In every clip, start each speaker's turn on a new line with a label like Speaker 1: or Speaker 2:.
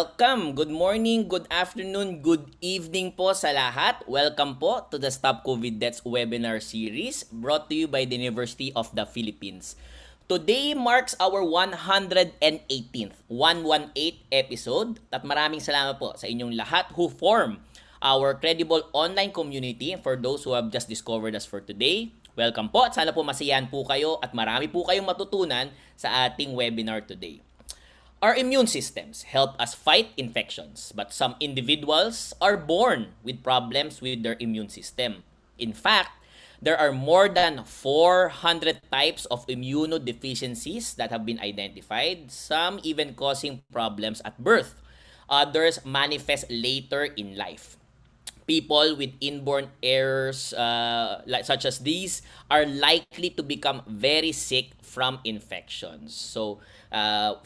Speaker 1: welcome. Good morning, good afternoon, good evening po sa lahat. Welcome po to the Stop COVID Deaths webinar series brought to you by the University of the Philippines. Today marks our 118th episode at maraming salamat po sa inyong lahat who form our credible online community. For those who have just discovered us for today, welcome po at sana po masiyahan po kayo at marami po kayong matutunan sa ating webinar today. Our immune systems help us fight infections, but some individuals are born with problems with their immune system. In fact, there are more than 400 types of immunodeficiencies that have been identified, some even causing problems at birth. Others manifest later in life. People with inborn errors such as these are likely to become very sick from infections. So,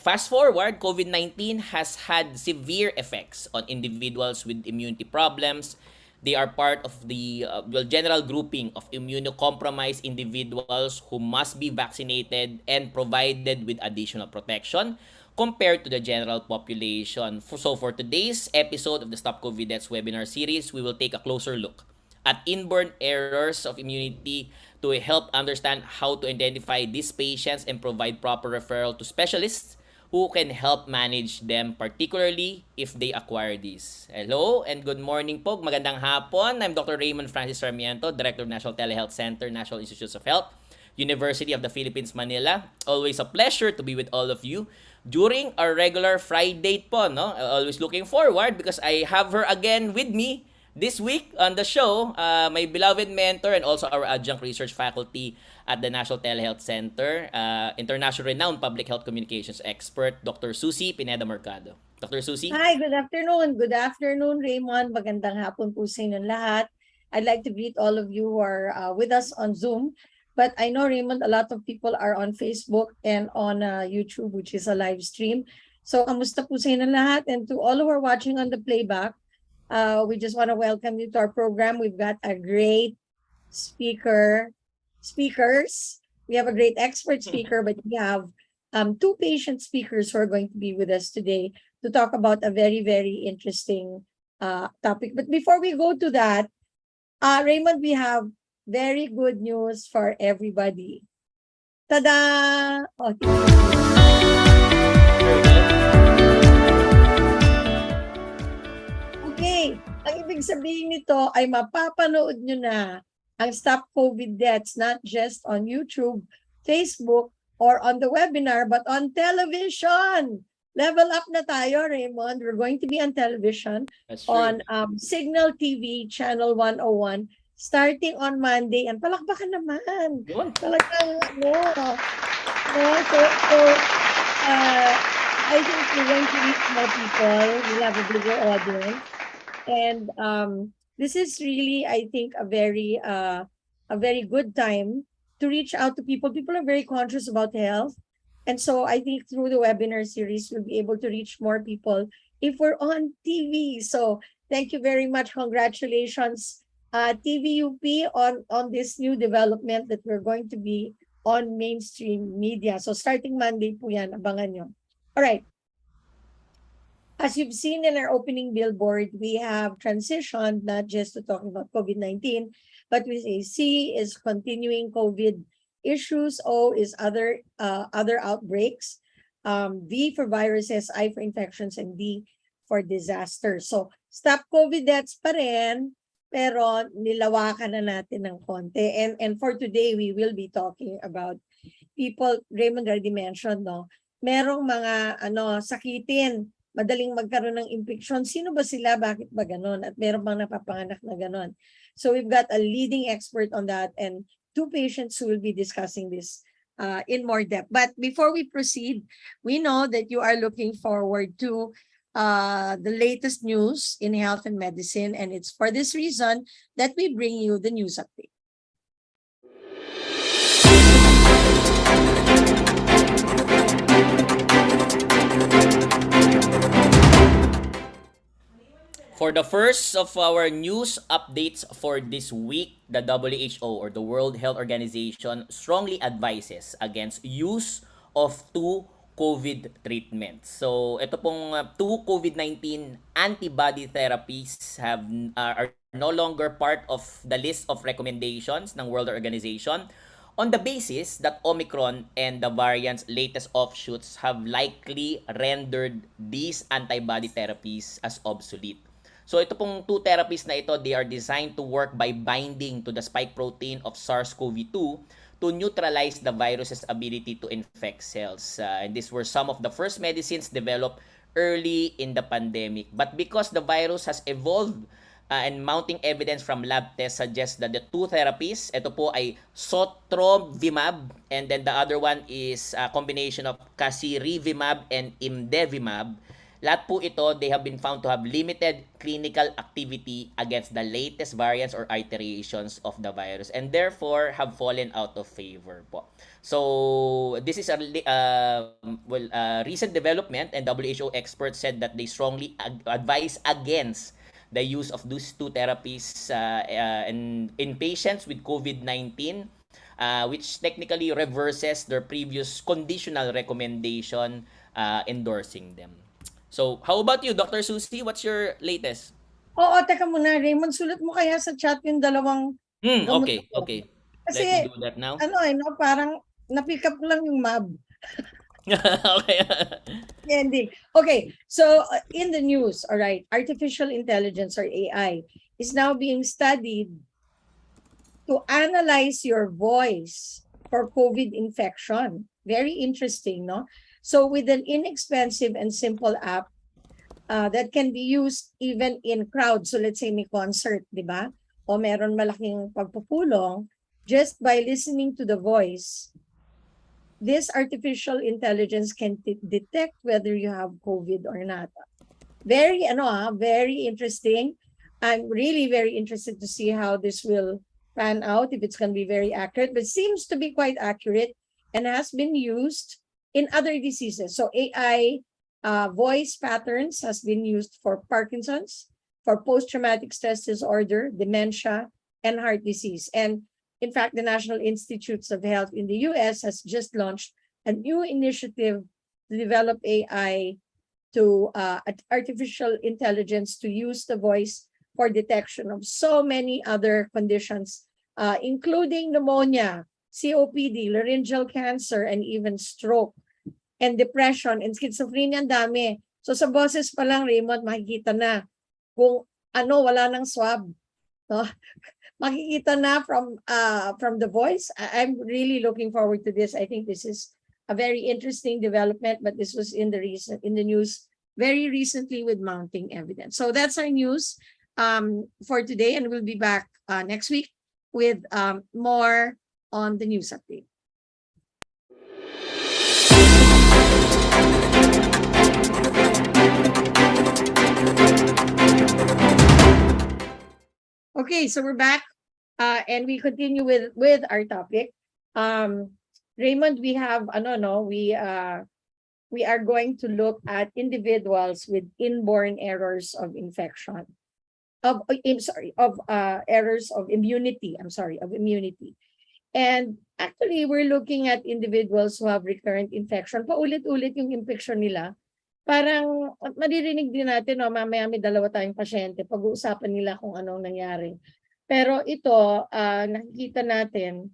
Speaker 1: fast forward, COVID-19 has had severe effects on individuals with immunity problems. They are part of the general grouping of immunocompromised individuals who must be vaccinated and provided with additional protection compared to the general population. So for today's episode of the Stop COVID Deaths webinar series, we will take a closer look at inborn errors of immunity to help understand how to identify these patients and provide proper referral to specialists who can help manage them, particularly if they acquire these. Hello and good morning po. Magandang hapon. I'm Dr. Raymond Francis Sarmiento, Director of National Telehealth Center, National Institutes of Health, University of the Philippines, Manila. Always a pleasure to be with all of you during our regular Friday po, no? Always looking forward because I have her again with me this week on the show, my beloved mentor and also our adjunct research faculty at the National Telehealth Center, international renowned public health communications expert, Dr. Susie Pineda Mercado. Dr. Susie?
Speaker 2: Hi, good afternoon. Good afternoon, Raymond. Magandang hapon po sa inyong lahat. I'd like to greet all of you who are with us on Zoom. But I know, Raymond, a lot of people are on Facebook and on YouTube, which is a live stream. So, kamusta po sa inyong lahat? And to all who are watching on the playback, we just want to welcome you to our program. We've got a great speakers. We have a great expert speaker, but we have two patient speakers who are going to be with us today to talk about a very, very interesting topic. But before we go to that, Raymond, we have very good news for everybody. Tada! Oh, okay, ang ibig sabihin nito ay mapapanood nyo na ang Stop COVID Deaths not just on YouTube, Facebook, or on the webinar, but on television. Level up na tayo, Raymond. We're going to be on television on Signal TV, Channel 101, starting on Monday. And palakpakan naman. Talagang, I think we're going to reach more people. We'll have a bigger audience. And this is really, I think, a very good time to reach out to people. People are very conscious about health. And so I think through the webinar series, we'll be able to reach more people if we're on TV. So thank you very much. Congratulations, TVUP, on this new development that we're going to be on mainstream media. So starting Monday po yan, abangan nyo. All right. As you've seen in our opening billboard, we have transitioned not just to talking about COVID-19, but we say C is continuing COVID issues, O is other outbreaks, V for viruses, I for infections, and D for disasters. So stop COVID deaths pa rin, pero nilawakan na natin ng konti. And for today, we will be talking about people, Raymond already mentioned, no? Merong mga sakitin, madaling magkaroon ng infection. Sino ba sila? Bakit ba ganon? At meron bang napapanganak na ganon? So we've got a leading expert on that and two patients who will be discussing this in more depth. But before we proceed, we know that you are looking forward to the latest news in health and medicine, and it's for this reason that we bring you the news update.
Speaker 1: For the first of our news updates for this week, the WHO or the World Health Organization strongly advises against use of two COVID treatment. So, ito pong two COVID-19 antibody therapies are no longer part of the list of recommendations ng World Organization on the basis that Omicron and the variant's latest offshoots have likely rendered these antibody therapies as obsolete. So ito pong two therapies na ito, they are designed to work by binding to the spike protein of SARS-CoV-2 to neutralize the virus's ability to infect cells. And these were some of the first medicines developed early in the pandemic. But because the virus has evolved and mounting evidence from lab tests suggests that the two therapies, ito po ay sotrovimab and then the other one is a combination of casirivimab and imdevimab. Lahat po ito, they have been found to have limited clinical activity against the latest variants or iterations of the virus and therefore have fallen out of favor po. So, this is a recent development and WHO experts said that they strongly advise against the use of those two therapies in patients with COVID-19 which technically reverses their previous conditional recommendation endorsing them. So, how about you, Dr. Susie? What's your latest?
Speaker 2: Oo, teka muna, Raymond, sulat mo kaya sa chat yung dalawang gamot
Speaker 1: Okay,
Speaker 2: ko.
Speaker 1: okay. Let me
Speaker 2: Kasi,
Speaker 1: do that now.
Speaker 2: no, parang na-pick up ko lang yung MAB.
Speaker 1: Okay.
Speaker 2: Ending. Okay, so in the news, all right, artificial intelligence or AI is now being studied to analyze your voice for COVID infection. Very interesting, no? So with an inexpensive and simple app that can be used even in crowds. So let's say may concert, di ba? O meron malaking pagpupulong, just by listening to the voice, this artificial intelligence can detect whether you have COVID or not. Very, very interesting. I'm really very interested to see how this will pan out, if it's going to be very accurate, but seems to be quite accurate and has been used in other diseases. So AI voice patterns has been used for Parkinson's, for post-traumatic stress disorder, dementia, and heart disease. And in fact, the National Institutes of Health in the US has just launched a new initiative to develop AI to artificial intelligence to use the voice for detection of so many other conditions, including pneumonia, COPD, laryngeal cancer, and even stroke, and depression, and schizophrenia, ang dami. So sa boses pa lang, Raymond, makikita na kung wala nang swab. No? Makikita na from the voice. I'm really looking forward to this. I think this is a very interesting development, but this was in the news very recently with mounting evidence. So that's our news for today, and we'll be back next week with more on the news update. Okay, so we're back and we continue with our topic. Raymond, we have we are going to look at individuals with inborn errors of infection of errors of immunity. Of immunity. And actually, we're looking at individuals who have recurrent infection. Paulit-ulit yung infection nila. Parang maririnig din natin, mamaya may dalawa tayong pasyente, pag-uusapan nila kung anong nangyari. Pero ito, nakikita natin,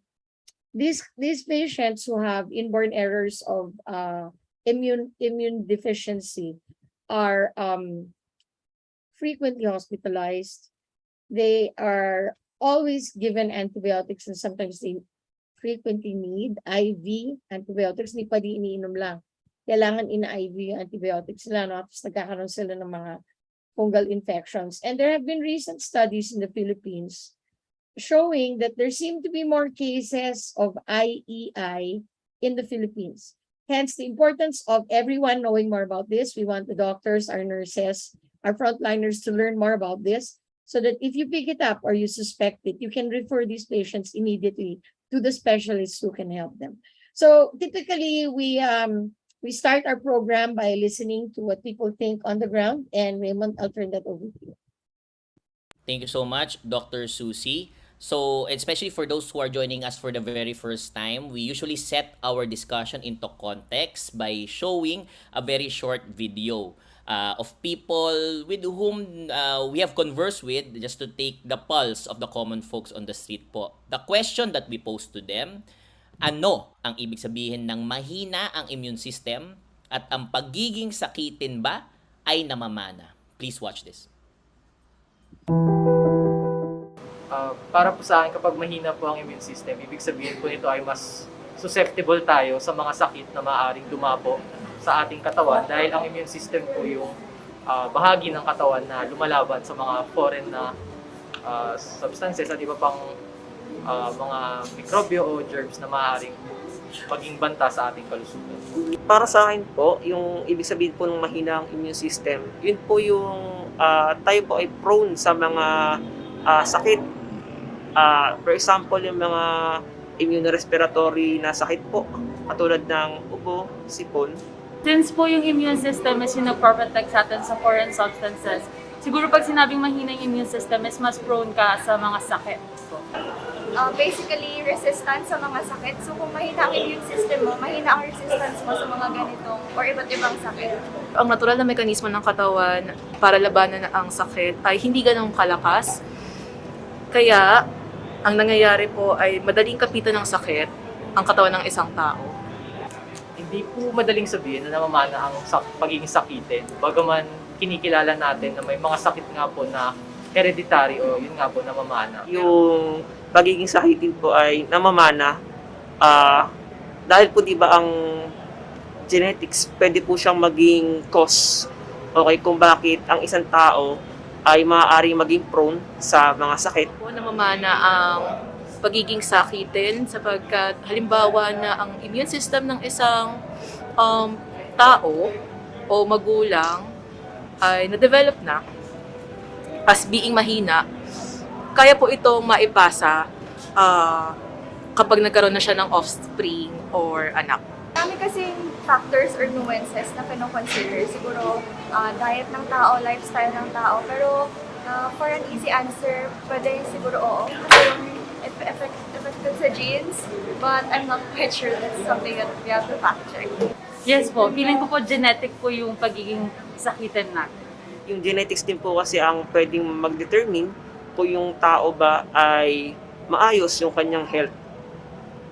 Speaker 2: these patients who have inborn errors of immune deficiency are frequently hospitalized. They are always given antibiotics and sometimes they frequently need IV antibiotics. Hindi pa di iniinom lang. Kailangan ina-IV yung antibiotics nila, no? Tapos nagkakaroon sila ng mga fungal infections. And there have been recent studies in the Philippines showing that there seem to be more cases of IEI in the Philippines. Hence, the importance of everyone knowing more about this. We want the doctors, our nurses, our frontliners to learn more about this so that if you pick it up or you suspect it, you can refer these patients immediately to the specialists who can help them. So typically, we start our program by listening to what people think on the ground. And Raymond, I'll turn that over to you.
Speaker 1: Thank you so much, Dr. Susie. So, especially for those who are joining us for the very first time, we usually set our discussion into context by showing a very short video of people with whom we have conversed with, just to take the pulse of the common folks on the street po. The question that we pose to them: ano ang ibig sabihin ng mahina ang immune system, at ang pagiging sakitin ba ay namamana? Please watch this.
Speaker 3: Para po sa akin, kapag mahina po ang immune system, ibig sabihin po nito ay mas susceptible tayo sa mga sakit na maaaring dumapo sa ating katawan, dahil ang immune system po yung bahagi ng katawan na lumalaban sa mga foreign na substances at iba pang mga mikrobyo o germs na maaaring maging banta sa ating kalusugan.
Speaker 4: Para sa akin po, yung ibig sabihin po ng mahina ang immune system, yun po yung tayo po ay prone sa mga sakit. For example, yung mga immunorespiratory na sakit po, katulad ng ubo, sipon.
Speaker 5: Since po yung immune system is yung nagpo-protect sa atin sa foreign substances, siguro pag sinabing mahina yung immune system is mas prone ka sa mga sakit.
Speaker 6: Basically, resistant sa mga sakit. So kung mahina ang immune system mo, mahina ang resistance mo sa mga ganitong or iba't ibang sakit.
Speaker 7: Ang natural na mekanismo ng katawan para labanan ang sakit ay hindi ganong kalakas. Kaya, ang nangyayari po ay madaling kapitan ng sakit ang katawan ng isang tao.
Speaker 3: Hindi po madaling sabihin na namamana ang pagiging sakitin. Bagaman kinikilala natin na may mga sakit nga po na hereditary o yun nga po namamana.
Speaker 4: Yung pagiging sakitin po ay namamana dahil po di ba ang genetics pwede po siyang maging cause, okay, kung bakit ang isang tao ay maaaring maging prone sa mga sakit.
Speaker 7: Po namamana ang pagiging sakitin sapagkat halimbawa na ang immune system ng isang tao o magulang ay na-develop na as being mahina, kaya po itong maipasa kapag nagkaroon na siya ng offspring or anak.
Speaker 6: Dami kasing factors or nuances na pinoconsider. Siguro, diet ng tao, lifestyle ng tao. Pero for an easy answer, pwede siguro oo. Kasi yung affected sa genes. But I'm not quite sure that's something that we have to fact check.
Speaker 5: Yes po, feeling ko po genetic po yung pagiging sakitin natin.
Speaker 4: Yung genetics din po kasi ang pwedeng mag-determine kung yung tao ba ay maayos yung kanyang health.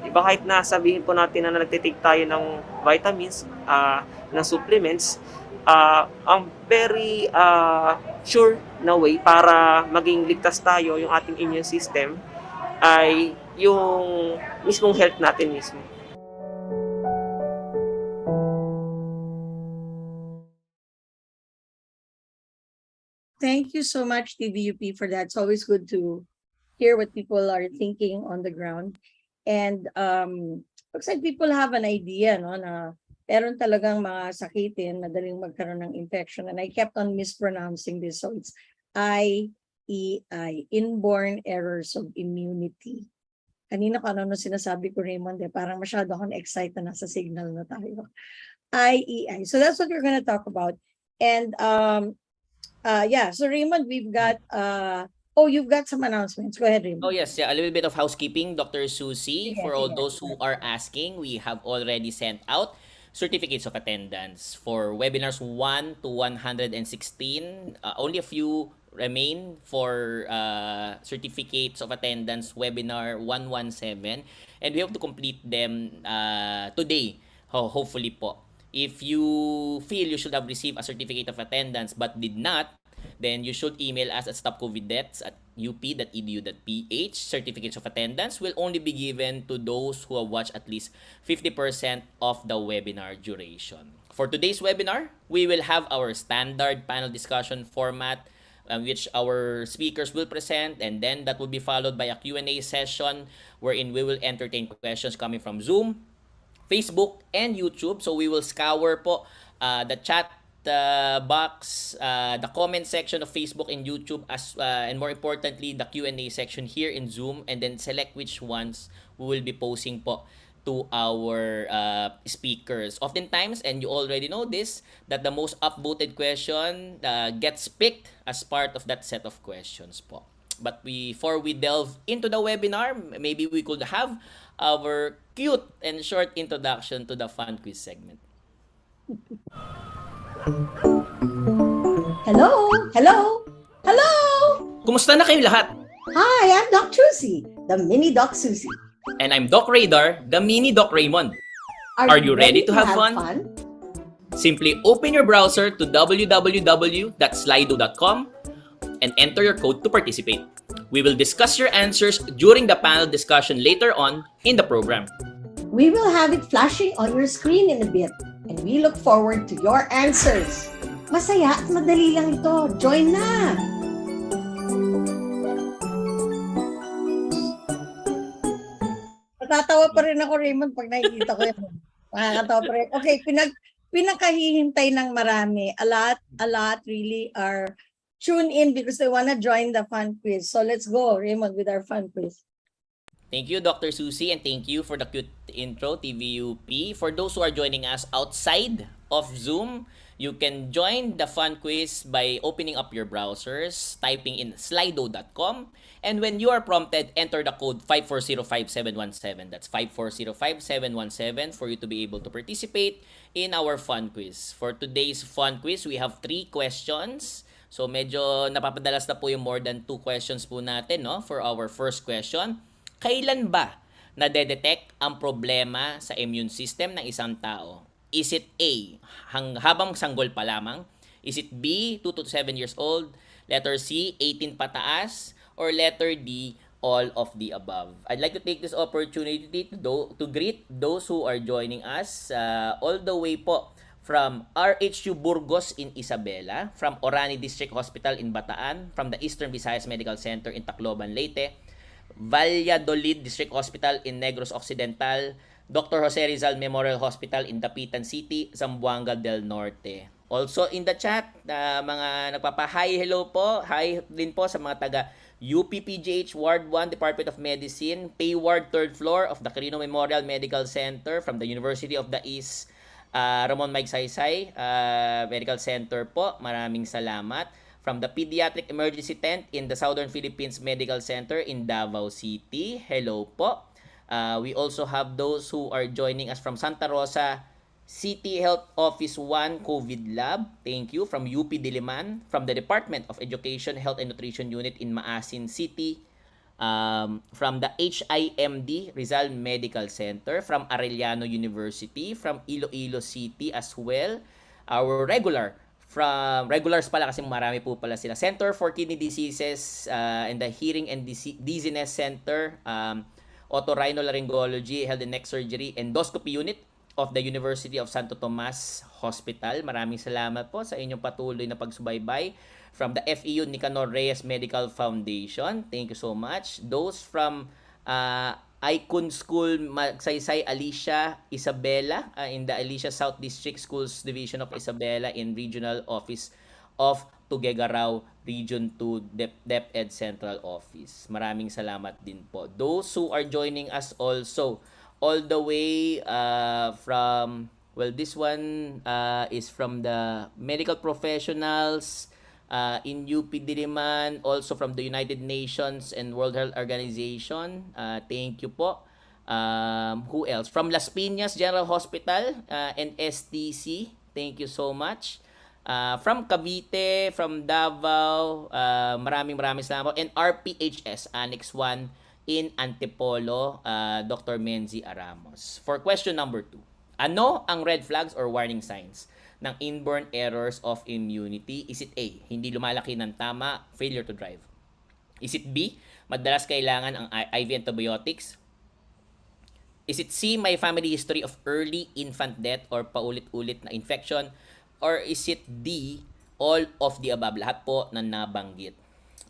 Speaker 4: Diba, kahit na sabihin po natin na nagtitake tayo ng vitamins, ng supplements, ang very sure na way para maging ligtas tayo yung ating immune system ay yung mismong health natin mismo.
Speaker 2: Thank you so much, TVUP, for that. It's always good to hear what people are thinking on the ground. And looks like people have an idea, no, na meron talagang mga sakitin, madaling magkaroon ng infection. And I kept on mispronouncing this. So it's IEI, Inborn Errors of Immunity. Kanina ko ano sinasabi ko, Raymond, parang masyado akong excited na nasa signal na tayo. IEI. So that's what we're gonna talk about. And yeah, so Raymond, we've got you've got some announcements. Go ahead, Raymond.
Speaker 1: Oh yes, yeah, a little bit of housekeeping, Dr. Susie.
Speaker 2: Sige,
Speaker 1: For all
Speaker 2: sige.
Speaker 1: those who are asking, we have already sent out certificates of attendance for webinars 1 to 116. Only a few remain for certificates of attendance webinar 117, and we have to complete them today, hopefully po. If you feel you should have received a certificate of attendance but did not, then you should email us at stopcoviddeaths@up.edu.ph. Certificates of attendance will only be given to those who have watched at least 50% of the webinar duration. For today's webinar, we will have our standard panel discussion format, which our speakers will present, and then that will be followed by a Q&A session wherein we will entertain questions coming from Zoom, Facebook, and YouTube. So we will scour po the chat box, the comment section of Facebook and YouTube, and more importantly, the Q&A section here in Zoom, and then select which ones we will be posting po to our speakers. Oftentimes, and you already know this, that the most upvoted question gets picked as part of that set of questions po. But before we delve into the webinar, maybe we could have our cute and short introduction to the fun quiz segment.
Speaker 8: Hello? Hello? Hello?
Speaker 1: Kumusta na kayo lahat?
Speaker 8: Hi, I'm Doc Chusi, the mini Doc Susie.
Speaker 1: And I'm Doc Radar, the mini Doc Raymond. Are you ready to have fun? Simply open your browser to www.slido.com and enter your code to participate. We will discuss your answers during the panel discussion later on in the program.
Speaker 8: We will have it flashing on your screen in a bit, and we look forward to your answers. Masaya at madali lang ito. Join na!
Speaker 2: Natatawa pa rin ako, Raymond, pag nakikita ko yun. Nakakatawa pa rin. Okay, pinakahihintay ng marami. A lot really are tuned in because they want to join the fun quiz. So let's go, Raymond, with our fun quiz.
Speaker 1: Thank you, Dr. Susie, and thank you for the cute intro, TVUP. For those who are joining us outside of Zoom, you can join the fun quiz by opening up your browsers, typing in slido.com, and when you are prompted, enter the code 5405717. That's 5405717 for you to be able to participate in our fun quiz. For today's fun quiz, we have 3 questions. So medyo napapadalas na po yung more than 2 questions po natin, no? For our first question, kailan ba nadedetect ang problema sa immune system ng isang tao? Is it A, habang sanggol pa lamang? Is it B, 2 to 7 years old? Letter C, 18 pataas? Or letter D, all of the above? I'd like to take this opportunity to greet those who are joining us all the way po from RHU Burgos in Isabela, from Orani District Hospital in Bataan, from the Eastern Visayas Medical Center in Tacloban, Leyte, Valladolid District Hospital in Negros Occidental, Dr. Jose Rizal Memorial Hospital in Dapitan City, Zamboanga del Norte. Also in the chat, mga nagpapa-hi, hello po. Hi din po sa mga taga UPPGH Ward 1 Department of Medicine, Pay Ward 3rd floor of the Quirino Memorial Medical Center from the University of the East, Ramon Magsaysay Medical Center po. Maraming salamat. From the Pediatric Emergency Tent in the Southern Philippines Medical Center in Davao City. Hello po. We also have those who are joining us from Santa Rosa City Health Office 1 COVID Lab. Thank you. From UP Diliman. From the Department of Education, Health and Nutrition Unit in Maasin City. From the HIMD Rizal Medical Center. From Arellano University. From Iloilo City as well. Our regulars pala kasi marami po pala sila. Center for Kidney Diseases and the Hearing and Dizziness Center, Otorhinolaryngology, Head and Neck Surgery, Endoscopy Unit of the University of Santo Tomas Hospital. Maraming salamat po sa inyong patuloy na pagsubaybay. From the FEU Nicanor Reyes Medical Foundation, thank you so much. Those from Icon School, Magsaysay, Alicia, Isabela, in the Alicia South District Schools Division of Isabela in Regional Office of Tuguegarao, Region 2, DepEd Central Office. Maraming salamat din po. Those who are joining us also, all the way from, well, this one is from the medical professionals, in UP Diliman, also from the United Nations and World Health Organization. Thank you po. Who else? From Las Piñas General Hospital and STC. Thank you so much. From Cavite, from Davao, maraming salamat. And RPHS, Annex 1 in Antipolo, Dr. Menzi Aramos. For question number 2, ano ang red flags or warning signs ng inborn errors of immunity? Is it A, hindi lumalaki ng tama, failure to drive? Is it B, madalas kailangan ang IV antibiotics? Is it C, may family history of early infant death or paulit-ulit na infection? Or is it D, all of the above, lahat po na nabanggit?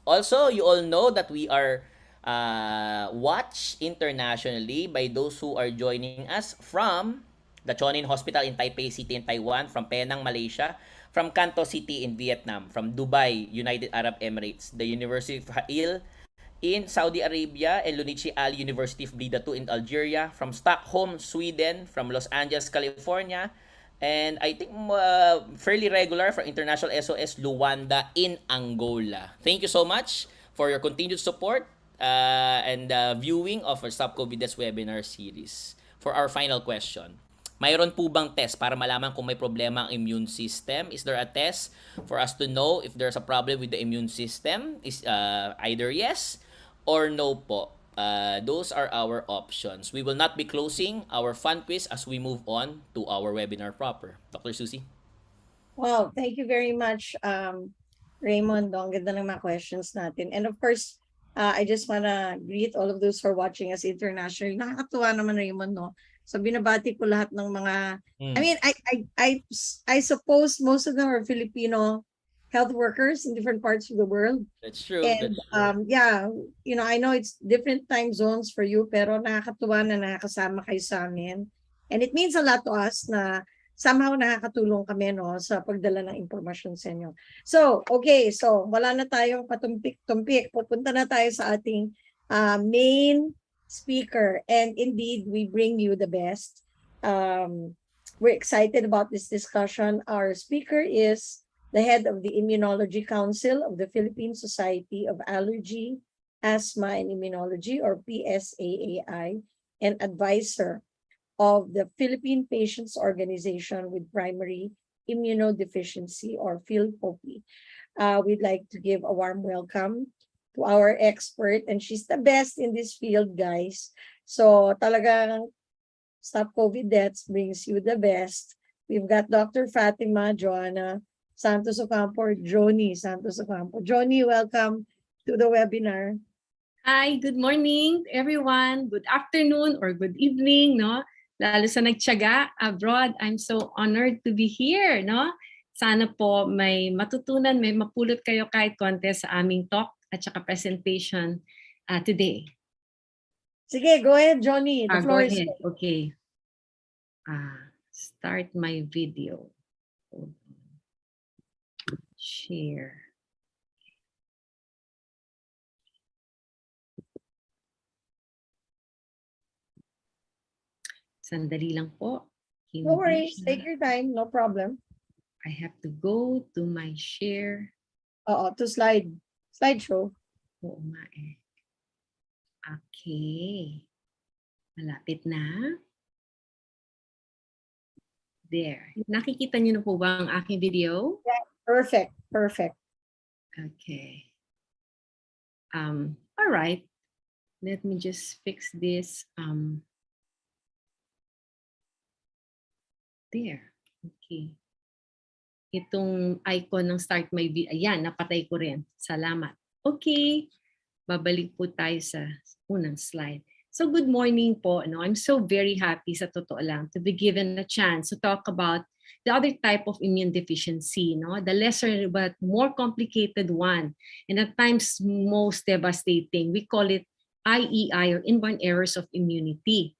Speaker 1: Also, you all know that we are watched internationally by those who are joining us from the Chonin Hospital in Taipei City in Taiwan, from Penang, Malaysia, from Canton City in Vietnam, from Dubai, United Arab Emirates, the University of Hail in Saudi Arabia, and Lunichi Ali University of Blida II in Algeria, from Stockholm, Sweden, from Los Angeles, California, and I think fairly regular from International SOS Luanda in Angola. Thank you so much for your continued support and viewing of our Stop COVID Deaths webinar series. For our final question, mayroon po bang test para malaman kung may problema ang immune system? Is there a test for us to know if there's a problem with the immune system? Is either yes or no po. Those are our options. We will not be closing our fun quiz as we move on to our webinar proper. Dr. Susie?
Speaker 2: Wow, thank you very much, Raymond. Ang ganda ng mga questions natin. And of course, I just wanna greet all of those who are watching us internationally. Nakakatuwa naman, Raymond, no? So binabati ko lahat ng mga, I mean, I suppose most of them are Filipino health workers in different parts of the world.
Speaker 1: That's true.
Speaker 2: And yeah, you know, I know it's different time zones for you, pero nakakatuwa na nakakasama kayo sa amin. And it means a lot to us na somehow nakakatulong kami, no, sa pagdala ng impormasyon sa inyo. So, okay, so wala na tayong patumpik-tumpik. Pupunta na tayo sa ating main speaker. And indeed, we bring you the best. We're excited about this discussion. Our speaker is the head of the Immunology Council of the Philippine Society of Allergy, Asthma, and Immunology, or PSAAI, and advisor of the Philippine Patients Organization with Primary Immunodeficiency, or PHILPOPI. We'd like to give a warm welcome to our expert, and she's the best in this field, guys. So talagang Stop COVID Deaths brings you the best. We've got Dr. Fatima, Johanna, Santos-Ocampo, Joni Santos-Ocampo. Joni, welcome to the webinar.
Speaker 9: Hi, good morning everyone. Good afternoon or good evening, no? Lalo sa nagtiyaga abroad, I'm so honored to be here, no? Sana po may matutunan, may mapulot kayo kahit konti sa aming talk at saka presentation today.
Speaker 2: Sige, go ahead, Johnny. The
Speaker 9: Go
Speaker 2: floor is
Speaker 9: ahead. Okay. Start my video. Share. Sandali lang po.
Speaker 2: no worries. Take your time. No problem.
Speaker 9: I have to go to my share.
Speaker 2: To slideshow.
Speaker 9: Oo nga eh. Okay. Malapit na. There. Nakikita niyo na po ba ang aking video?
Speaker 2: Yeah, perfect. Perfect.
Speaker 9: Okay. All right. Let me just fix this. There. Okay. Itong icon ng start my video. Ayan, napatay ko rin. Salamat. Okay. Babalik po tayo sa unang slide. So good morning po. No, I'm so very happy sa totoo lang to be given a chance to talk about the other type of immune deficiency, no? The lesser but more complicated one, and at times most devastating. We call it IEI, or inborn errors of immunity.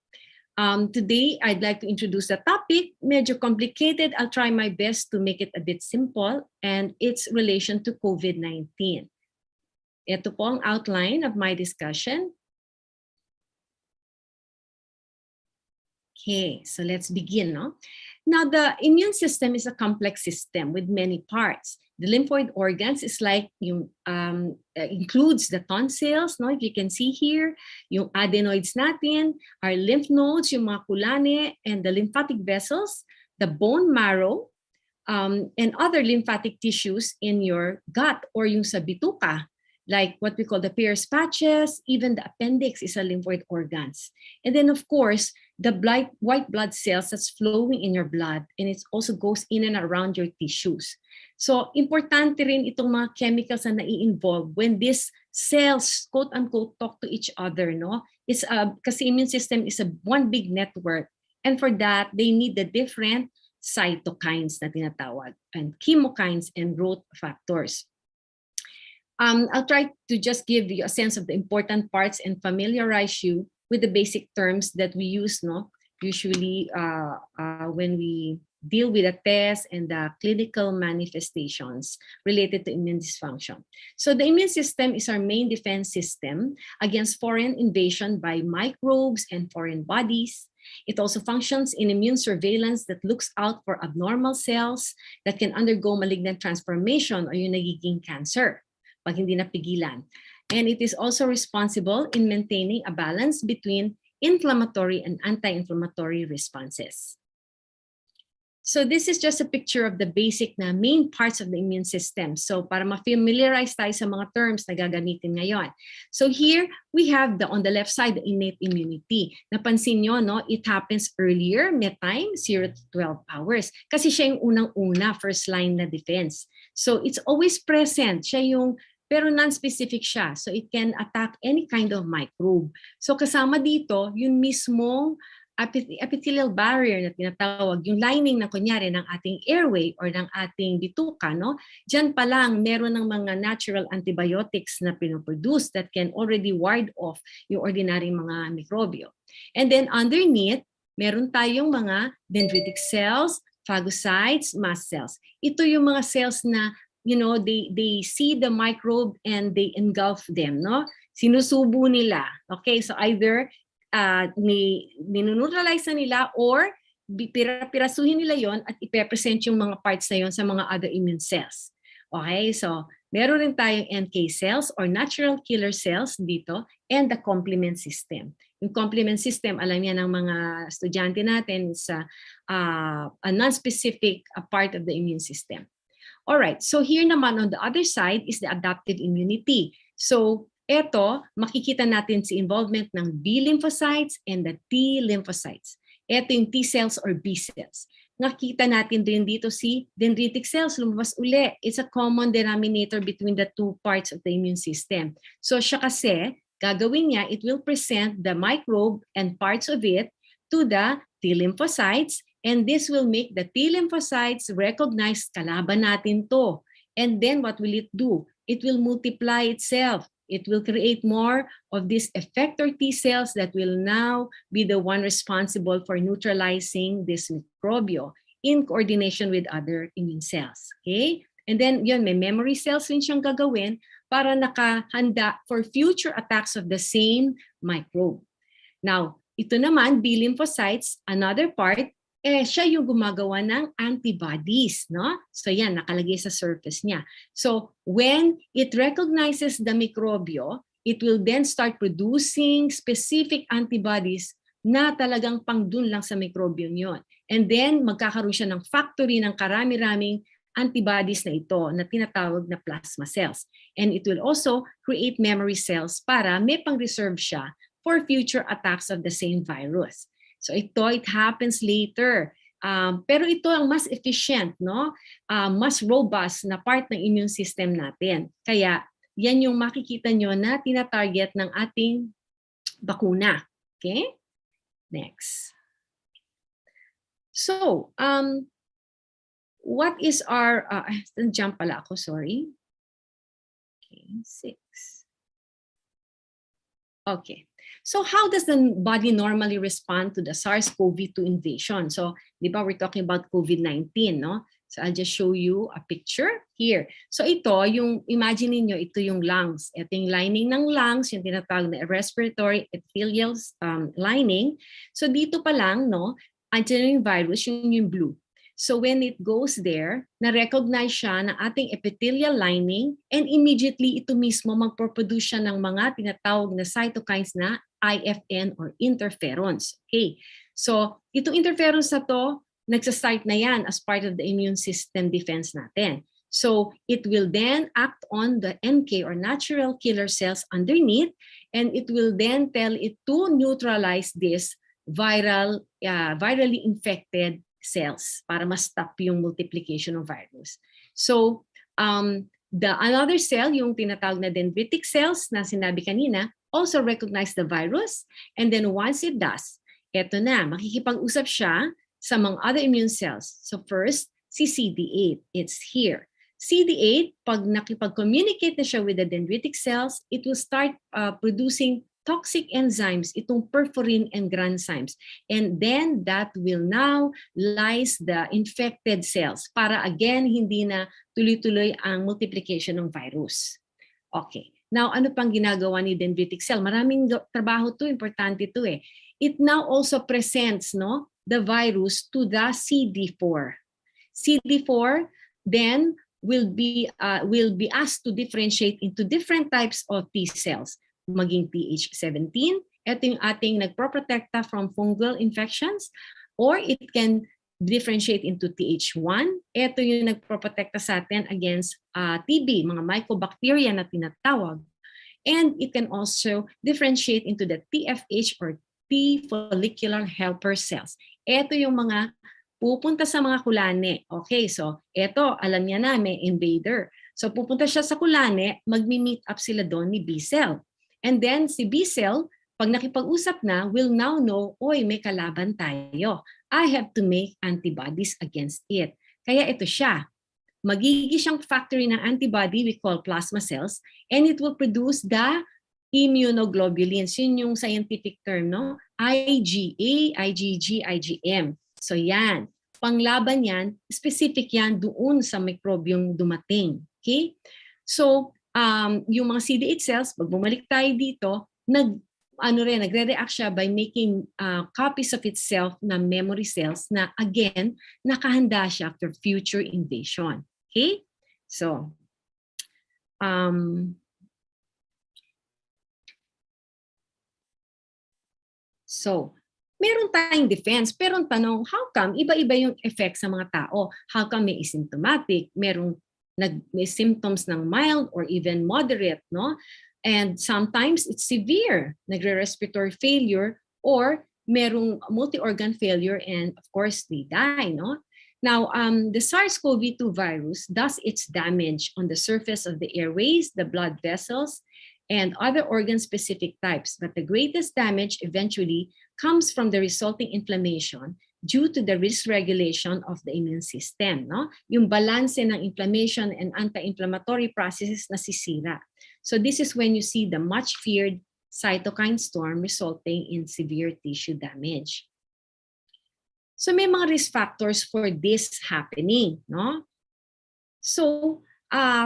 Speaker 9: Today, I'd like to introduce the topic. Medyo complicated. I'll try my best to make it a bit simple, and its relation to COVID-19. Ito po ang outline of my discussion. Okay, so let's begin. No? Now, the immune system is a complex system with many parts. The lymphoid organs is like includes the tonsils, no? If you can see here, yung adenoids natin, our lymph nodes, yung mga kulane, and the lymphatic vessels, the bone marrow, and other lymphatic tissues in your gut or yung sa bituka, like what we call the Peyer's patches, even the appendix is a lymphoid organs. And then of course, the white blood cells that's flowing in your blood, and it also goes in and around your tissues. So importante rin itong mga chemicals na nai-involve when these cells, quote-unquote, talk to each other, no? It's kasi immune system is one big network, and for that, they need the different cytokines na tinatawag, and chemokines and growth factors. I'll try to just give you a sense of the important parts and familiarize you with the basic terms that we use, no? Usually when we deal with a test and the clinical manifestations related to immune dysfunction. So the immune system is our main defense system against foreign invasion by microbes and foreign bodies. It also functions in immune surveillance that looks out for abnormal cells that can undergo malignant transformation or yung nagiging cancer pag hindi napigilan. And it is also responsible in maintaining a balance between inflammatory and anti-inflammatory responses. So this is just a picture of the basic na main parts of the immune system. So para ma-familiarize tayo sa mga terms na gagamitin ngayon. So here we have on the left side, the innate immunity. Napansin nyo, no? It happens earlier, may time, 0 to 12 hours. Kasi siya yung unang-una, first line na defense. So it's always present. Siya yung, pero non-specific siya. So it can attack any kind of microbe. So kasama dito, yung mismong epithelial barrier na tinatawag, yung lining na kunyari ng ating airway or ng ating bituka, no? Diyan pa lang meron ng mga natural antibiotics na pinoproduce that can already ward off yung ordinary mga mikrobyo. And then underneath, meron tayong mga dendritic cells, phagocytes, mast cells. Ito yung mga cells na, you know, they see the microbe and they engulf them, no? Sinusubo nila. Okay, so either nineutralize na nila or pirasuhin nila yon at ipepresent yung mga parts na yon sa mga other immune cells. Okay, so meron rin tayong NK cells or natural killer cells dito and the complement system. Yung complement system, alam niya ng mga estudyante natin, is a non-specific part of the immune system. Alright, so here naman on the other side is the adaptive immunity. So ito, makikita natin si involvement ng B lymphocytes and the T lymphocytes. Ito yung T cells or B cells. Nakita natin din dito si dendritic cells, lumabas uli. It's a common denominator between the two parts of the immune system. So siya kasi, gagawin niya, it will present the microbe and parts of it to the T lymphocytes, and this will make the T lymphocytes recognize kalaban natin to. And then what will it do? It will multiply itself. It will create more of these effector T cells that will now be the one responsible for neutralizing this microbio in coordination with other immune cells. Okay? And then yun, may memory cells rin siyang gagawin para nakahanda for future attacks of the same microbe. Now, ito naman, B lymphocytes, another part, siya yung gumagawa ng antibodies, no? So yan, nakalagay sa surface niya. So when it recognizes the microbio, it will then start producing specific antibodies na talagang pangdun lang sa microbio yun. And then magkakaroon siya ng factory ng karami-raming antibodies na ito na tinatawag na plasma cells. And it will also create memory cells para may pang-reserve siya for future attacks of the same virus. So ito, it happens later. Pero ito ang mas efficient, no? Mas robust na part ng immune system natin. Kaya yan yung makikita nyo na tinatarget ng ating bakuna. Okay? Next. So, what is our, jump pala ako, sorry. Okay, 6. Okay. So how does the body normally respond to the SARS-CoV-2 invasion? So, di ba, we're talking about COVID-19, no? So I'll just show you a picture here. So ito, yung, imagine niyo ito yung lungs. Ito yung lining ng lungs, yung tinatawag na respiratory epithelial lining. So dito pa lang, no, andiyan yung virus, yung blue. So when it goes there, na-recognize siya ng ating epithelial lining and immediately ito mismo magproduce siya ng mga tinatawag na cytokines na IFN or interferons. Okay. So itong interferons na to, nagsa-start na yan as part of the immune system defense natin. So it will then act on the NK or natural killer cells underneath, and it will then tell it to neutralize this virally infected cells para ma-stop yung multiplication of virus. So, another cell, yung tinatawag na dendritic cells na sinabi kanina, also recognize the virus, and then once it does, eto na, makikipag-usap siya sa mga other immune cells. So first, si CD8, it's here. CD8, pag nakipag-communicate na siya with the dendritic cells, it will start producing toxic enzymes, itong perforin and granzymes. And then that will now lyse the infected cells para again hindi na tuloy-tuloy ang multiplication ng virus. Okay. Now, ano pang ginagawa ni dendritic cell? Maraming trabaho to, importante to eh. It now also presents, no, the virus to the CD4. CD4 then will be asked to differentiate into different types of T cells, maging Th17, ito yung ating nagproprotekta from fungal infections, or it can differentiate into Th1, ito yung nagproprotekta sa atin against TB, mga mycobacteria na tinatawag. And it can also differentiate into the TFH or T follicular helper cells. Ito yung mga pupunta sa mga kulane. Okay, so ito, alam niya na, may invader. So pupunta siya sa kulane, magmi-meet up sila doon ni B cell. And then si B cell, pag nakipag-usap na, will now know, oy, may kalaban tayo. I have to make antibodies against it. Kaya ito siya. Magiging siyang factory ng antibody we call plasma cells, and it will produce the immunoglobulins. Yun yung scientific term, no? IgA, IgG, IgM. So yan. Panglaban yan, specific yan doon sa microbiome dumating. Okay? So, yung mga CD8 cells, pag bumalik tayo dito, nagre-react siya by making copies of itself na memory cells na again, nakahanda siya for future invasion. Okay? So, meron tayong defense, pero ang tanong, how come iba-iba yung effect sa mga tao? How come may asymptomatic, may symptoms ng mild or even moderate, no? And sometimes it's severe, nagre-respiratory failure, or merong multi-organ failure, and of course, they die, no? Now, the SARS-CoV-2 virus does its damage on the surface of the airways, the blood vessels, and other organ-specific types. But the greatest damage eventually comes from the resulting inflammation due to the dysregulation of the immune system. No? Yung balance ng inflammation and anti-inflammatory processes nasisira. So this is when you see the much feared cytokine storm resulting in severe tissue damage. So may mga risk factors for this happening, no? So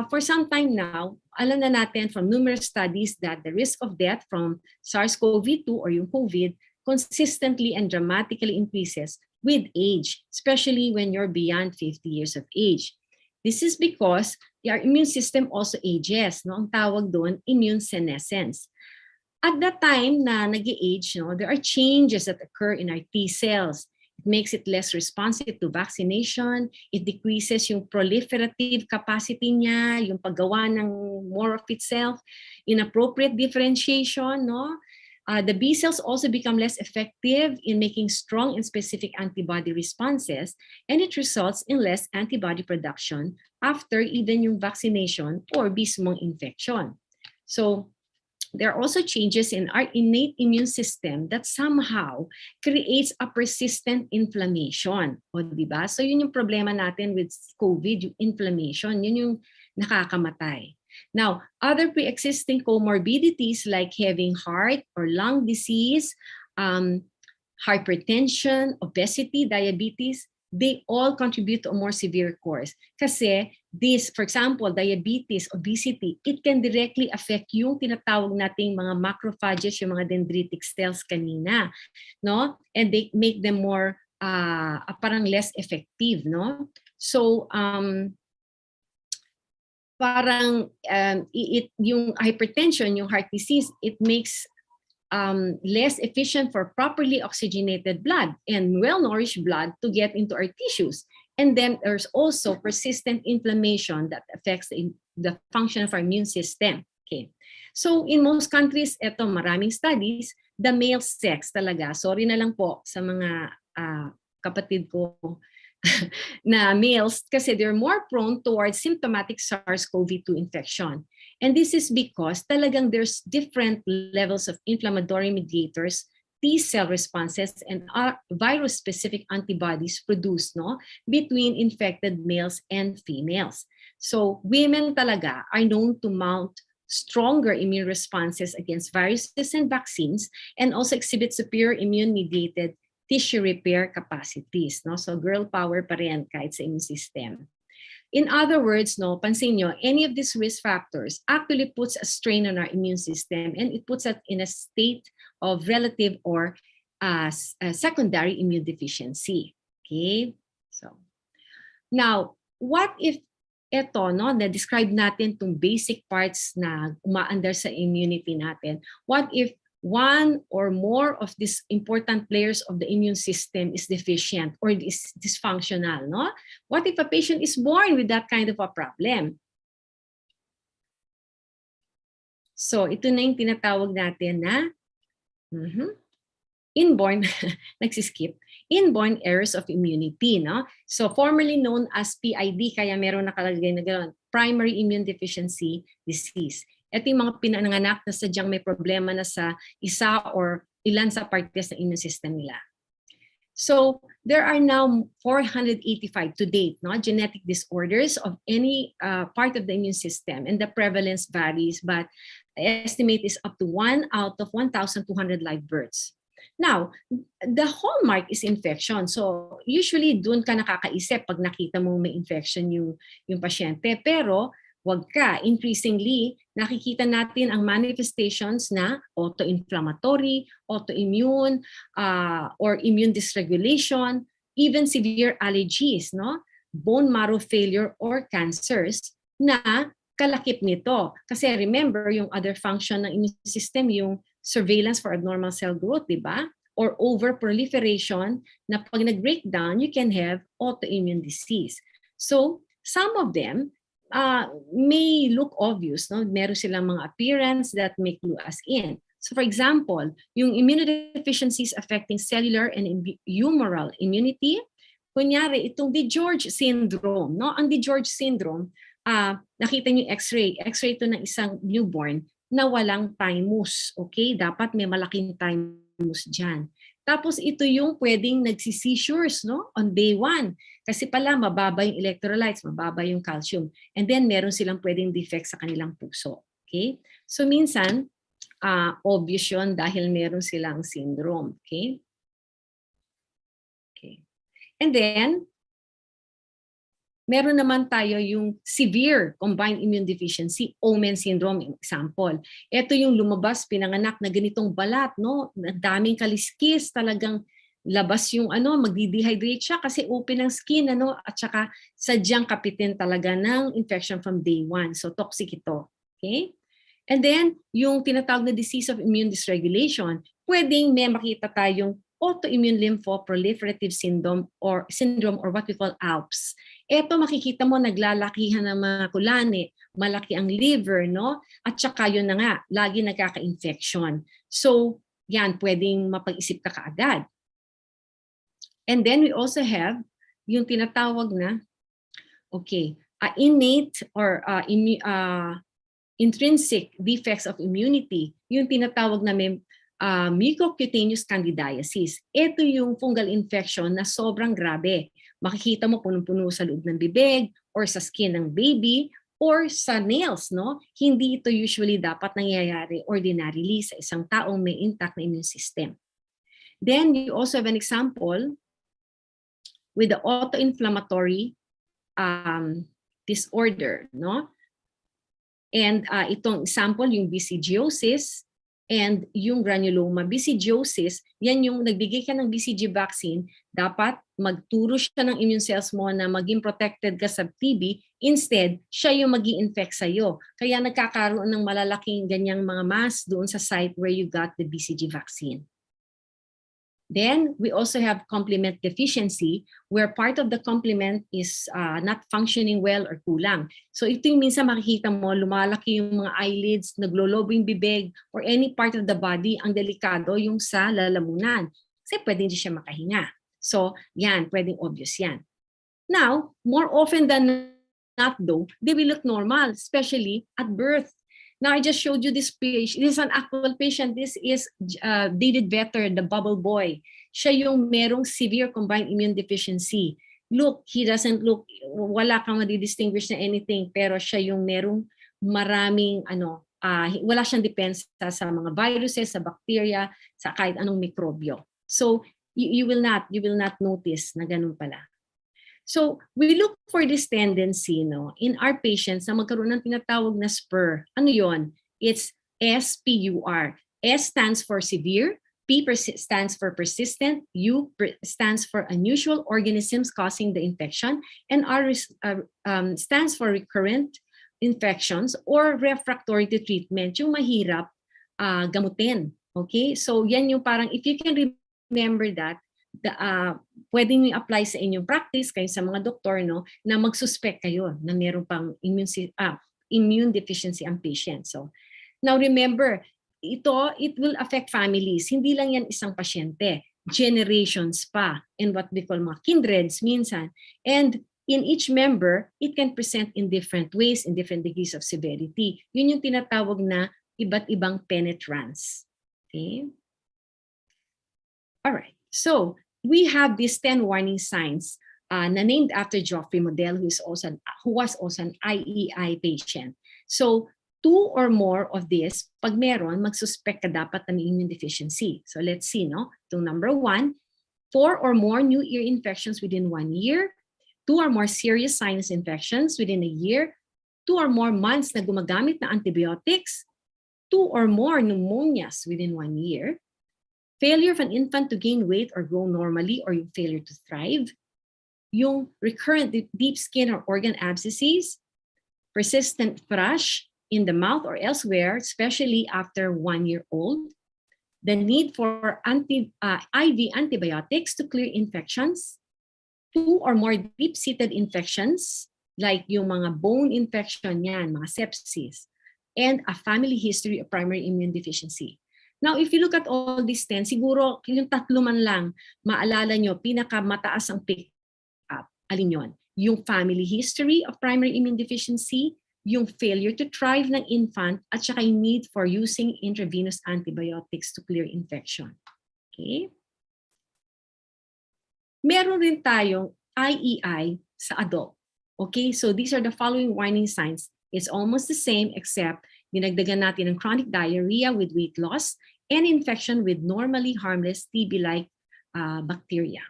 Speaker 9: for some time now, alam na natin from numerous studies that the risk of death from SARS-CoV-2 or yung COVID consistently and dramatically increases with age, especially when you're beyond 50 years of age. This is because your immune system also ages, no? Ang tawag doon, immune senescence. At that time na nag-age, no, there are changes that occur in our T cells. It makes it less responsive to vaccination. It decreases yung proliferative capacity niya, yung paggawa ng more of itself, inappropriate differentiation, no? The B cells also become less effective in making strong and specific antibody responses, and it results in less antibody production after even yung vaccination or mismong infection. So, there are also changes in our innate immune system that somehow creates a persistent inflammation. O, diba? So yun yung problema natin with COVID, yung inflammation, yun yung nakakamatay. Now, other pre-existing comorbidities like having heart or lung disease, hypertension, obesity, diabetes, they all contribute to a more severe course. Kasi this, for example, diabetes, obesity, it can directly affect yung tinatawag nating mga macrophages, yung mga dendritic cells kanina, no? And they make them more, parang less effective, no? So, parang yung hypertension, yung heart disease, it makes less efficient for properly oxygenated blood and well-nourished blood to get into our tissues. And then there's also persistent inflammation that affects the function of our immune system. Okay. So in most countries, eto maraming studies, the male sex talaga. Sorry na lang po sa mga kapatid ko na males kasi they're more prone towards symptomatic SARS-CoV-2 infection. And this is because talagang there's different levels of inflammatory mediators, T cell responses, and virus-specific antibodies produced, no, between infected males and females. So women talaga are known to mount stronger immune responses against viruses and vaccines, and also exhibit superior immune-mediated tissue repair capacities, no? So girl power pa rin kahit sa immune system. In other words, no, pansin nyo, any of these risk factors actually puts a strain on our immune system, and it puts us in a state of relative or secondary immune deficiency. Okay, so now what if eto, no, na-describe natin itong basic parts na umaandar sa immunity natin. What if one or more of these important players of the immune system is deficient or is dysfunctional, no? What if a patient is born with that kind of a problem? So, ito na yung tinatawag natin na inborn, nagsiskip, inborn errors of immunity, no? So, formerly known as PID, kaya meron nakalagay na gano'n, primary immune deficiency disease. Ito yung mga pinanganak na sadyang may problema na sa isa or ilan sa partes ng immune system nila. So, there are now 485 to date, no, genetic disorders of any part of the immune system, and the prevalence varies, but the estimate is up to 1 out of 1,200 live births. Now, the hallmark is infection. So, usually doon ka nakakaisip pag nakita mo may infection yung pasyente. Pero, wag ka. Increasingly, nakikita natin ang manifestations na autoinflammatory, autoimmune, or immune dysregulation, even severe allergies, no? Bone marrow failure or cancers na kalakip nito. Kasi remember, yung other function ng immune system, yung surveillance for abnormal cell growth, di ba? Or overproliferation, na pag nag-breakdown, you can have autoimmune disease. So, some of them may look obvious, no? Meron silang mga appearance that may clue us in. So for example, yung immunodeficiencies affecting cellular and humoral immunity, kunyari itong DiGeorge syndrome, no? Ang DiGeorge syndrome, nakita niyo X-ray ito ng isang newborn na walang thymus, okay? Dapat may malaking thymus diyan. Tapos ito yung pwedeng nagsi-seizures, no? On day 1. Kasi pala mababa yung electrolytes, mababa yung calcium. And then meron silang pwedeng defect sa kanilang puso. Okay? So minsan, obvious yun dahil meron silang syndrome. Okay? Okay. And then, meron naman tayo yung severe combined immune deficiency, Omen syndrome, example. Ito yung lumabas, pinanganak na ganitong balat, no? Daming kaliskis, talagang labas yung magdi-dehydrate siya kasi open ang skin, at saka sadyang kapitin talaga ng infection from day 1. So toxic ito. Okay? And then, yung tinatawag na disease of immune dysregulation, pwedeng may makita tayong autoimmune lymphoproliferative syndrome or what we call ALPS. Ito makikita mo naglalakihan ng mga kulani, malaki ang liver, no? At saka yun na nga, lagi nagkaka-infection. So, yan, pwedeng mapag-isip ka kaagad. And then we also have yung tinatawag na, innate or intrinsic defects of immunity, yung tinatawag na mucocutaneous candidiasis. Ito yung fungal infection na sobrang grabe. Makikita mo punong-puno sa loob ng bibig or sa skin ng baby or sa nails, no? Hindi ito usually dapat nangyayari ordinarily sa isang taong may intact na immune system. Then you also have an example with the autoinflammatory disorder, no? And itong example, yung BCGiosis, and yung granuloma. BCGiosis, yan yung nagbigay ka ng BCG vaccine, dapat magturo siya ng immune cells mo na maging protected ka sa TB, instead, siya yung mag-i-infect sa'yo. Kaya nagkakaroon ng malalaking ganyang mga mass doon sa site where you got the BCG vaccine. Then, we also have complement deficiency, where part of the complement is not functioning well or kulang. So ito yung minsan makikita mo, lumalaki yung mga eyelids, naglolobo yung bibig, or any part of the body, ang delikado yung sa lalamunan. Kasi pwedeng hindi siya makahinga. So yan, pwedeng obvious yan. Now, more often than not though, they will look normal, especially at birth. Now, I just showed you this patient. This is an actual patient. This is David Vetter, the bubble boy. Siya yung merong severe combined immune deficiency. Look, he doesn't look, wala kang madi-distinguish na anything, pero siya yung merong maraming, wala siyang depensa sa mga viruses, sa bacteria, sa kahit anong mikrobyo. So, you will not notice na ganun pala. So, we look for this tendency, no, in our patients na magkaroon ng tinatawag na SPUR. Ano yon? It's SPUR. S stands for severe, Stands for persistent, stands for unusual organisms causing the infection, and stands for recurrent infections or refractory to treatment, yung mahirap gamutin. Okay? So yan yung parang, if you can remember that, pwedeng yung apply sa inyong practice, kayo sa mga doktor, no, na mag-suspect kayo na meron pang immune deficiency ang patient. So, now remember, it will affect families. Hindi lang yan isang pasyente, generations pa, and what we call mga kindreds minsan. And in each member, it can present in different ways, in different degrees of severity. Yun yung tinatawag na iba't ibang penetrance. Okay? All right. So, we have these 10 warning signs na named after Geoffrey Model, who was also an IEI patient. So, 2 or more of this, pag meron, magsuspect ka dapat ng immune deficiency. So let's see, no? Itong number 1, 4 or more new ear infections within 1 year, 2 or more serious sinus infections within a year, 2 or more months na gumagamit na antibiotics, 2 or more pneumonias within 1 year, failure of an infant to gain weight or grow normally, or yung failure to thrive, yung recurrent deep skin or organ abscesses, persistent thrush in the mouth or elsewhere, especially after 1 year old, the need for IV antibiotics to clear infections, 2 or more deep-seated infections, like yung mga bone infection yan, mga sepsis, and a family history of primary immune deficiency. Now, if you look at all these 10, siguro yung 3 man lang, maalala nyo, pinakamataas ang pick up. Alin yon? Yung family history of primary immune deficiency, yung failure to thrive ng infant, at saka yung need for using intravenous antibiotics to clear infection. Okay? Meron rin tayong IEI sa adult. Okay? So these are the following warning signs. It's almost the same except dinagdagan natin ng chronic diarrhea with weight loss and infection with normally harmless TB-like bacteria.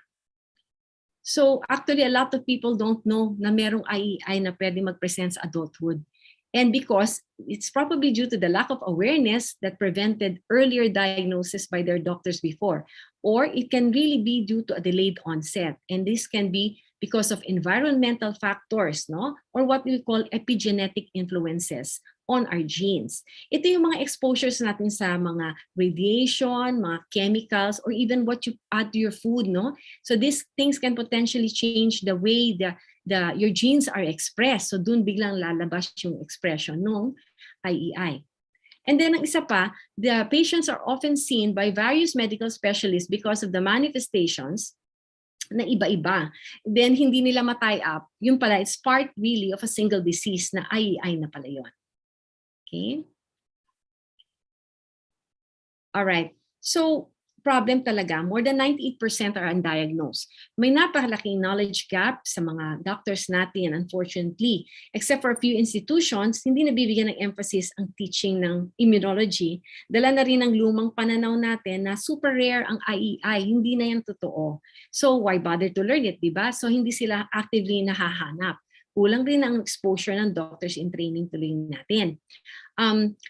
Speaker 9: So actually, a lot of people don't know na merong IEI na pwede mag-present sa adulthood. And because it's probably due to the lack of awareness that prevented earlier diagnosis by their doctors before. Or it can really be due to a delayed onset. And this can be because of environmental factors, no? Or what we call epigenetic influences on our genes. Ito yung mga exposures natin sa mga radiation, mga chemicals, or even what you add to your food, no? So these things can potentially change the way your genes are expressed. So dun biglang lalabas yung expression ng IEI. And then ang isa pa, the patients are often seen by various medical specialists because of the manifestations na iba-iba. Then hindi nila ma-tie up. Yun pala, it's part really of a single disease na IEI na pala yun. Okay? All right. So, problem talaga, more than 98% are undiagnosed. May napakalaking knowledge gap sa mga doctors natin, unfortunately. Except for a few institutions, hindi nabibigyan ng emphasis ang teaching ng immunology. Dala na rin ang lumang pananaw natin na super rare ang IEI, hindi na yan totoo. So, why bother to learn it, diba? So, hindi sila actively nahahanap. Kulang rin ang exposure ng doctors in training tuloy natin.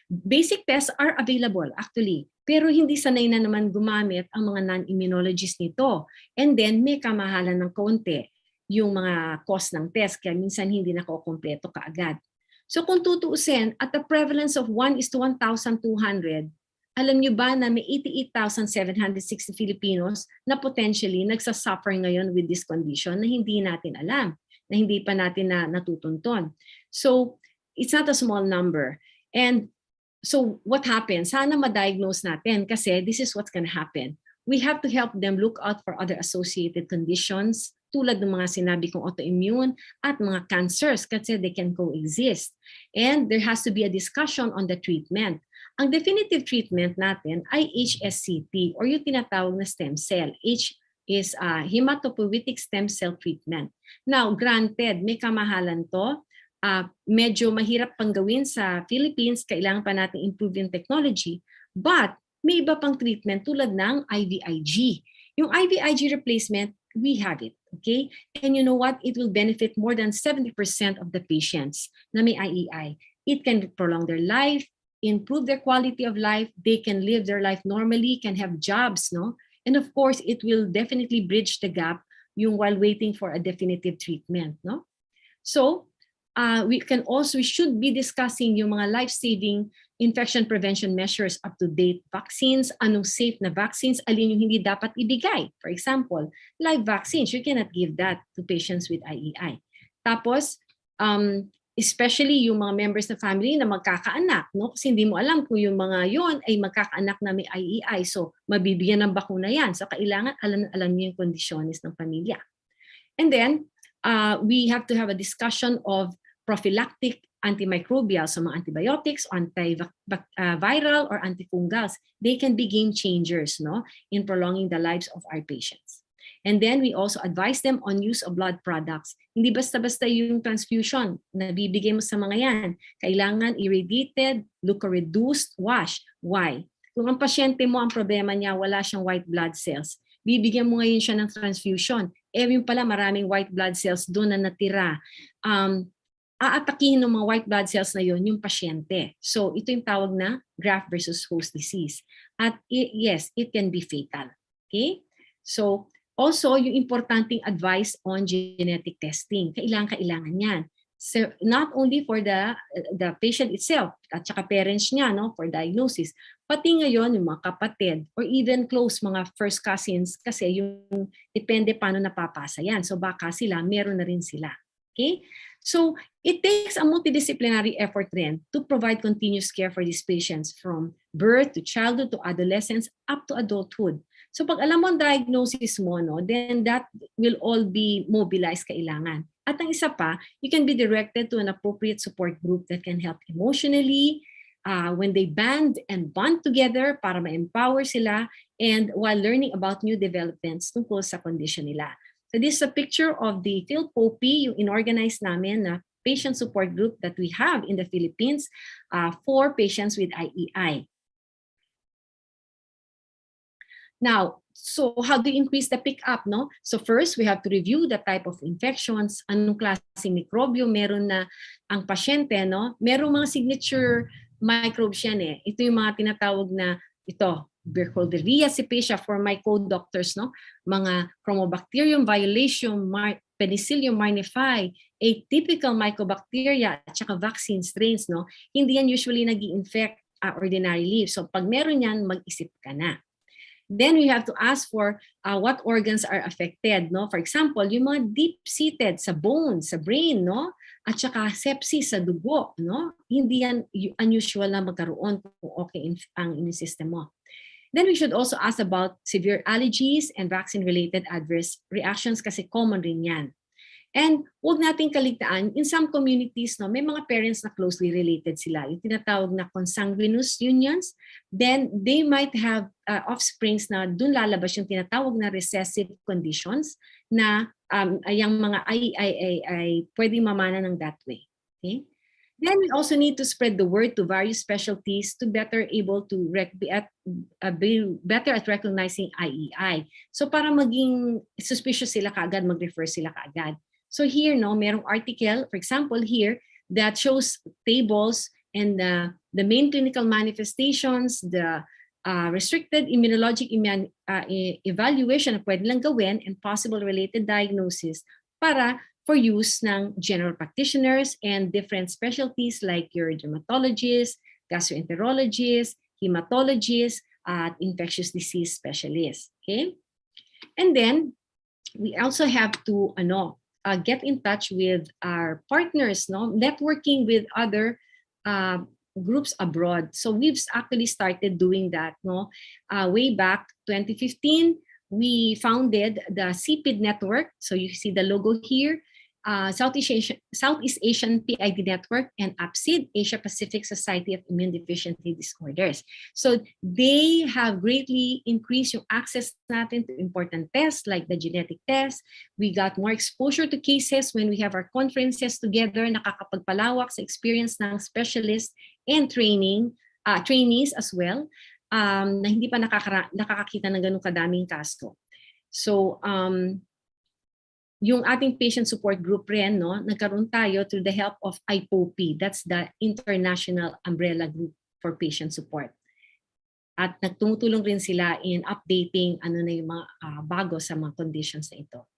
Speaker 9: Basic tests are available actually, pero hindi sanay na naman gumamit ang mga non-immunologists nito. And then may kamahalan ng kaunti yung mga cost ng test, kaya minsan hindi nakukumpleto kaagad. So kung tutuusin, at the prevalence of 1 is to 1,200, alam nyo ba na may 88,760 Filipinos na potentially nagsasuffer ngayon with this condition na hindi natin alam, na hindi pa natin natutunton. So it's not a small number. And so what happens? Sana ma-diagnose natin kasi this is what's going to happen. We have to help them look out for other associated conditions tulad ng mga sinabi kong autoimmune at mga cancers kasi they can coexist. And there has to be a discussion on the treatment. Ang definitive treatment natin ay HSCT or yung tinatawag na stem cell. H is hematopoietic stem cell treatment. Now, granted, may kamahalan to. Medyo mahirap pang gawin sa Philippines, kailangan pa natin improve yung technology, but may iba pang treatment tulad ng IVIG. Yung IVIG replacement, we have it, okay? And you know what? It will benefit more than 70% of the patients na may IEI. It can prolong their life, improve their quality of life, they can live their life normally, can have jobs, no? And of course, it will definitely bridge the gap yung while waiting for a definitive treatment, no? So, we should be discussing yung mga life-saving infection prevention measures, up-to-date vaccines, anong safe na vaccines, alin yung hindi dapat ibigay. For example, live vaccines, you cannot give that to patients with IEI. Tapos, especially yung mga members ng family na magkakaanak, no? Kasi hindi mo alam kung yung mga yon ay magkakaanak na may IEI. So, mabibigyan ng bakuna yan. So, kailangan alam niyo yung kondisyones ng pamilya. And then, we have to have a discussion of prophylactic antimicrobials, so mga antibiotics, antiviral, or antifungals. They can be game changers, no, in prolonging the lives of our patients. And then we also advise them on use of blood products. Hindi basta-basta yung transfusion na bibigay mo sa mga yan. Kailangan irradiated, leukoreduced, wash. Why? Kung ang pasyente mo, ang problema niya, wala siyang white blood cells, bibigyan mo ngayon siya ng transfusion. Yung pala maraming white blood cells doon na natira. Aatakihin ng mga white blood cells na yun yung pasyente. So ito yung tawag na graft versus host disease. At yes, it can be fatal. Okay? So also yung importanteng advice on genetic testing. Kailangan yan. So not only for the patient itself at saka parents niya, no, for diagnosis, pati ngayon yung mga kapatid or even close mga first cousins kasi yung depende paano napapasa yan. So baka sila, meron na rin sila. Okay? So it takes a multidisciplinary effort then to provide continuous care for these patients from birth to childhood to adolescence up to adulthood. So pag alam mo ang diagnosis mo, no, then that will all be mobilized kailangan. At ang isa pa, you can be directed to an appropriate support group that can help emotionally when they band and bond together para ma-empower sila and while learning about new developments tungkol sa condition nila. So this is a picture of the PHILPOPI, yung inorganize namin na patient support group that we have in the Philippines for patients with IEI. Now, so how do you increase the pick-up, no? So first, we have to review the type of infections, anong klaseng mikrobyo meron na ang pasyente, no? Merong mga signature microbes yan eh. Ito yung mga tinatawag na ito, Burkholderia cepacia for my co-doctors, no? Mga Chromobacterium violation, Penicillium marnifi, atypical mycobacteria, at saka vaccine strains, no? Hindi yan usually nag-i-infect ordinarily. So pag meron yan, mag-isip ka na. Then we have to ask for what organs are affected, no? For example, yung mga deep-seated sa bones, sa brain, no? At saka sepsis sa dugo, no? Hindi yan unusual na magkaroon kung okay ang immune system mo. Then we should also ask about severe allergies and vaccine-related adverse reactions kasi common rin yan. And huwag nating kaligtaan, in some communities, no, may mga parents na closely related sila. Yung tinatawag na consanguineous unions, then they might have offsprings na dun lalabas yung tinatawag na recessive conditions na yung mga IEI ay pwedeng mamana ng that way. Okay? Then we also need to spread the word to various specialties to better able to be better at recognizing IEI. So para maging suspicious sila kaagad, mag-refer sila kaagad. So here, no, merong article, for example, here, that shows tables and the main clinical manifestations, the restricted immunologic evaluation na pwede lang gawin and possible related diagnosis para for use ng general practitioners and different specialties like your dermatologists, gastroenterologists, hematologists, at infectious disease specialists. Okay? And then, we also have to get in touch with our partners, no, networking with other groups abroad. So we've actually started doing that, no. Way back 2015, we founded the CPID network. So you see the logo here. Southeast Asian PID Network and APSID, Asia Pacific Society of Immunodeficiency Disorders. So they have greatly increased yung access natin to important tests like the genetic test. We got more exposure to cases when we have our conferences together, nakakapagpalawak sa experience ng specialists and trainees as well, na hindi pa nakakakita ng ganun kadaming kaso. So, yung ating patient support group rin, no, nagkaroon tayo through the help of IPOPI. That's the International Umbrella Group for patient support. At nagtumutulong rin sila in updating ano na yung mga bago sa mga conditions na ito.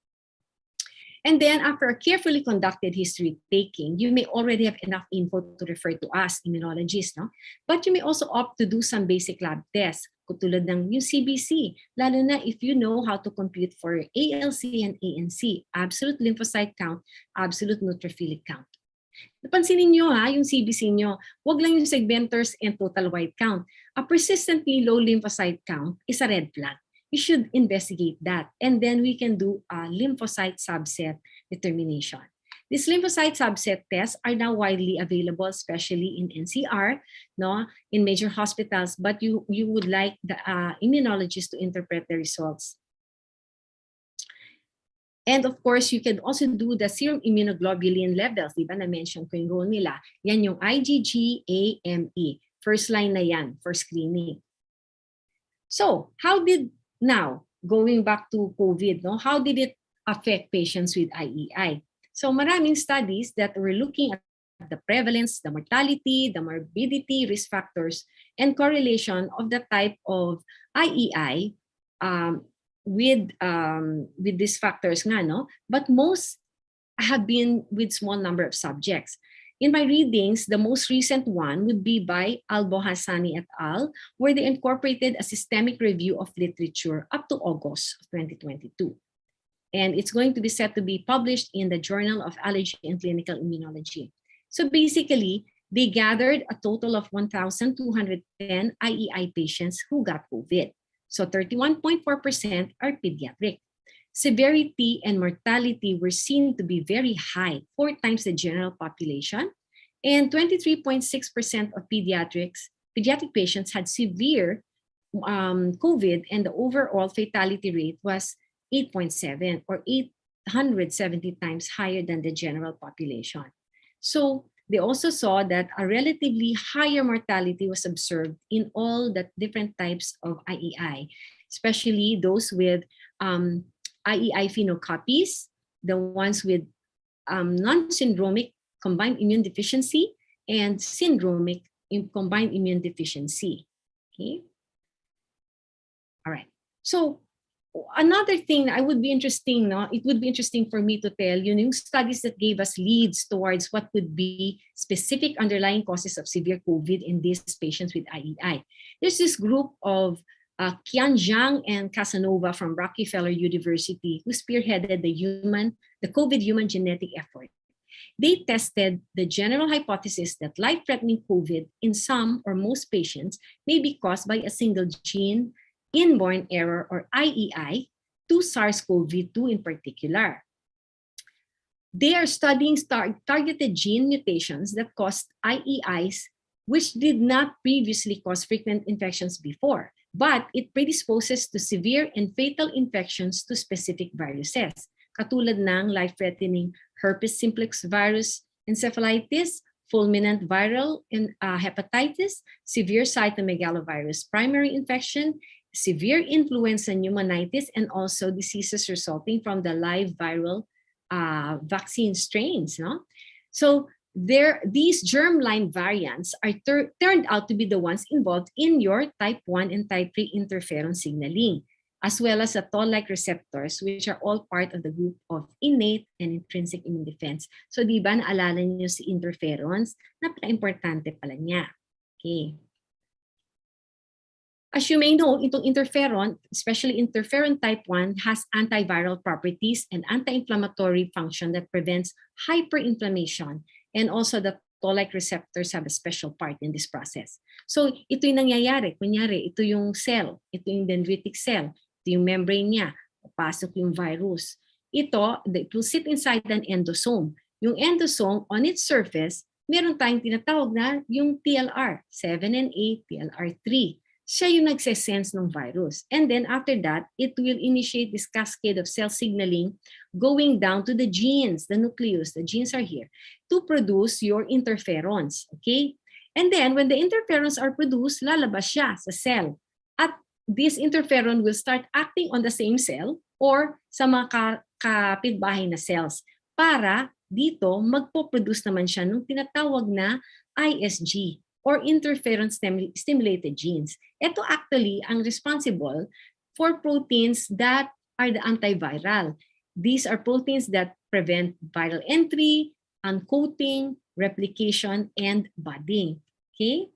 Speaker 9: And then after a carefully conducted history taking, you may already have enough info to refer to us, immunologists, no? But you may also opt to do some basic lab tests, katulad ng yung CBC, lalo na if you know how to compute for ALC and ANC, absolute lymphocyte count, absolute neutrophilic count. Napansinin nyo yung CBC nyo, wag lang yung segmenters and total white count. A persistently low lymphocyte count is a red flag. You should investigate that. And then we can do a lymphocyte subset determination. These lymphocyte subset tests are now widely available, especially in NCR, no, in major hospitals, but you would like the immunologist to interpret the results. And of course, you can also do the serum immunoglobulin levels. Diba na-mention ko yung role nila. Yan yung IgG, AME. First line na yan for screening. So, now, going back to COVID, no, how did it affect patients with IEI? So maraming studies that were looking at the prevalence, the mortality, the morbidity, risk factors, and correlation of the type of IEI with these factors nga, no? But most have been with small number of subjects. In my readings, the most recent one would be by Albo-Hassani et al., where they incorporated a systemic review of literature up to August of 2022. And it's going to be set to be published in the Journal of Allergy and Clinical Immunology. So basically, they gathered a total of 1,210 IEI patients who got COVID. So 31.4% are pediatric. Severity and mortality were seen to be very high, 4 times the general population, and 23.6% of pediatric patients had severe COVID, and the overall fatality rate was 8.7 or 870 times higher than the general population. So they also saw that a relatively higher mortality was observed in all the different types of IEI, especially those with IEI phenocopies, the ones with non-syndromic combined immune deficiency and syndromic combined immune deficiency. Okay. All right. So another thing I would be interesting, no? It would be interesting for me to tell you yung studies that gave us leads towards what could be specific underlying causes of severe COVID in these patients with IEI. There's this group of Qian Zhang and Casanova from Rockefeller University, who spearheaded the COVID human genetic effort. They tested the general hypothesis that life-threatening COVID in some or most patients may be caused by a single gene, inborn error or IEI, to SARS-CoV-2 in particular. They are studying targeted gene mutations that caused IEIs, which did not previously cause frequent infections before, but it predisposes to severe and fatal infections to specific viruses, katulad ng life-threatening herpes simplex virus encephalitis, fulminant viral hepatitis, severe cytomegalovirus primary infection, severe influenza pneumonitis, and also diseases resulting from the live viral vaccine strains. No? So these germline variants are turned out to be the ones involved in your type 1 and type 3 interferon signaling, as well as the toll-like receptors, which are all part of the group of innate and intrinsic immune defense. So di ba naalala niyo si interferons? Napaka-importante pala niya. Okay. As you may know, itong interferon, especially interferon type 1, has antiviral properties and anti-inflammatory function that prevents hyperinflammation. And also the toll-like receptors have a special part in this process. So ito yung nangyayari. Kunyari, ito yung cell, ito yung dendritic cell, ito yung membrane niya, papasok yung virus. It will sit inside an endosome. Yung endosome, on its surface, meron tayong tinatawag na yung TLR, 7 and 8, TLR3. Siya yung nagsesense ng virus. And then after that, it will initiate this cascade of cell signaling going down to the genes, the nucleus, the genes are here, to produce your interferons, okay? And then when the interferons are produced, lalabas siya sa cell. At this interferon will start acting on the same cell or sa mga kapitbahay na cells para dito magpo-produce naman siya ng tinatawag na ISG or interferon-stimulated genes. Ito actually ang responsible for proteins that are the antiviral. These are proteins that prevent viral entry, uncoating, replication, and budding. Okay?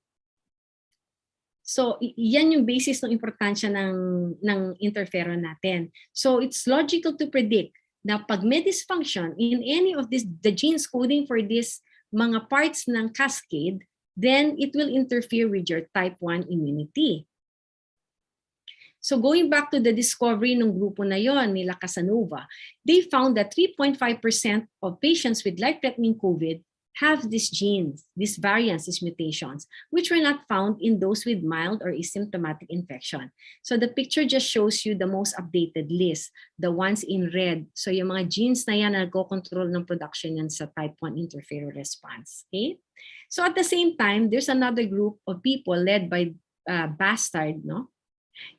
Speaker 9: So, yan yung basis ng importansya ng interferon natin. So, it's logical to predict na pag may dysfunction in any of the genes coding for this mga parts ng cascade, then it will interfere with your type 1 immunity. So going back to the discovery ng grupo na yon nila Casanova, they found that 3.5% of patients with life-threatening COVID have these genes, these variants, these mutations, which were not found in those with mild or asymptomatic infection. So the picture just shows you the most updated list, the ones in red. So yung mga genes na yan, nagko-control ng production yan sa type 1 interferon response. Okay? So at the same time, there's another group of people led by Bastard, no?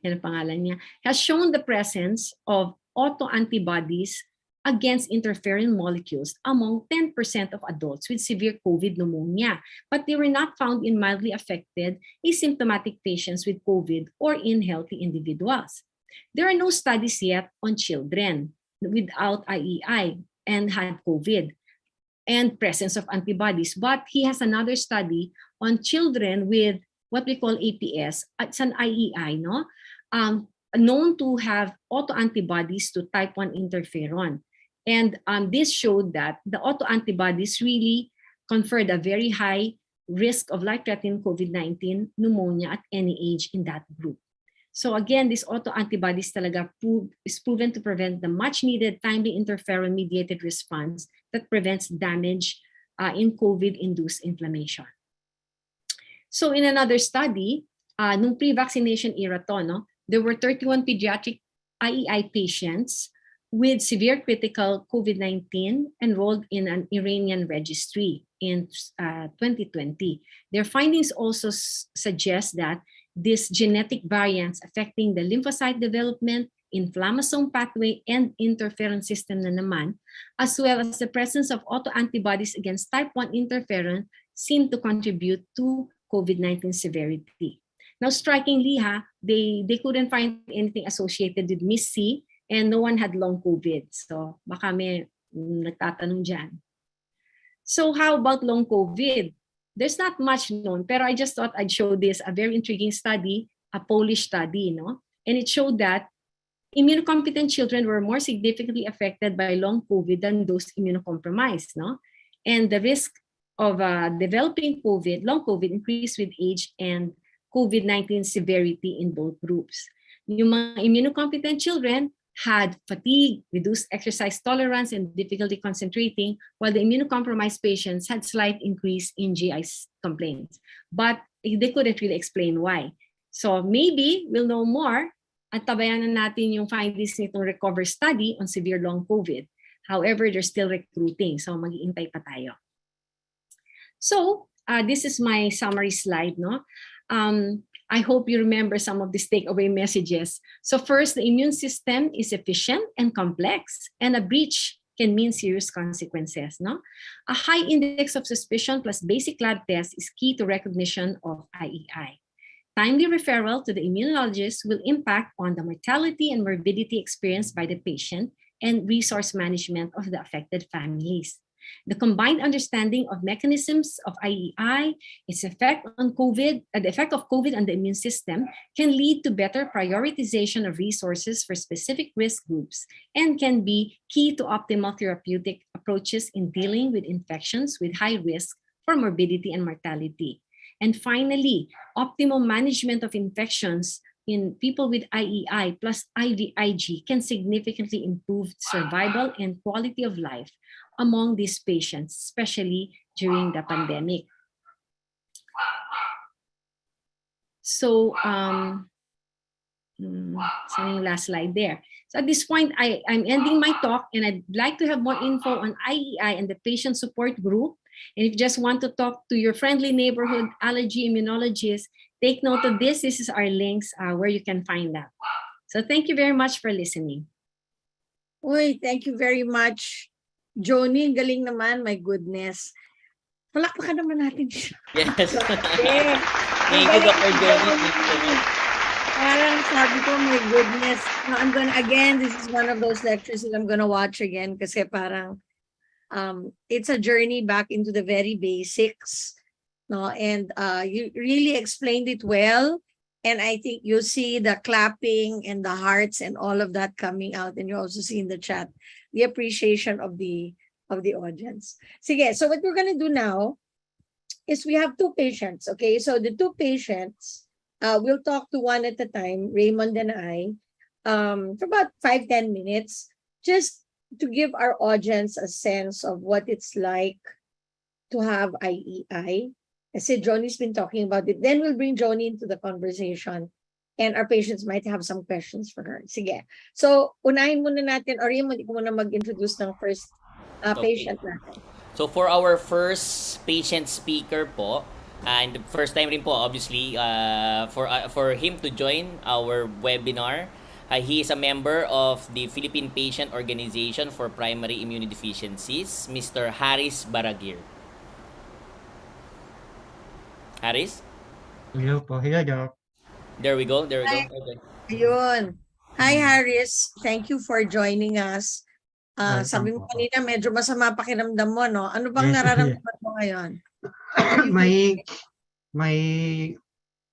Speaker 9: Yan ang pangalan niya, has shown the presence of autoantibodies against interferon molecules among 10% of adults with severe COVID pneumonia, but they were not found in mildly affected asymptomatic patients with COVID or in healthy individuals. There are no studies yet on children without IEI and had COVID and presence of antibodies, but he has another study on children with what we call APS. It's an IEI, no? Known to have autoantibodies to type 1 interferon. And this showed that the autoantibodies really conferred a very high risk of life-threatening COVID-19 pneumonia at any age in that group. So again, these autoantibodies talaga is proven to prevent the much-needed timely interferon-mediated response that prevents damage in COVID-induced inflammation. So in another study, nung pre-vaccination era to, no, there were 31 pediatric IEI patients with severe critical COVID-19 enrolled in an Iranian registry in 2020. Their findings also suggest that these genetic variants affecting the lymphocyte development, inflammasome pathway, and interferon system na naman, as well as the presence of autoantibodies against type 1 interferon, seem to contribute to COVID-19 severity. Now, strikingly, they couldn't find anything associated with MIS-C, and no one had long COVID. So baka may nagtatanong dyan. So how about long COVID? There's not much known, pero I just thought I'd show this, a very intriguing study, a Polish study, no? And it showed that immunocompetent children were more significantly affected by long COVID than those immunocompromised, no? And the risk of developing COVID, long COVID, increased with age and COVID-19 severity in both groups. Yung mga immunocompetent children had fatigue, reduced exercise tolerance, and difficulty concentrating, while the immunocompromised patients had slight increase in GI complaints. But they couldn't really explain why. So maybe we'll know more at tabayanan natin yung findings nitong RECOVER study on severe long COVID. However, they're still recruiting, so mag-iintay pa tayo. So this is my summary slide, no? I hope you remember some of these takeaway messages. So first, the immune system is efficient and complex, and a breach can mean serious consequences, no? A high index of suspicion plus basic lab tests is key to recognition of IEI. Timely referral to the immunologist will impact on the mortality and morbidity experienced by the patient and resource management of the affected families. The combined understanding of mechanisms of IEI, its effect on COVID, the effect of COVID on the immune system can lead to better prioritization of resources for specific risk groups and can be key to optimal therapeutic approaches in dealing with infections with high risk for morbidity and mortality. And finally, optimal management of infections in people with IEI plus IVIG can significantly improve survival and quality of life among these patients, especially during the pandemic. So, yung last slide there. So at this point, I'm ending my talk, and I'd like to have more info on IEI and the patient support group. And if you just want to talk to your friendly neighborhood allergy immunologist, take note of this. This is our links where you can find that. So thank you very much for listening.
Speaker 2: Uy, thank you very much, Joni. Galing naman, my goodness. Palakpakan naman natin siya.
Speaker 1: Yes.
Speaker 2: Yeah.
Speaker 1: Thank you, Dr. Johnny. Thank you so much.
Speaker 2: Parang sabi ko, my goodness. No, I'm gonna, again, this is one of those lectures that I'm gonna watch again kasi parang it's a journey back into the very basics. No, and you really explained it well. And I think you see the clapping and the hearts and all of that coming out. And you also see in the chat the appreciation of the audience. Sige, so what we're gonna do now is we have two patients. Okay, so the two patients, we'll talk to one at a time, Raymond and I, for about 5-10 minutes, just to give our audience a sense of what it's like to have IEI. Kasi Johnny's been talking about it. Then we'll bring Johnny into the conversation and our patients might have some questions for her. Sige. So, unahin muna natin, or Raymond, ikaw muna mag-introduce ng first patient natin.
Speaker 1: So for our first patient speaker po, and first time rin po obviously for him to join our webinar, he is a member of the Philippine Patient Organization for Primary Immunodeficiencies, Mr. Haris Baraguir. Haris?
Speaker 10: Hello po. Hello, Doc.
Speaker 1: There we go. There we go.
Speaker 2: Hi.
Speaker 1: Okay.
Speaker 2: Ayun. Hi, Haris. Thank you for joining us.
Speaker 10: Welcome
Speaker 2: Sabi mo
Speaker 10: po.
Speaker 2: kanina, medyo masama pakiramdam mo, no? Ano bang
Speaker 10: Yes,
Speaker 2: nararamdaman mo ngayon?
Speaker 10: may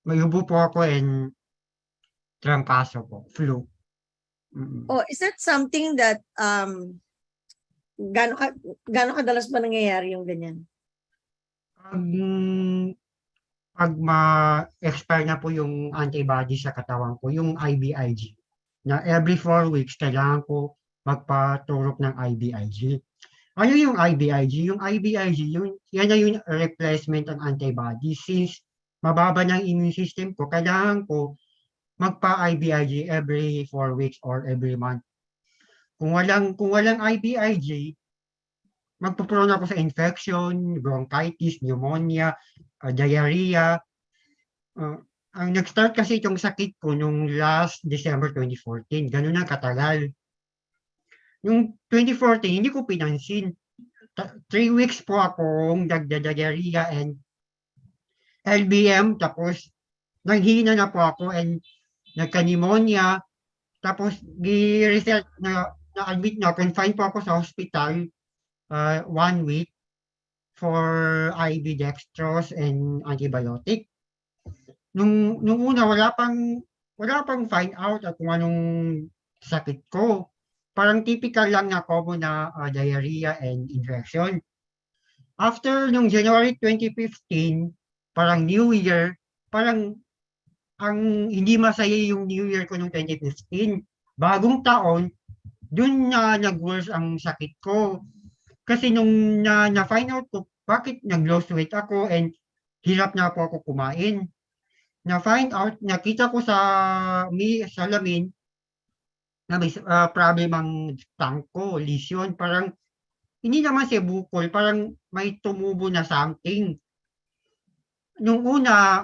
Speaker 10: ubo po ako and trangkaso po, flu.
Speaker 2: Oh, is that something that gaano kadalas ba nangyayari yung ganyan?
Speaker 10: Pag ma-expire na po yung antibody sa katawan ko, yung IVIG, na every 4 weeks kailangan ko magpaturok ng IVIG. Ano yung IVIG? Yung IVIG, yan na yung replacement ng antibody. Since mababa ng immune system ko, kailangan ko magpa-IVIG every 4 weeks or every month. Kung walang IVIG, magpuprone ako sa infection, bronchitis, pneumonia, diarrhea. Ang nag-start kasi itong sakit ko nung last December 2014. Ganun ang katagal. Yung 2014, hindi ko pinansin. 3 weeks po akong nagda-diarrhea and LBM. Tapos, nanghina na po ako and nagka-pneumonia. Tapos, na-admit na, confined po ako sa hospital 1 week for IV dextrose and antibiotic. Nung una, wala pang find out at kung anong sakit ko. Parang typical lang na common na diarrhea and infection. After nung January 2015, parang New Year, parang hindi masaya yung New Year ko nung 2015. Bagong taon, dun na nag-worse ang sakit ko. Kasi nung na-find out ko, bakit nag-lose weight ako and hirap na po ako kumain. Na-find out, nakita ko sa salamin na may problem ang tank ko, lesion. Parang, hindi naman siya bukol, parang may tumubo na something. Nung una,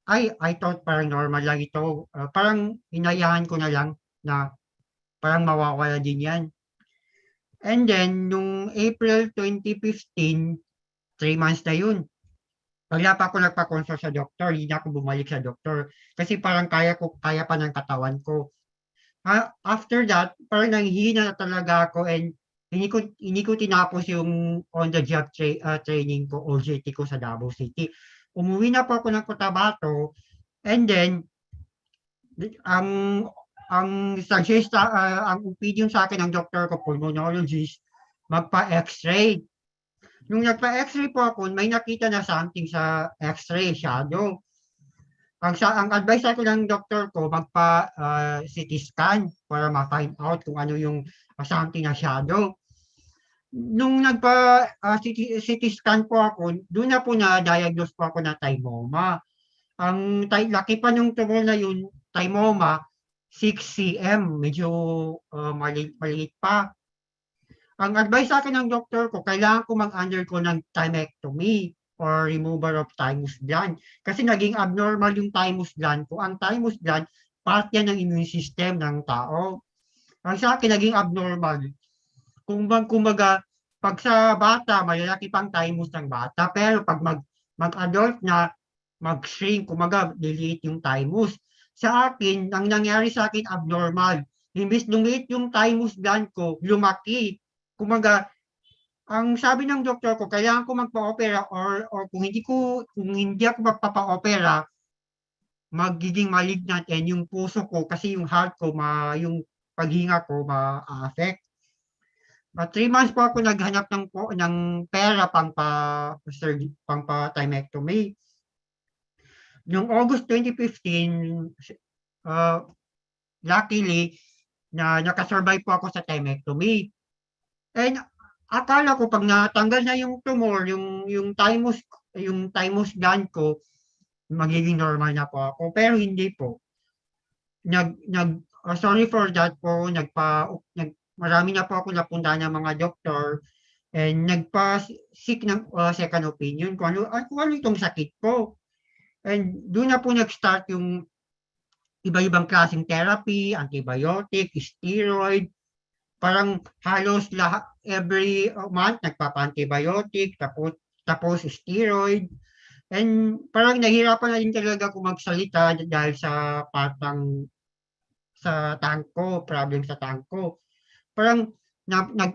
Speaker 10: I thought parang normal lang ito. Parang inayahan ko na lang na parang mawawala din yan. And then, nung April 2015, 3 months na yun. Wala pa ako nagpa-consult sa doktor, hindi na ako bumalik sa doktor. Kasi parang kaya pa ng katawan ko. After that, parang nanghihina na talaga ako and hindi ko tinapos yung on-the-job training ko, OJT ko sa Davao City. Umuwi na po ako ng Cotabato and then, ang opinion sa akin ng doktor ko, pulmonologist, magpa-x-ray. Nung nagpa-x-ray po ako, may nakita na something sa x-ray, shadow. Ang advice ko ng doktor ko, magpa-CT scan para ma-find out kung ano yung something na shadow. Nung nagpa-CT scan po ako, doon na po na-diagnose po ako na thymoma. Ang laki pa nung tumor na yun, thymoma, 6 cm, medyo maliit pa. Ang advice sa akin ng doktor ko, kailangan ko mag-undergo ng thymectomy or removal of thymus gland. Kasi naging abnormal yung thymus gland ko. Ang thymus gland, part yan ng immune system ng tao. Ang sa akin, naging abnormal. Kumbaga, pag sa bata, malalaki pang thymus ng bata. Pero pag mag-adult na, mag-shrink, kumaga, liliit yung thymus. Sa akin, ang nangyari sa akin, abnormal. Imbis lumiit yung thymus gland ko, lumaki. Kumaga, ang sabi ng doktor ko, kailangan ko magpa-opera or kung hindi ako magpapa-opera, magiging malignant and yung puso ko kasi yung heart ko yung paghinga ko ma-affect. 3 months po ako naghanap ng pera pang pa thymectomy. Noong August 2015, luckily na nakasurvive po ako sa thymectomy. And akala ko pag natanggal na yung tumor, yung thymus gland ko, magiging normal na po ako. Pero hindi po. Sorry for that po, marami na po ako napunta ng mga doktor and nagpa-seek ng second opinion kung ano itong sakit ko. And doon na po nag-start yung iba-ibang klaseng therapy, antibiotic, steroid, parang halos every month nagpapa-antibiotic, tapos steroid. And parang nahirapan na din talaga ako magsalita dahil sa problem sa tangko. Parang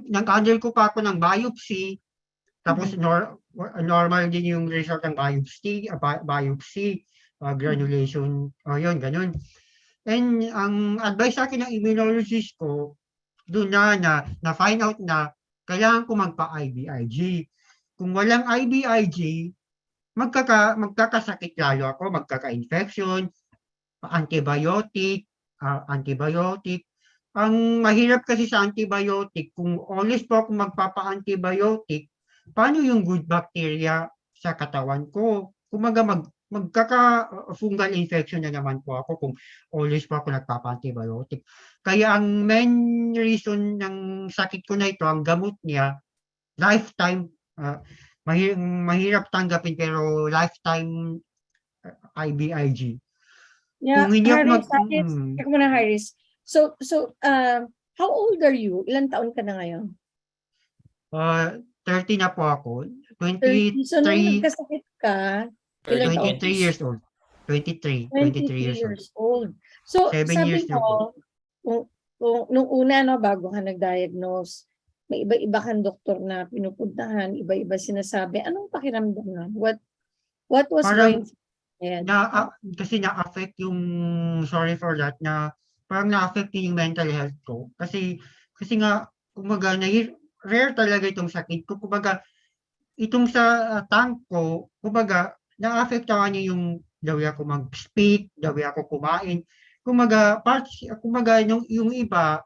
Speaker 10: nag-handle ko pa ako ng biopsy, tapos normal din yung result ng biopsy, granulation, yun, ganun. And ang advice sa akin ng immunologist ko, doon na find out na kailangan ko magpa-IVIG. Kung walang IVIG, magkakasakit lalo ako, magkaka-infection, antibiotic. Ang mahirap kasi sa antibiotic, kung always po ako magpapa-antibiotic, paano yung good bacteria sa katawan ko? Kumaga magkaka-fungal infection na naman po ako kung always po ako nagpapa-antibiotic. Kaya ang main reason ng sakit ko na ito, ang gamot niya, lifetime, mahirap tanggapin pero lifetime IVIG.
Speaker 2: Yeah,
Speaker 10: Kung hindi ako
Speaker 2: Haris, teka muna, Haris. So, how old are you? Ilang taon ka na ngayon?
Speaker 10: 30 na po ako.
Speaker 2: 30. So, nung
Speaker 10: 23
Speaker 2: nagkasakit ka, ilang taon?
Speaker 10: 23 years old. 23 years old.
Speaker 2: So,
Speaker 10: 7
Speaker 2: sabi
Speaker 10: years na po.
Speaker 2: mo, nung una, no, bago ka nag-diagnose, may iba-iba kang doktor na pinupuntahan, iba-iba sinasabi. Anong pakiramdam na? What was
Speaker 10: Parang
Speaker 2: going ahead?
Speaker 10: kasi na-affect yung, sorry for that, na parang na-affect yung mental health ko. Kasi nga, kumaga, rare talaga itong sakit ko. Kumaga, itong sa tank ko, kumaga, na-affectahan niya yung daw ako mag-speak, daw ako kumain. Kumaga, yung iba,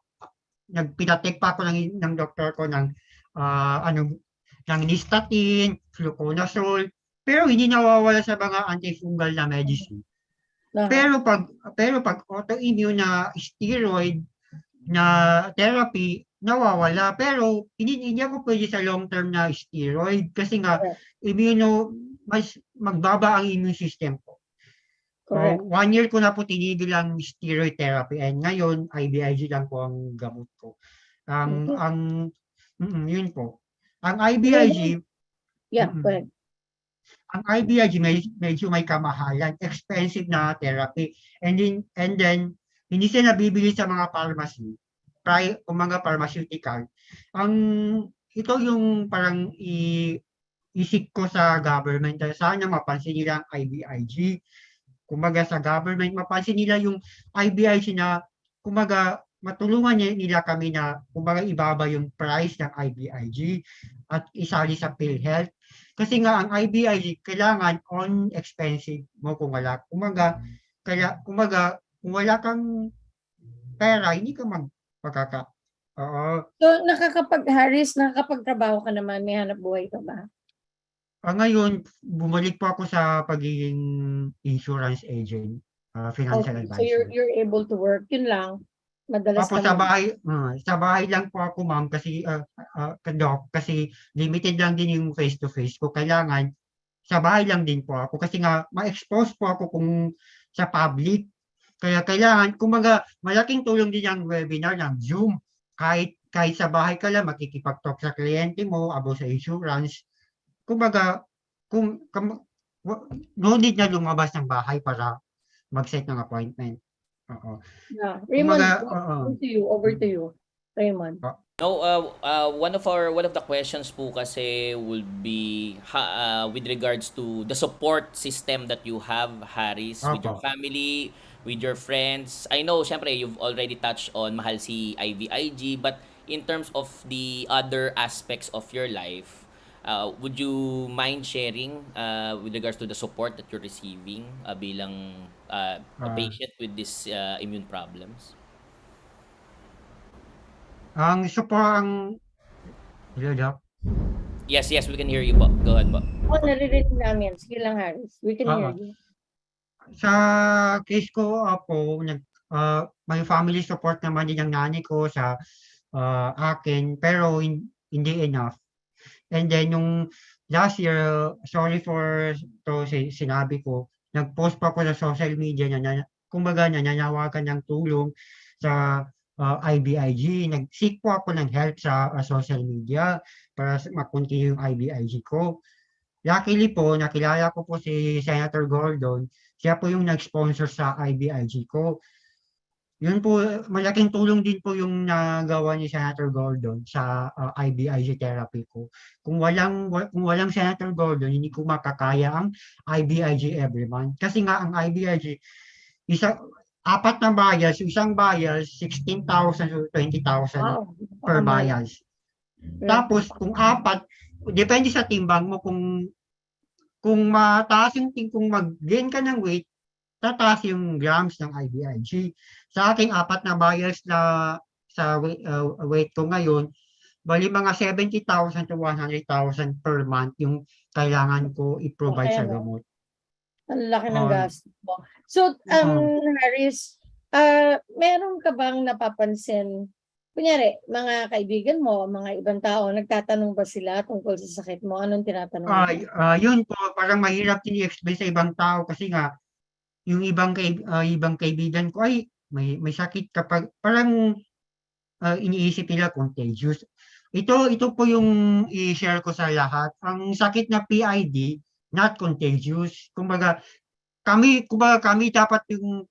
Speaker 10: nagpinatek pa ako ng doktor ko ng nystatin, fluconazole, pero hindi nawawala sa mga antifungal na medicine. Pero pag autoimmune na steroid na therapy, nawawala. Pero hindi ako pwede sa long-term na steroid kasi nga mas magbaba ang immune system ko.
Speaker 2: Correct.
Speaker 10: 1 year ko na po tinigil ang steroid therapy and ngayon IVIG lang po ang gamot ko. Yun po. Ang IVIG,
Speaker 2: yeah, go ahead.
Speaker 10: ang IVIG medyo may kamahalan, expensive na therapy. And then hindi siya nabibili sa mga pharmacy, mga pharmaceutical. Ito yung parang isik ko sa government. Sana mapansin nila ang IVIG. Kumaga sa government, mapansin nila yung IVIG na kumaga matulungan nila kami na kumaga ibaba yung price ng IVIG at isali sa PhilHealth. Kasi nga ang IVIG kailangan on expensive mo kung wala. Kumaga kung wala kang pera, hindi ka magpakaka.
Speaker 2: So Haris, nakakapagtrabaho ka naman, may hanap buhay ka ba?
Speaker 10: Ngayon, bumalik po ako sa pagiging insurance agent, financial advisor.
Speaker 2: So you're able to work, yun lang. Madalas
Speaker 10: Opo, sa bahay lang po ako, ma'am, kasi doc, kasi limited lang din yung face-to-face ko. Kailangan sa bahay lang din po ako kasi nga ma-expose po ako kung sa public. Kaya kailangan, kumaga, malaking tulong din ang webinar ng Zoom. Kahit kahit sa bahay ka lang, makikipag-talk sa kliyente mo about sa insurance. Kumbaga, no need na lumabas ng bahay para mag-set ng appointment. Oo.
Speaker 2: Yeah.
Speaker 10: Kumbaga,
Speaker 2: Raymond,
Speaker 10: oo.
Speaker 2: over to you. Raymond.
Speaker 1: No, one of the questions po kasi will be with regards to the support system that you have, Harris, with your
Speaker 10: Opo.
Speaker 1: family, with your friends. I know, syempre, you've already touched on mahal si IVIG, but in terms of the other aspects of your life, would you mind sharing with regards to the support that you're receiving bilang a
Speaker 10: Ah,
Speaker 1: patient with these immune problems?
Speaker 10: ang ang hello, Doc?
Speaker 1: Yes, yes, we can hear you po. Go ahead po.
Speaker 2: Naririnig namin. Sige lang, Harris. We can hear
Speaker 10: Oo.
Speaker 2: you.
Speaker 10: Sa case ko po, may family support naman din ng nanay ko sa akin, pero hindi enough. And then nung last year, sorry for sinabi ko, nag-post pa ako sa social media kumbaga nananawagan ng tulong sa IBIG. Nag-seek po ako ng help sa social media para ma-continue yung IBIG ko. Luckily po, nakilala ko po si Senator Gordon. Siya po yung nag-sponsor sa IBIG ko. Yun po, malaking tulong din po yung nagawa ni Senator Gordon sa IBIG therapy ko. Kung walang Senator Gordon, hindi ko makakaya ang IBIG every month. Kasi nga ang IBIG, apat na bias, isang bias, 16,000 to 20,000
Speaker 2: Wow.
Speaker 10: per
Speaker 2: Pakamahal.
Speaker 10: bias. Tapos kung apat, depende sa timbang mo kung mataas kung mag-gain ka ng weight, tataas yung grams ng IBIG. Sa aking apat na bias na sa weight ko ngayon, bali mga 70,000 to 100,000 per month yung kailangan ko i-provide sa gamot.
Speaker 2: Ang laki ng
Speaker 10: Oh.
Speaker 2: gastos mo. So, Harris, meron ka bang napapansin, kunyari, mga kaibigan mo, mga ibang tao, nagtatanong ba sila tungkol sa sakit mo? Anong tinatanong mo?
Speaker 10: Yun po, parang mahirap din i-explain sa ibang tao kasi nga, yung ibang kaibigan ko ay may sakit kapag parang iniisip nila contagious. Ito po yung i-share ko sa lahat. Ang sakit na PID, not contagious. Kumbaga kami dapat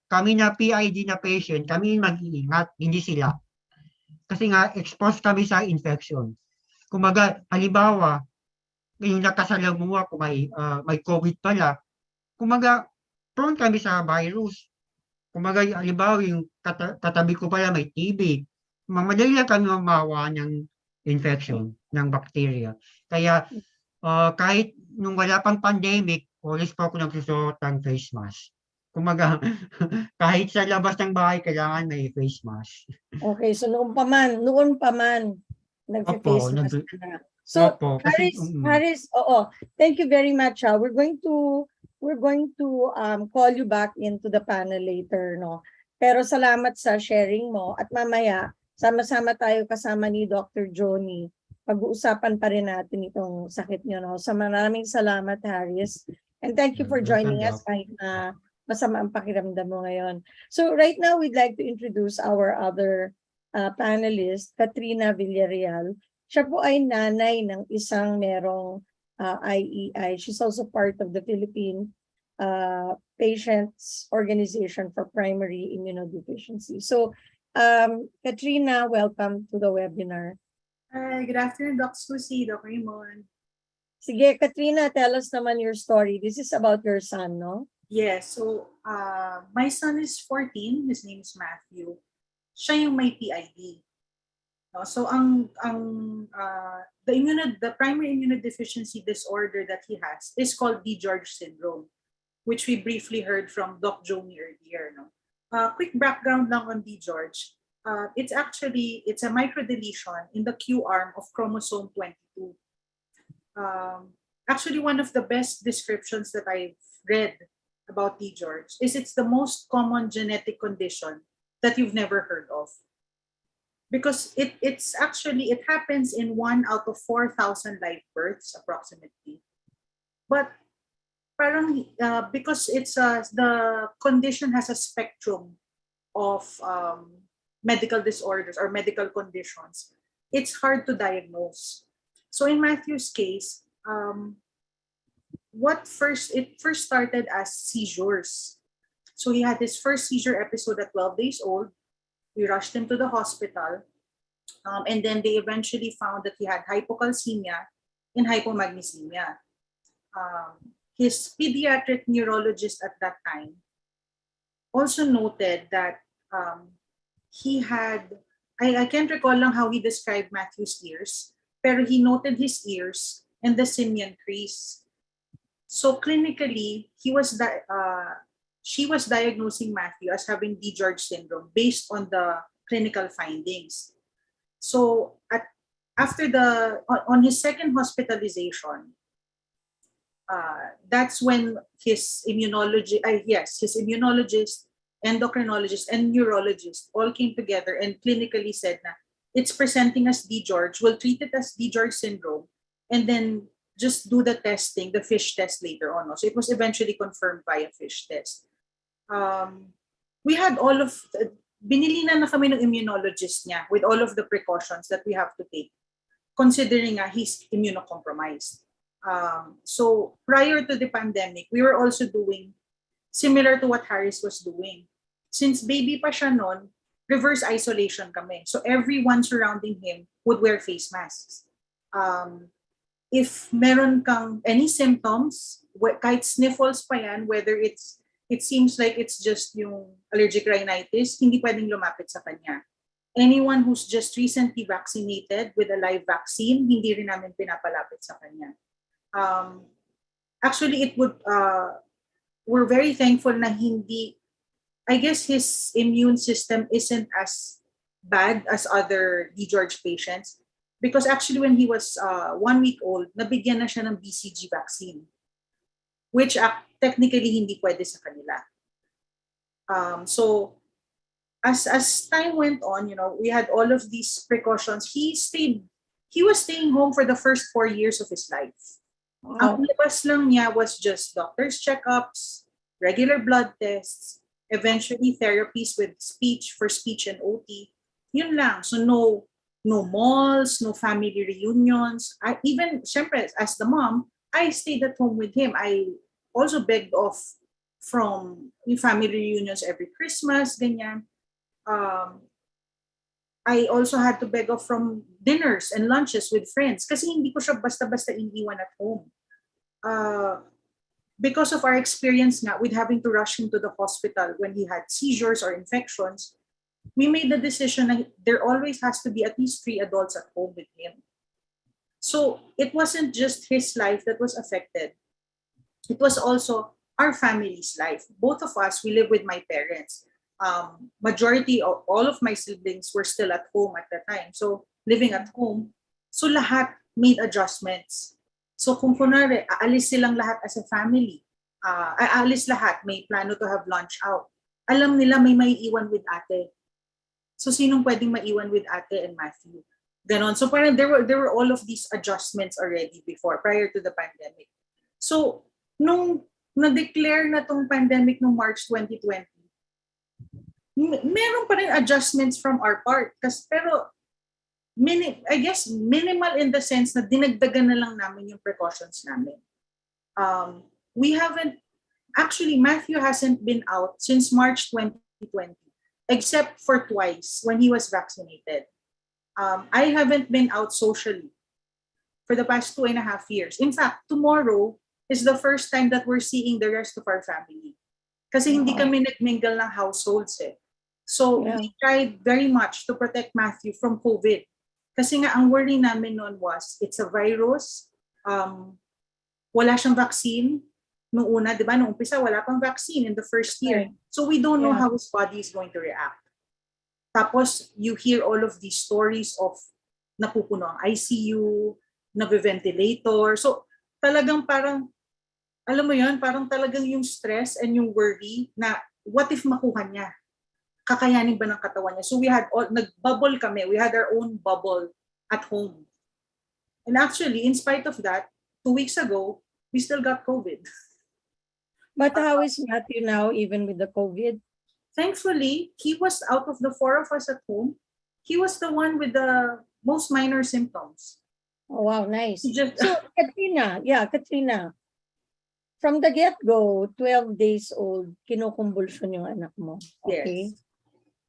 Speaker 10: kami na PID na patient, kami mag-iingat, hindi sila. Kasi nga exposed kami sa infection. Kumbaga, halimbawa, yung nakasalamuha kung may COVID pala, kumbaga, prone kami sa virus. Kumbaga, halimbawa, yung katabi ko pala may TB. Madali lang kami mamawa ng infection ng bacteria. Kaya, kahit nung wala pang pandemic, always po ako nagsusuot ng face mask. Kumbaga, kahit sa labas ng bahay, kailangan may face mask.
Speaker 2: Okay, so noon pa man, nag-face mask ka na. So,
Speaker 10: Opo,
Speaker 2: Harris, oo. Thank you very much. We're going to call you back into the panel later, no. Pero salamat sa sharing mo at mamaya sama-sama tayo kasama ni Dr. Johnny. Pag-uusapan pa rin natin itong sakit niyo, no. So maraming salamat, Harris. And thank you for joining us kahit na masama ang pakiramdam mo ngayon. So right now we'd like to introduce our other panelist, Katrina Villareal. Siya po ay nanay ng isang merong IEI. She's also part of the Philippine Patients Organization for Primary Immunodeficiency. So, Katrina, welcome to the webinar.
Speaker 11: Hi, good afternoon, Doc Susie, Doc Raymond.
Speaker 2: Sige, Katrina, tell us naman your story. This is about your son, no?
Speaker 11: Yes, so my son is 14, his name is Matthew. Siya yung may PID. No? So the primary immunodeficiency disorder that he has is called DiGeorge syndrome, which we briefly heard from Doc Joni earlier. No? Quick background lang on DiGeorge. It's a microdeletion in the Q arm of chromosome 22. Actually, one of the best descriptions that I've read about DiGeorge is it's the most common genetic condition that you've never heard of. Because it happens in 1 out of 4,000 live births approximately. But parang because the condition has a spectrum of medical disorders or medical conditions, it's hard to diagnose. So in Matthew's case, it first started as seizures. So he had his first seizure episode at 12 days old. We rushed him to the hospital, and then they eventually found that he had hypocalcemia and hypomagnesemia. His pediatric neurologist at that time also noted that he had, I can't recall lang how he described Matthew's ears, pero he noted his ears and the simian crease. So clinically, she was diagnosing Matthew as having DiGeorge syndrome based on the clinical findings. So on his second hospitalization, that's when his immunologist, endocrinologist, and neurologist all came together and clinically said na it's presenting as DiGeorge. We'll treat it as DiGeorge syndrome, and then just do the testing, the fish test later on. So it was eventually confirmed by a fish test. We had binili na kami ng immunologist niya with all of the precautions that we have to take, considering he's immunocompromised. So prior to the pandemic, we were also doing similar to what Harris was doing. Since baby pa siya noon, reverse isolation kami. So everyone surrounding him would wear face masks. If meron kang any symptoms, kahit sniffles pa yan, whether it seems like it's just yung allergic rhinitis, hindi pwedeng lumapit sa kanya. Anyone who's just recently vaccinated with a live vaccine, hindi rin namin pinapalapit sa kanya. Actually, we're very thankful na I guess his immune system isn't as bad as other DiGeorge patients, because actually when he was 1 week old, nabigyan na siya ng BCG vaccine, which technically hindi pwede sa kanila. So as time went on, we had all of these precautions. He was staying home for the first 4 years of his life. Ang labas lang niya was just doctor's checkups, regular blood tests, eventually therapies with speech and OT. Yun lang. So no malls, no family reunions. Even, syempre, as the mom, I stayed at home with him. I also begged off from family reunions every Christmas, ganyan. I also had to beg off from dinners and lunches with friends kasi hindi ko siya basta-basta iniwan at home. Because of our experience nga with having to rush him to the hospital when he had seizures or infections, we made the decision that there always has to be at least 3 adults at home with him. So it wasn't just his life that was affected. It was also our family's life. Both of us, we live with my parents. Majority of all of my siblings were still at home at the time. So living at home. So lahat made adjustments. So kung kunwari, aalis silang lahat as a family. Aalis lahat, may plano to have lunch out. Alam nila may maiiwan with ate. So sinong pwedeng maiwan with ate and Matthew? Ganon. So parang there were all of these adjustments already prior to the pandemic. So nung na-declare na tong pandemic noong March 2020, meron pa rin adjustments from our part. Pero I guess minimal in the sense na dinagdagan na lang namin yung precautions namin. Actually, Matthew hasn't been out since March 2020, except for twice when he was vaccinated. I haven't been out socially for the past 2.5 years. In fact, tomorrow is the first time that we're seeing the rest of our family. Kasi hindi kami nagmingle ng households eh. So we tried very much to protect Matthew from COVID. Kasi nga ang worry namin noon was it's a virus, wala siyang vaccine. Noong una, di ba, noong umpisa, wala pang vaccine in the first year. So we don't know how his body is going to react. Tapos you hear all of these stories of napupuno ang ICU, nag-ventilator. So talagang parang, alam mo yun, parang talagang yung stress and yung worry na what if makuha niya? Kakayanin ba ng katawan niya? So we had nag-bubble kami. We had our own bubble at home. And actually, in spite of that, 2 weeks ago, we still got COVID.
Speaker 2: But how is Matthew now, even with the COVID?
Speaker 11: Thankfully, he was out of the 4 of us at home. He was the one with the most minor symptoms.
Speaker 2: Oh, wow, nice.
Speaker 11: Just
Speaker 2: So, Katrina, from the get-go, 12 days old, kinukumbulsyon yung anak mo. Okay?
Speaker 11: yes.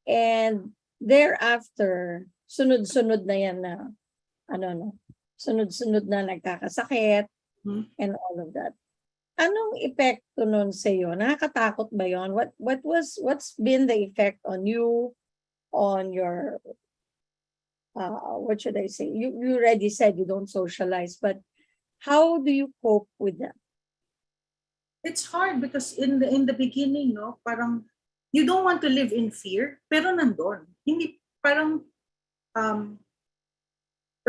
Speaker 2: And thereafter, sunod-sunod na yan na, sunod-sunod na nagkakasakit and all of that. Anong epekto nun sa iyo? Nakakatakot ba yon? What's been the effect on you, on your, what should I say? You already said you don't socialize, but how do you cope with that?
Speaker 11: It's hard because in the beginning, no, parang you don't want to live in fear, pero nandun. Hindi parang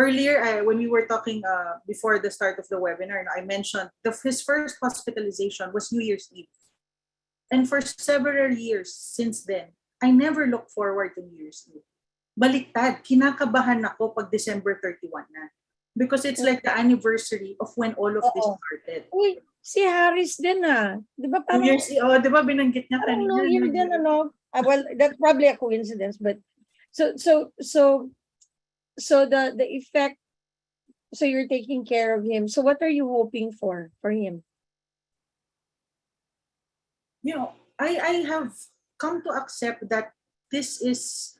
Speaker 11: earlier when we were talking before the start of the webinar, I mentioned his first hospitalization was New Year's Eve. And for several years since then, I never looked forward to New Year's Eve. Baliktad, kinakabahan ako pag December 31 na. Because it's like the anniversary of when all of this started.
Speaker 2: Uy, si Harris din Di ba parang,
Speaker 11: New Year's Eve, di ba binanggit niya
Speaker 2: I don't
Speaker 11: kanina?
Speaker 2: know, yun din well, that's probably a coincidence, but so the effect, so you're taking care of him. So what are you hoping for him?
Speaker 11: You know, I have come to accept that this is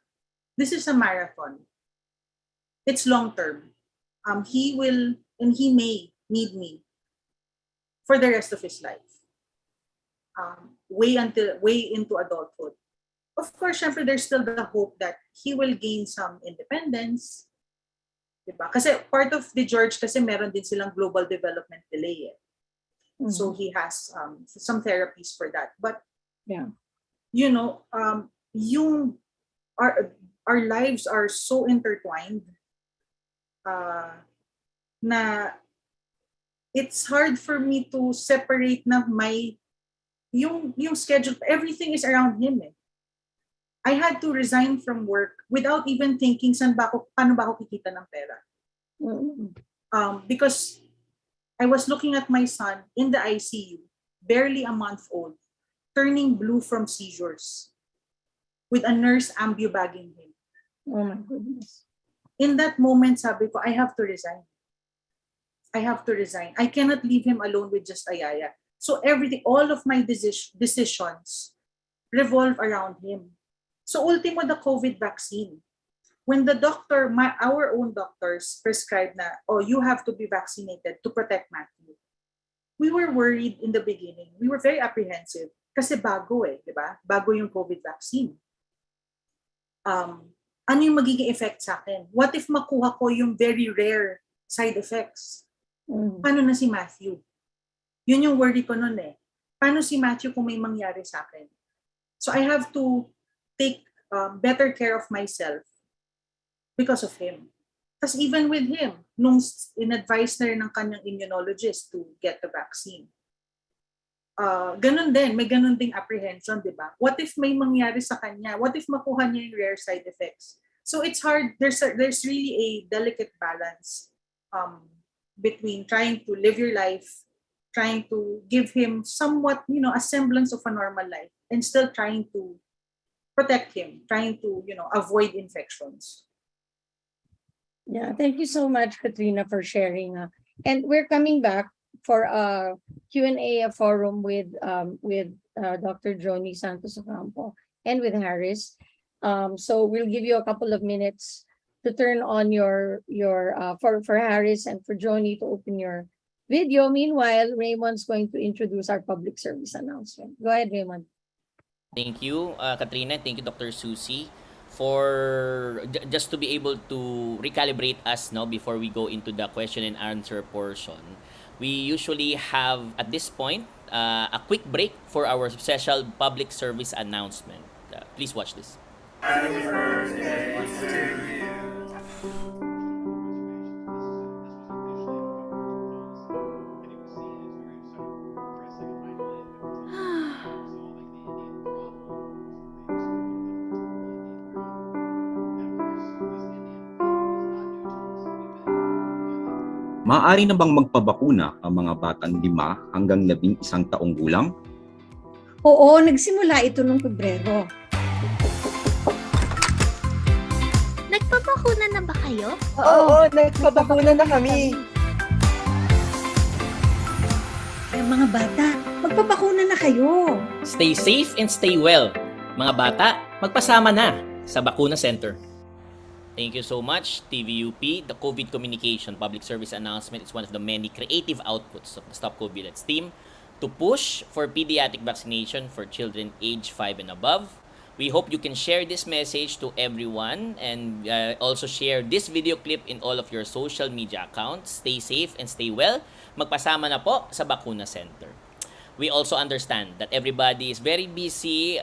Speaker 11: a marathon. It's long term. He will and he may need me for the rest of his life. Way into adulthood. Of course, syempre, there's still the hope that he will gain some independence. Diba? Kasi part of the George, kasi meron din silang global development delay. So he has some therapies for that. But, you know, our lives are so intertwined na it's hard for me to separate na yung schedule. Everything is around him. I had to resign from work without even thinking paano ba ako kikita ng pera. Because I was looking at my son in the ICU, barely a month old, turning blue from seizures, with a nurse ambu-bagging him.
Speaker 2: Oh my goodness.
Speaker 11: In that moment, sabi ko, I have to resign. I cannot leave him alone with just Ayaya. So all of my decisions revolve around him. So ultimo, the COVID vaccine. When the doctor, our own doctors prescribed na, you have to be vaccinated to protect Matthew. We were worried in the beginning. We were very apprehensive kasi bago di ba? Bago yung COVID vaccine. Ano yung magiging effect sa akin? What if makuha ko yung very rare side effects? Paano na si Matthew? Yun yung worry ko nun Paano si Matthew kung may mangyari sa akin? So I have to take better care of myself because of him. Because even with him, nung in-advise na rin ng kanyang immunologist to get the vaccine, ganun din, may ganun ding apprehension, di ba? What if may mangyari sa kanya? What if makuha niya yung rare side effects? So it's hard, there's really a delicate balance between trying to live your life, trying to give him somewhat, a semblance of a normal life, and still trying to protect him, trying to, avoid infections.
Speaker 2: Yeah, thank you so much, Katrina, for sharing. And we're coming back for a Q&A forum with Dr. Joni Santos-Ocampo and with Harris. So we'll give you a couple of minutes to turn on for Harris and for Joni to open your video. Meanwhile, Raymond's going to introduce our public service announcement. Go ahead, Raymond.
Speaker 1: Thank you, Katrina. Thank you, Dr. Susie, for just to be able to recalibrate us now before we go into the question and answer portion. We usually have at this point a quick break for our special public service announcement. Please watch this.
Speaker 12: Happy birthday to you.
Speaker 13: Maaari na bang magpabakuna ang mga batang 5 hanggang 11 taong gulang?
Speaker 2: Oo, nagsimula ito noong Pebrero.
Speaker 14: Nagpabakuna na ba kayo
Speaker 8: kayo?
Speaker 14: Oo, nagpabakuna na kami.
Speaker 8: Kaya mga bata, magpapakuna na kayo.
Speaker 1: Stay safe and stay well. Mga bata, magpasama na sa Bakuna Center. Thank you so much, TVUP. The COVID Communication Public Service Announcement is one of the many creative outputs of the Stop COVID Let's team to push for pediatric vaccination for children age 5 and above. We hope you can share this message to everyone and also share this video clip in all of your social media accounts. Stay safe and stay well. Magpasama na po sa Bakuna Center. We also understand that everybody is very busy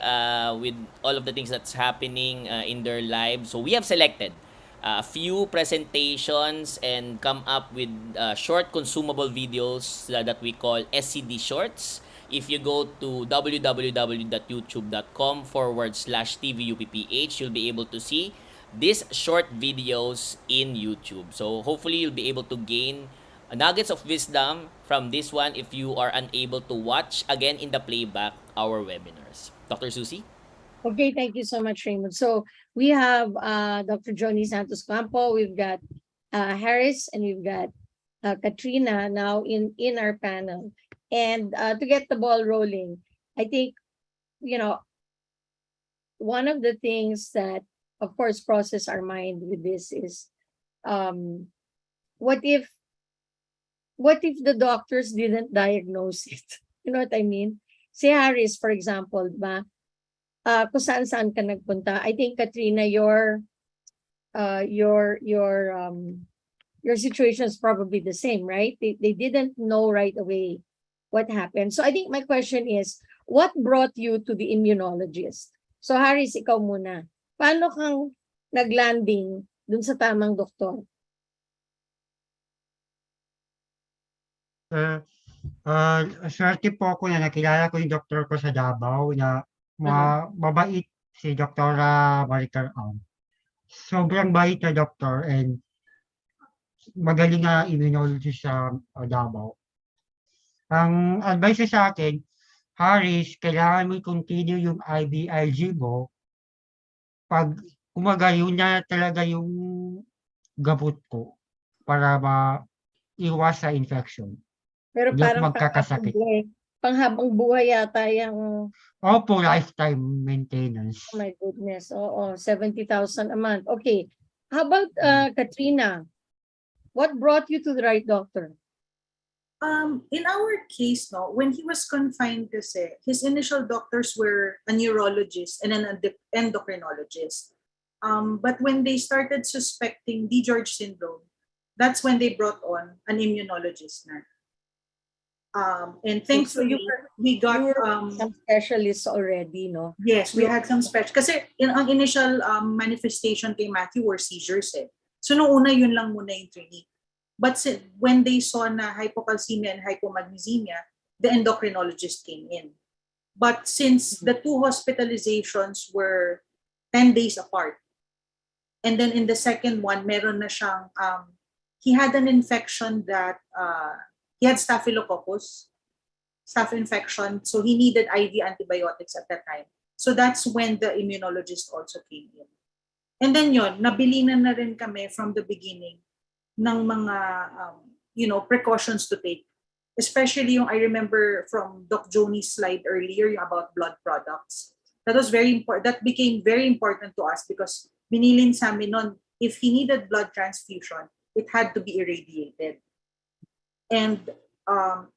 Speaker 1: with all of the things that's happening in their lives. So we have selected a few presentations and come up with short consumable videos that we call SCD Shorts. If you go to www.youtube.com/TVUPPH, you'll be able to see these short videos in YouTube. So hopefully you'll be able to gain nuggets of wisdom from this one if you are unable to watch again in the playback our webinars. Dr. Susie?
Speaker 2: Okay, thank you so much, Raymond. So we have Dr. Johnny Santos-Ocampo, we've got Harris, and we've got Katrina now in our panel. And to get the ball rolling, I think, one of the things that, of course, crosses our mind with this is, what if the doctors didn't diagnose it? You know what I mean? Si Harris, for example, ba, kung saan-saan ka nagpunta. I think, Katrina, your situation is probably the same, right? They didn't know right away what happened. So I think my question is, what brought you to the immunologist? So Harris, ikaw muna. Paano kang naglanding dun sa tamang doktor?
Speaker 10: Swerte po ako na nakilala ko yung doktor ko sa Davao na mabait si Dr. Baraguir. Sobrang bait na doktor and magaling na immunologist sa Davao. Ang advice sa akin, Harris, kailangan mo i-continue yung IVIG mo pag yun na talaga yung gamot ko para maiwas sa infection.
Speaker 2: Pero
Speaker 10: Hindi ako
Speaker 2: parang
Speaker 10: magkakasakit.
Speaker 2: panghabang buhay yata yung...
Speaker 10: Opo, lifetime maintenance.
Speaker 2: Oh my goodness, oo, 70,000 a month. Okay, how about Katrina? What brought you to the right doctor?
Speaker 11: In our case, when he was confined kasi, his initial doctors were a neurologist and an endocrinologist. But when they started suspecting DiGeorge syndrome, that's when they brought on an immunologist na. And thankfully, we got
Speaker 2: some specialists already, no?
Speaker 11: Yes, we had some special. Kasi ang initial manifestation kay Matthew were seizures eh. So nung una yun lang muna yung training. But when they saw na hypocalcemia and hypomagnesemia, the endocrinologist came in. But since the two hospitalizations were 10 days apart, and then in the second one, meron na siyang, he had an infection that, he had staphylococcus, staph infection, so he needed IV antibiotics at that time. So that's when the immunologist also came in. And then yun, nabilinan na rin kami from the beginning ng mga precautions to take. Especially yung I remember from Doc Joni's slide earlier yung about blood products. That was very important. That became very important to us because binilin sa amin nun, if he needed blood transfusion, it had to be irradiated. And 8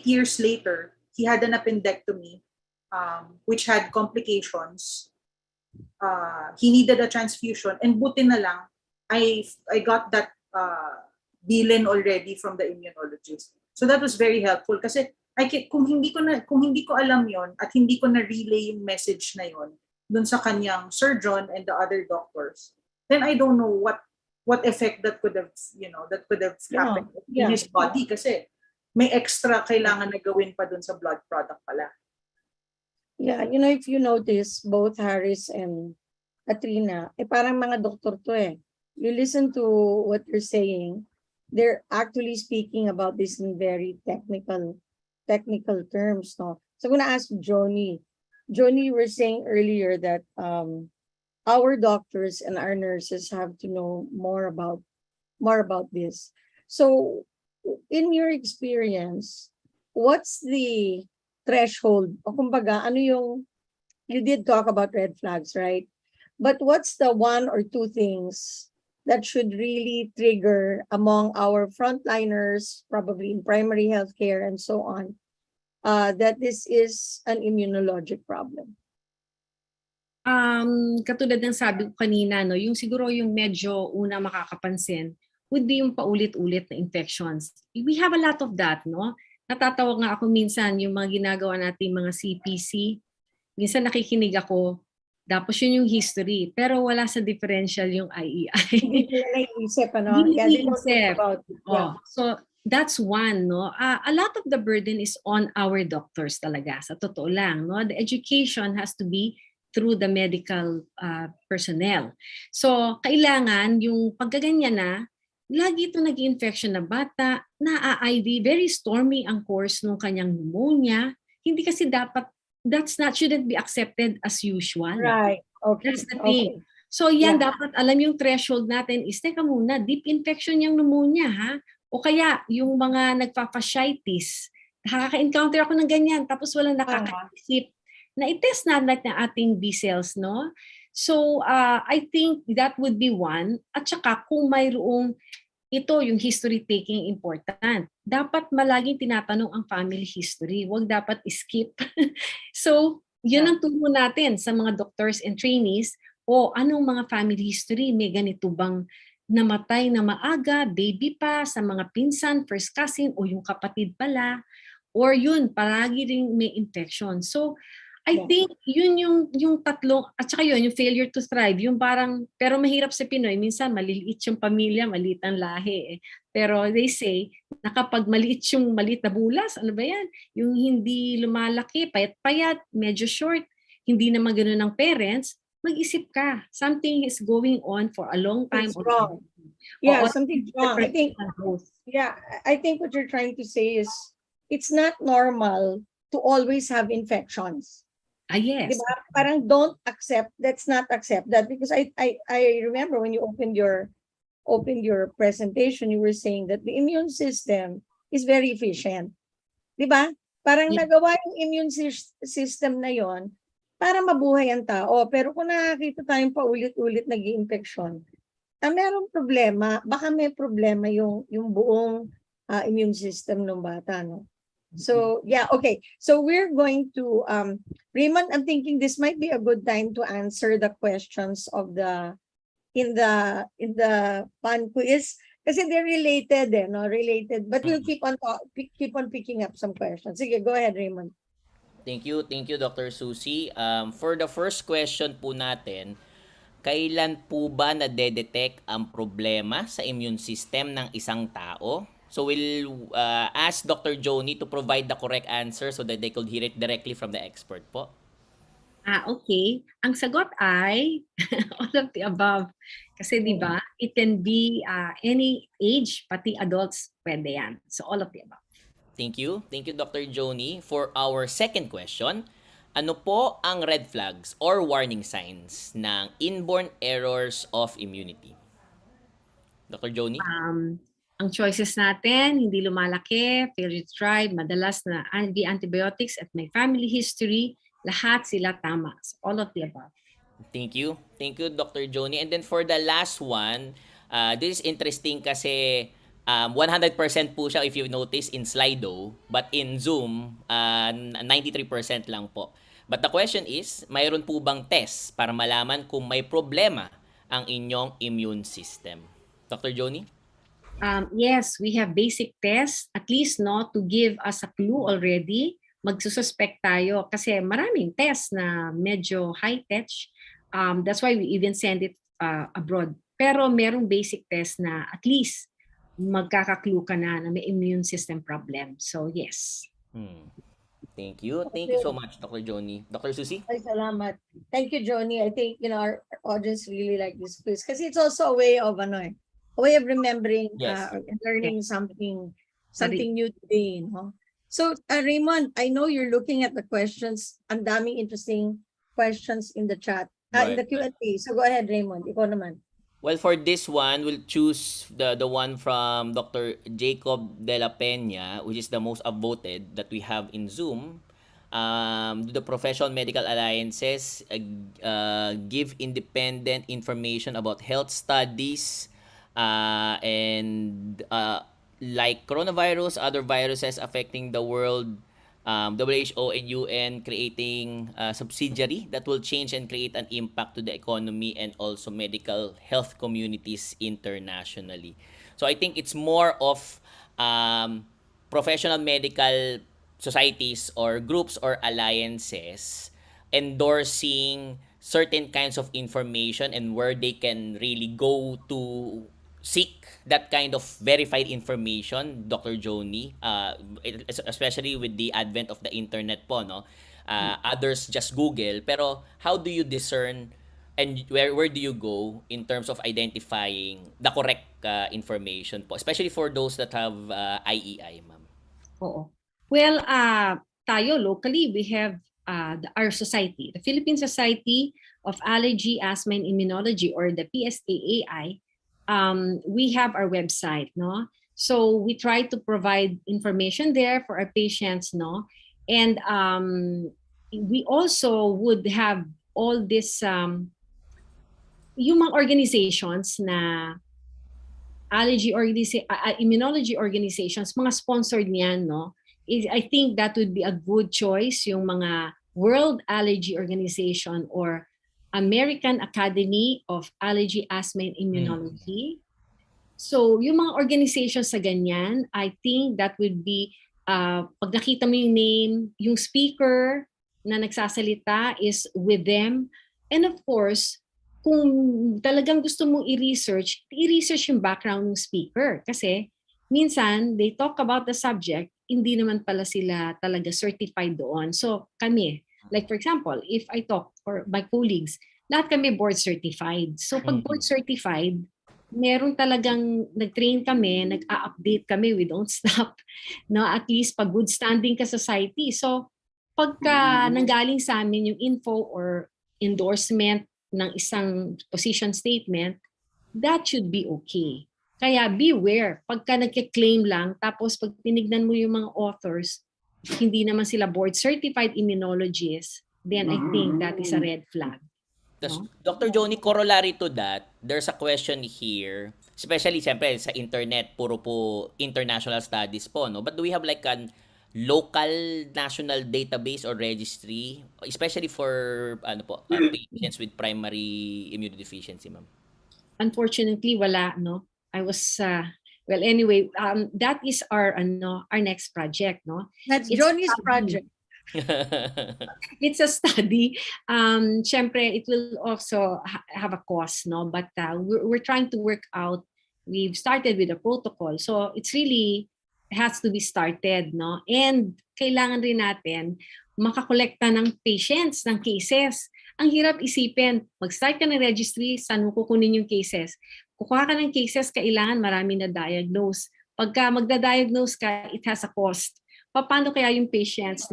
Speaker 11: years later, he had an appendectomy, which had complications. He needed a transfusion, and buti na lang, I got that bilin already from the immunologist. So that was very helpful kasi kung hindi ko alam yon at hindi ko na relay yung message na yon dun sa kanyang surgeon and the other doctors, then I don't know what effect that could have happened in his body kasi may extra kailangan na gawin pa dun sa blood product pala.
Speaker 2: Yeah, if you notice, both Harris and Katrina, parang mga doktor to eh. You listen to what they're saying, they're actually speaking about this in very technical terms, no? So I'm gonna ask Johnny. Johnny, you were saying earlier that our doctors and our nurses have to know more about this. So, in your experience, what's the threshold? O kumbaga, ano yung, you did talk about red flags, right? But what's the one or two things that should really trigger among our frontliners, probably in primary healthcare and so on, that this is an immunologic problem?
Speaker 9: Katulad ng sabi ko kanina, no, yung siguro yung medyo una makakapansin would be yung paulit-ulit na infections. We have a lot of that, no? Natatawa nga ako minsan yung mga ginagawa nating mga CPC. Minsan nakikinig ako, tapos yun yung history, pero wala sa differential yung IEI.
Speaker 2: Hindi nila naiisip, ano?
Speaker 9: Hindi
Speaker 2: Yeah, they don't
Speaker 9: naiisip.
Speaker 2: think about it. Yeah.
Speaker 9: So, that's one, no? A lot of the burden is on our doctors talaga, sa totoo lang, no? The education has to be through the medical personnel. So, kailangan yung pagkaganyan na, lagi ito nag-infection na bata, na-IV, very stormy ang course ng kanyang pneumonia. Hindi kasi dapat, shouldn't be accepted as usual.
Speaker 2: Right. Okay.
Speaker 9: That's the thing.
Speaker 2: Okay.
Speaker 9: So yan,
Speaker 2: Yeah.
Speaker 9: dapat alam yung threshold natin is, teka muna, deep infection yung pneumonia, ha? O kaya, yung mga nagpa-fasciitis, nakaka-encounter ako ng ganyan, tapos walang nakakaisip, na i-test natin ng ating B cells, no? So, I think that would be one. At saka, kung mayroong ito, yung history taking important. Dapat malaging tinatanong ang family history. Huwag dapat skip. So, yun ang turo natin sa mga doctors and trainees. O, anong mga family history? May ganito bang namatay na maaga, baby pa, sa mga pinsan, first cousin, o yung kapatid pala? Or yun, palagi rin may infection. So, I think yun yung tatlong, at saka yun, yung failure to thrive, yung parang, pero mahirap sa Pinoy, minsan maliliit yung pamilya, maliit ang lahi. Pero they say, na kapag maliit na bulas, ano ba yan? Yung hindi lumalaki, payat-payat, medyo short, hindi naman ganun ng parents, mag-isip ka. Something is going on for a long time.
Speaker 2: It's wrong. Yeah, something's wrong. I think what you're trying to say is, it's not normal to always have infections.
Speaker 9: Yes.
Speaker 2: Diba? Parang let's not accept that, because I remember when you opened your presentation, you were saying that the immune system is very efficient. Diba? Parang nagawa yung immune system na yon para mabuhay ang tao. Pero kung nakakita tayong paulit-ulit nag-i-infection, merong problema, baka may problema yung buong immune system ng bata, no? So, yeah, okay. So we're going to, Raymond, I'm thinking this might be a good time to answer the questions of in the fun quiz. Kasi they're related, no? Related. But we'll keep on picking up some questions. Sige, go ahead, Raymond.
Speaker 1: Thank you, Dr. Susie. For the first question po natin, kailan po ba nade-detect ang problema sa immune system ng isang tao? So we'll ask Dr. Joni to provide the correct answer so that they could hear it directly from the expert po.
Speaker 9: Okay. Ang sagot ay all of the above. Kasi di ba, it can be any age, pati adults pwede yan. So all of the above.
Speaker 1: Thank you, Dr. Joni. For our second question, ano po ang red flags or warning signs ng inborn errors of immunity? Dr. Joni?
Speaker 9: Ang choices natin, hindi lumalaki, failure to thrive, madalas na antibiotics at may family history, lahat sila tama. So all of the above.
Speaker 1: Thank you, Dr. Joni. And then for the last one, this is interesting kasi 100% po siya if you notice in Slido, but in Zoom, 93% lang po. But the question is, mayroon po bang test para malaman kung may problema ang inyong immune system? Dr. Joni?
Speaker 9: Yes, we have basic tests, at least to give us a clue already. Magsususpect tayo kasi maraming tests na medyo high-tech. That's why we even send it abroad. Pero merong basic test na at least magkaka-clue ka na may immune system problem. So yes.
Speaker 1: Thank you so much, Dr. Joni. Dr. Susie?
Speaker 2: Ay, salamat. Thank you, Joni. I think our audience really like this quiz because it's also a way of remembering and learning something new today, no? So, Raymond, I know you're looking at the questions. Ang daming interesting questions in the chat. in the Q&A. So go ahead, Raymond. Ikaw naman.
Speaker 1: Well, for this one, we'll choose the one from Dr. Jacob De La Peña, which is the most upvoted that we have in Zoom. Do the professional medical alliances give independent information about health studies and like coronavirus, other viruses affecting the world, WHO and UN creating a subsidiary that will change and create an impact to the economy and also medical health communities internationally. So I think it's more of professional medical societies or groups or alliances endorsing certain kinds of information and where they can really go to seek that kind of verified information, Dr. Joni, especially with the advent of the internet po, no? Others just Google, pero how do you discern and where do you go in terms of identifying the correct information po, especially for those that have IEI, ma'am?
Speaker 9: Oo. Well, tayo locally, we have our society, the Philippine Society of Allergy, Asthma, and Immunology, or the PSAAI. We have our website, no? So we try to provide information there for our patients, no? And we also would have all this, yung mga organizations na immunology organizations, mga sponsored niyan, no? I think that would be a good choice, yung mga World Allergy Organization or American Academy of Allergy, Asthma, and Immunology. So, yung mga organizations sa ganyan, I think that would be, pag nakita mo yung name, yung speaker na nagsasalita is with them. And of course, kung talagang gusto mong i-research yung background ng speaker. Kasi minsan, they talk about the subject, hindi naman pala sila talaga certified doon. So kami, like for example, if I talk for my colleagues, lahat kami board certified. So pag board certified, meron talagang nag-train kami, nag-a-update kami, we don't stop. No, at least pag good standing ka society. So pagka nanggaling sa amin yung info or endorsement ng isang position statement, that should be okay. Kaya beware, pagka nagke-claim lang, tapos pag tinignan mo yung mga authors, hindi naman sila board certified immunologists, then I think that is a red flag.
Speaker 1: No? Dr. Joni, corollary to that, there's a question here, especially siyempre sa internet, puro po international studies po, no? But do we have like an local national database or registry, especially for patients with primary immunodeficiency, ma'am?
Speaker 9: Unfortunately, wala, no? I was well anyway, that is our next project, no?
Speaker 2: That's Johnny's project.
Speaker 9: It's a study. Syempre, it will also have a cost, no? But we're trying to work out. We've started with a protocol, so it's really has to be started, no? And kailangan rin natin makakolekta ng patients, ng cases. Ang hirap isipin, mag-start ka ng registry, saan mo kukunin yung cases? Kukuha ka ng cases, kailangan marami na diagnose. Pagka magda-diagnose ka, it has a cost. Paano kaya yung patients?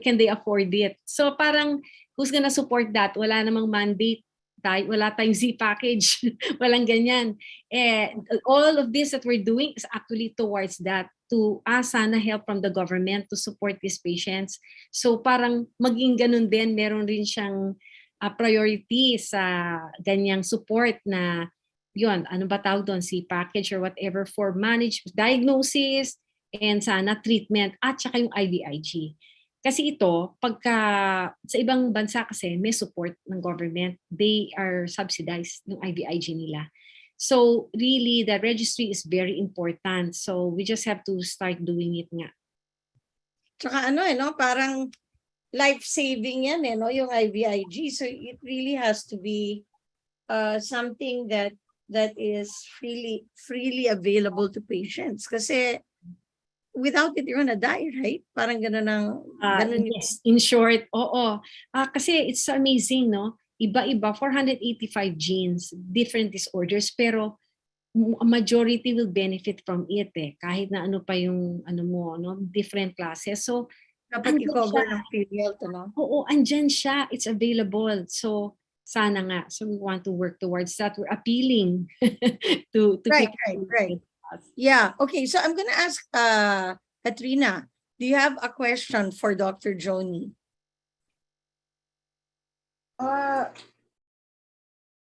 Speaker 9: Can they afford it? So parang, who's gonna support that? Wala namang mandate. Wala tayong Z package. Walang ganyan. All of this that we're doing is actually towards that, to sana help from the government to support these patients. So parang maging ganun din, meron rin siyang priority sa ganyang support na yun, ano ba tawag doon, C package or whatever for managed diagnosis and sana treatment at saka yung IVIG. Kasi ito, pagka sa ibang bansa kasi may support ng government, they are subsidized yung IVIG nila. So really, the registry is very important. So we just have to start doing it nga.
Speaker 2: Tsaka no, parang life-saving yan no, yung IVIG. So it really has to be something that is freely available to patients. Kasi without it, you're gonna die, right? Parang ganun
Speaker 9: yes, in short, oo. Kasi it's amazing, no? Iba-iba, 485 genes, different disorders, pero a majority will benefit from it kahit na ano pa yung different classes. So,
Speaker 2: dapat i-cover ng PhilHealth, no?
Speaker 9: Oo, andyan siya. It's available. So, Sana nga. So we want to work towards that. We're appealing to
Speaker 2: Right,
Speaker 9: people.
Speaker 2: right. Yeah. Okay. So I'm gonna ask Katrina, do you have a question for Dr. Joni?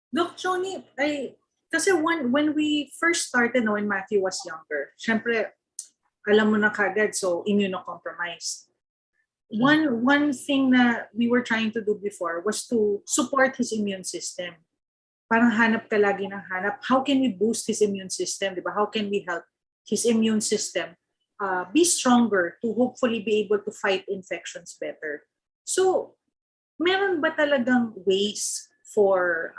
Speaker 11: Doc Johnny, kasi when we first started, no, when Matthew was younger, syempre, alam mo na kagad, so immunocompromised. One thing na we were trying to do before was to support his immune system. Parang hanap ka lagi ng hanap. How can we boost his immune system? Diba? How can we help his immune system be stronger to hopefully be able to fight infections better? So, meron ba talagang ways for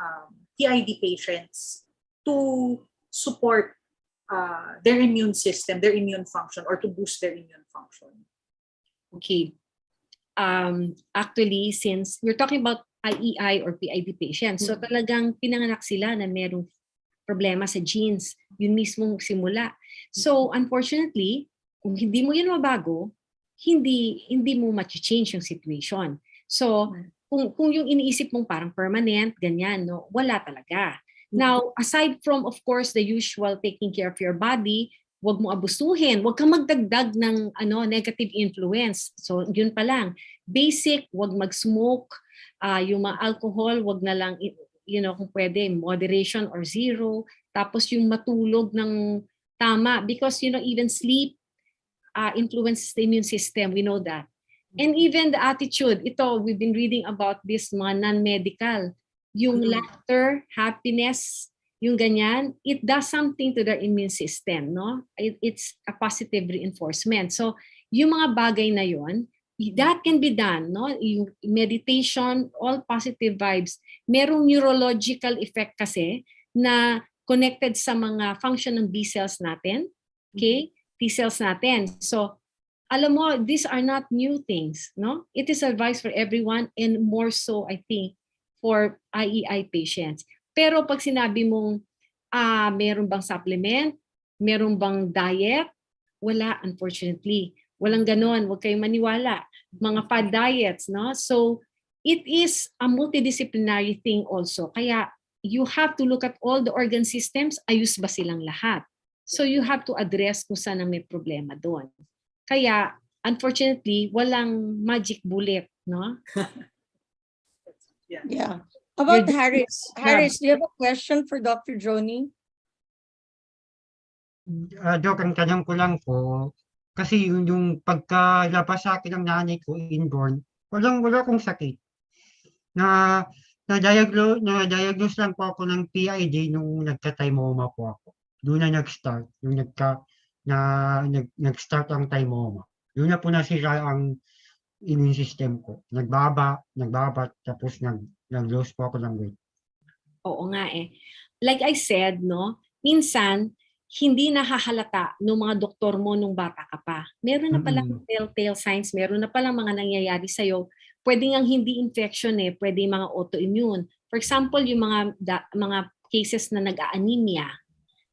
Speaker 11: PID patients to support their immune system, their immune function, or to boost their immune function?
Speaker 9: Okay. Actually, since we're talking about IEI or PID patients, so talagang pinanganak sila na merong problema sa genes, yun mismong simula. So unfortunately, kung hindi mo yan mabago, hindi mo ma-change yung situation. So kung yung iniisip mong parang permanent, ganyan, no, wala talaga. Now, aside from, of course, the usual taking care of your body, wag mo abusuhin, wag kang magdagdag ng negative influence. So, yun pa lang. Basic, wag mag-smoke, yung mga alcohol, wag na lang, kung pwede, moderation or zero. Tapos yung matulog ng tama because, even sleep influences the immune system. We know that. And even the attitude, we've been reading about this mga non-medical. Yung laughter, happiness, yung ganyan, it does something to their immune system, no? It's a positive reinforcement. So, yung mga bagay na yon, that can be done, no? Yung meditation, all positive vibes. Merong neurological effect kasi na connected sa mga function ng B cells natin, okay? T cells natin. So, alam mo, these are not new things, no? It is advice for everyone and more so, I think, for IEI patients. Pero pag sinabi mong, meron bang supplement? Meron bang diet? Wala, unfortunately. Walang ganon. Huwag kayong maniwala. Mga fad diets, no? So, it is a multidisciplinary thing also. Kaya, you have to look at all the organ systems. Ayos ba silang lahat? So, you have to address kung saan ang may problema doon. Kaya, unfortunately, walang magic bullet, no?
Speaker 2: Yeah. About Harris. Harris, do you have a question for Dr. Joni?
Speaker 10: Doc, ang tanong ko lang po, kasi yung pagkalabas sa akin ng nanay ko, inborn, wala akong sakit. Na-diagnose lang po ako ng PID nung nagka-thymoma po ako. Doon na nag-start, nag-start ang thymoma. Doon na po nasira ang immune system ko. Nagbaba, tapos nag-lose po ako ng weight.
Speaker 9: Oo nga eh. Like I said, no, minsan, hindi nahahalata ng mga doktor mo nung bata ka pa. Meron na palang telltale signs, meron na palang mga nangyayari sa'yo. Pwede nga hindi infection eh, pwede mga autoimmune. For example, yung mga cases na nag-anemia.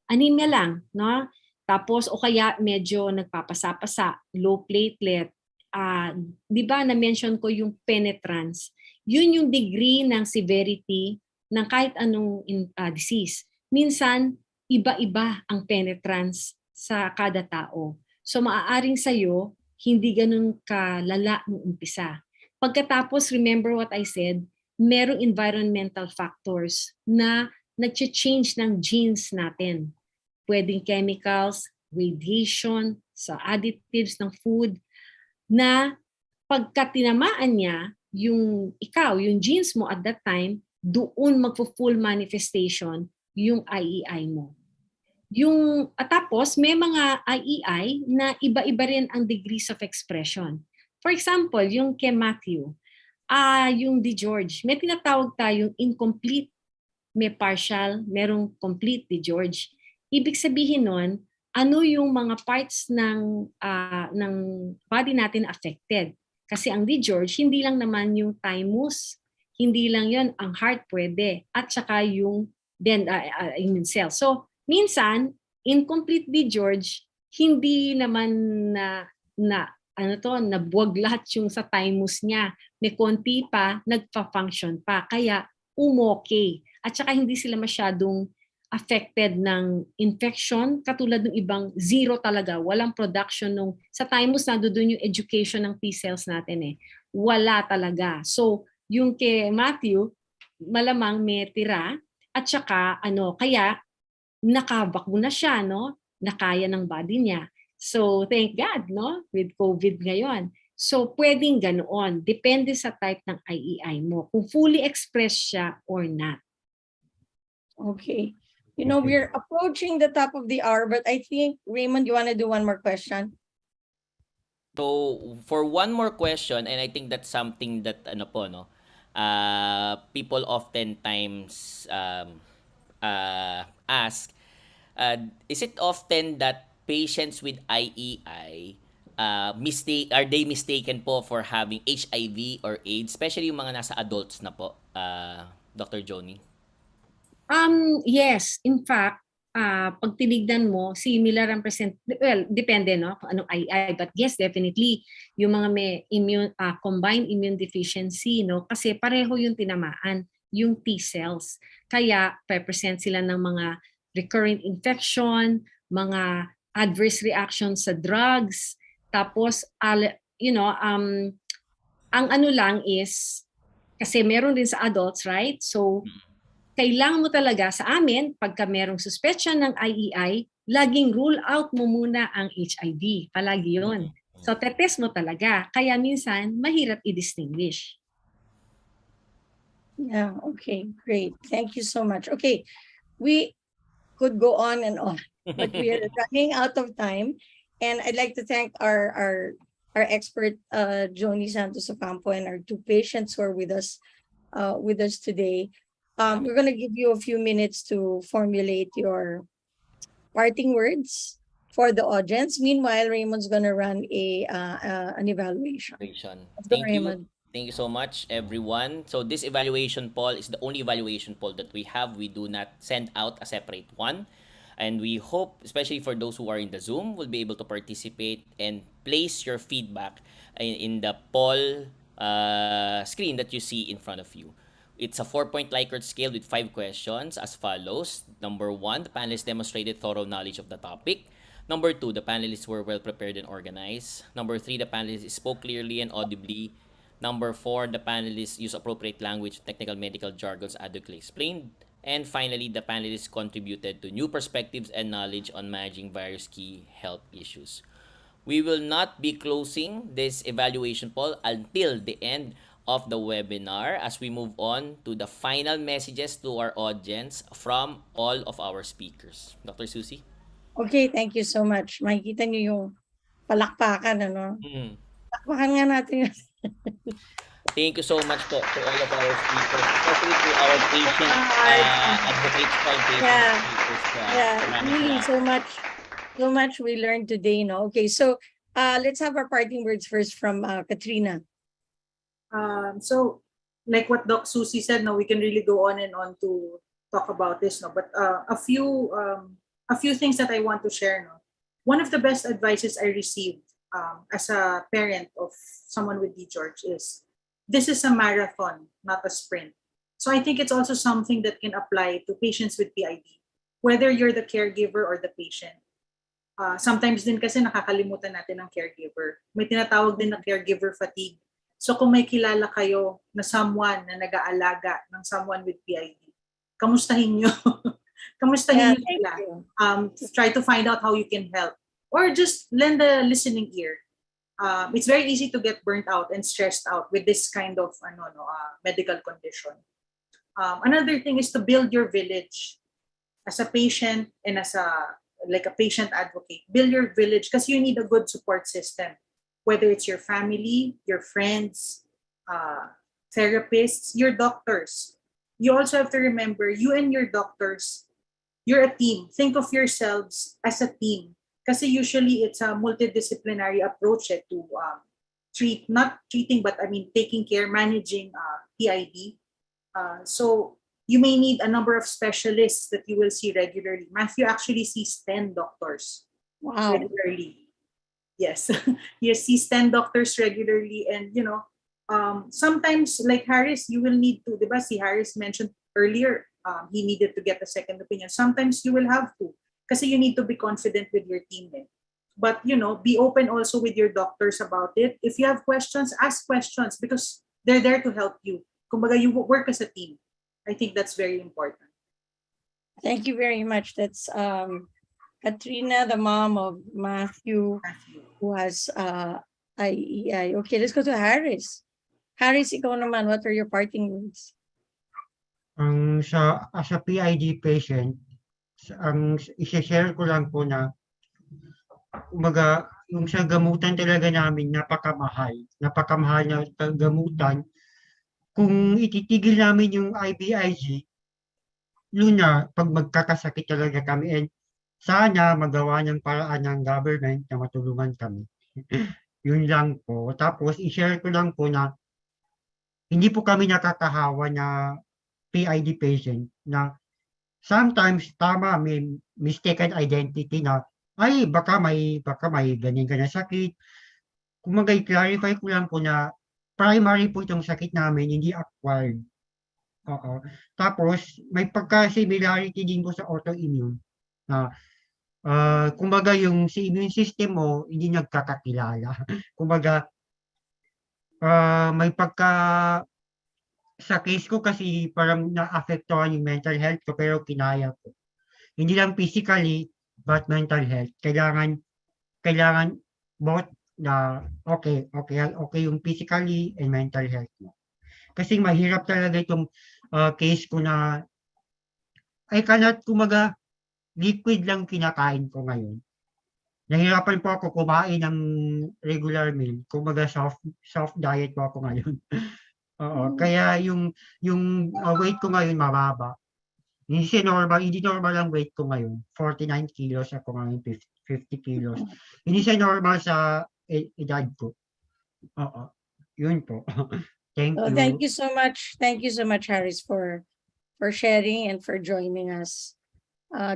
Speaker 9: Anemia lang, no? Tapos, o kaya medyo nagpapasa-pasa, low platelet. Di ba na-mention ko yung penetrance? Yun yung degree ng severity ng kahit anong disease. Minsan, iba-iba ang penetrance sa kada tao. So maaaring sa'yo, hindi ganun kalala nung umpisa. Pagkatapos, remember what I said, merong environmental factors na nag-change ng genes natin. Pwedeng chemicals, radiation, sa additives ng food, na pagka tinamaan niya, yung genes mo at that time, doon magpo-full manifestation yung IEI mo. Tapos, may mga IEI na iba-iba rin ang degrees of expression. For example, yung kay Matthew, yung di George, may tinatawag tayong incomplete, may partial, merong complete di George. Ibig sabihin nun, ano yung mga parts ng body natin affected. Kasi ang di George, hindi lang naman yung thymus, hindi lang yon ang heart pwede, at saka yung immune cell. So, minsan, incomplete di George, hindi naman nabuwag lahat yung sa thymus niya. May konti pa, nagpa-function pa. Kaya, umokay. At saka hindi sila masyadong affected ng infection, katulad ng ibang zero talaga, walang production nung, sa thymus nandoon yung education ng T cells natin eh. Wala talaga. So, yung kay Matthew, malamang may tira, at saka kaya nakabakuna siya, no? Nakaya ng body niya. So, thank God, no? With COVID ngayon. So, pwedeng ganoon. Depende sa type ng IEI mo, kung fully expressed siya or not.
Speaker 2: Okay. You know, we're approaching the top of the hour, but I think, Raymond, you want to do one more question?
Speaker 1: So, for one more question, and I think that's something that people oftentimes ask, is it often that patients with IEI are they mistaken po for having HIV or AIDS, especially yung mga nasa adults na po, Dr. Joni?
Speaker 9: Yes, in fact, pag tinignan mo, similar ang depende no kung anong IEI, but yes, definitely yung mga may combined immune deficiency, no, kasi pareho yung tinamaan, yung T cells. Kaya present sila ng mga recurrent infection, mga adverse reactions sa drugs, tapos ang lang is kasi meron din sa adults, right? So kailangan mo talaga sa amin, pagka merong suspicion ng IEI, laging rule out mo muna ang HIV. Palagi yun. So, tetest mo talaga. Kaya minsan, mahirap i-distinguish.
Speaker 2: Yeah, okay, great. Thank you so much. Okay, we could go on and on, but we are running out of time. And I'd like to thank our expert, Joni Santos-Ocampo, and our two patients who are with us today. We're going to give you a few minutes to formulate your parting words for the audience. Meanwhile, Raymond's going to run an evaluation.
Speaker 1: Thank you. Thank you so much, everyone. So this evaluation poll is the only evaluation poll that we have. We do not send out a separate one. And we hope, especially for those who are in the Zoom, will be able to participate and place your feedback in the poll screen that you see in front of you. It's a 4-point Likert scale with 5 questions as follows. Number 1, the panelists demonstrated thorough knowledge of the topic. Number 2, the panelists were well prepared and organized. Number 3, the panelists spoke clearly and audibly. Number 4, the panelists used appropriate language, technical medical jargons adequately explained. And finally, the panelists contributed to new perspectives and knowledge on managing various key health issues. We will not be closing this evaluation poll until the end of the webinar as we move on to the final messages to our audience from all of our speakers. Dr. Susie?
Speaker 2: Okay, thank you so much. Makikita niyo yung palakpakan, ano? Palakpakan nga natin yun.
Speaker 1: Thank you so much po to all of our speakers, especially to our patient advocates and patient speakers.
Speaker 2: Really, so much we learned today, no? Okay, so let's have our parting words first from Katrina.
Speaker 11: So, like what Doc Susie said, no, we can really go on and on to talk about this, no. But a few things that I want to share, no. One of the best advices I received as a parent of someone with D. George is, this is a marathon, not a sprint. So I think it's also something that can apply to patients with PID, whether you're the caregiver or the patient. Sometimes din kasi nakakalimutan natin ang caregiver. May tinatawag din na caregiver fatigue. So kung may kilala kayo na someone na nag-aalaga ng someone with PID, kamustahin nyo. Kamustahin nyo sila. Try to find out how you can help. Or just lend a listening ear. It's very easy to get burnt out and stressed out with this kind of medical condition. Another thing is to build your village. As a patient and as a patient advocate, build your village because you need a good support system. Whether it's your family, your friends, therapists, your doctors. You also have to remember, you and your doctors, you're a team. Think of yourselves as a team. Kasi usually it's a multidisciplinary approach to taking care, managing PID. So you may need a number of specialists that you will see regularly. Matthew actually sees 10 doctors regularly. Yes, he sees 10 doctors regularly, and Sometimes, like Harris, you will need to, diba, si Harris mentioned earlier, he needed to get a second opinion. Sometimes you will have to, kasi you need to be confident with your team. But, be open also with your doctors about it. If you have questions, ask questions because they're there to help you. Kumbaga, you work as a team. I think that's very important.
Speaker 2: Thank you very much. That's Katrina, the mom of Matthew, who has IEI. Okay, let's go to Harris. Harris, ikaw naman, what are your parting words?
Speaker 10: As a PID patient, ang i-share ko lang po na yung sa gamutan talaga namin napakamahal. Napakamahal na gamutan. Kung ititigil namin yung IVIG, yun na pag magkakasakit talaga kami, and sana magawa ng paraan ng government na matulungan kami. Yun lang po. Tapos i-share ko lang po na hindi po kami nakakahawa na PID patient na sometimes tama may mistaken identity na ay baka may ganyan sakit. Kung i-clarify ko lang po na primary po itong sakit namin, hindi acquired. Oo. Tapos may pagka-similarity din po sa autoimmune na kumbaga yung si immune system mo hindi nagkakakilala. Kumbaga may pagka sa case ko kasi parang naapektuhan yung mental health ko pero kinaya ko. Hindi lang physically but mental health. Kailangan both na okay yung physically and mental health mo. Kasi mahirap talaga itong case ko na I cannot, kumaga, liquid lang kinakain ko ngayon. Nahirapan po ako kumain ng regular meal. Kumaga soft diet po ako ngayon. Oo, kaya yung weight ko ngayon mababa. Hindi normal ang weight ko ngayon. 49 kilos ako ngayon, 50 kilos. Hindi siya normal sa edad ko. Oo, yun po. Thank you.
Speaker 2: Thank you so much. Thank you so much, Harris, for sharing and for joining us.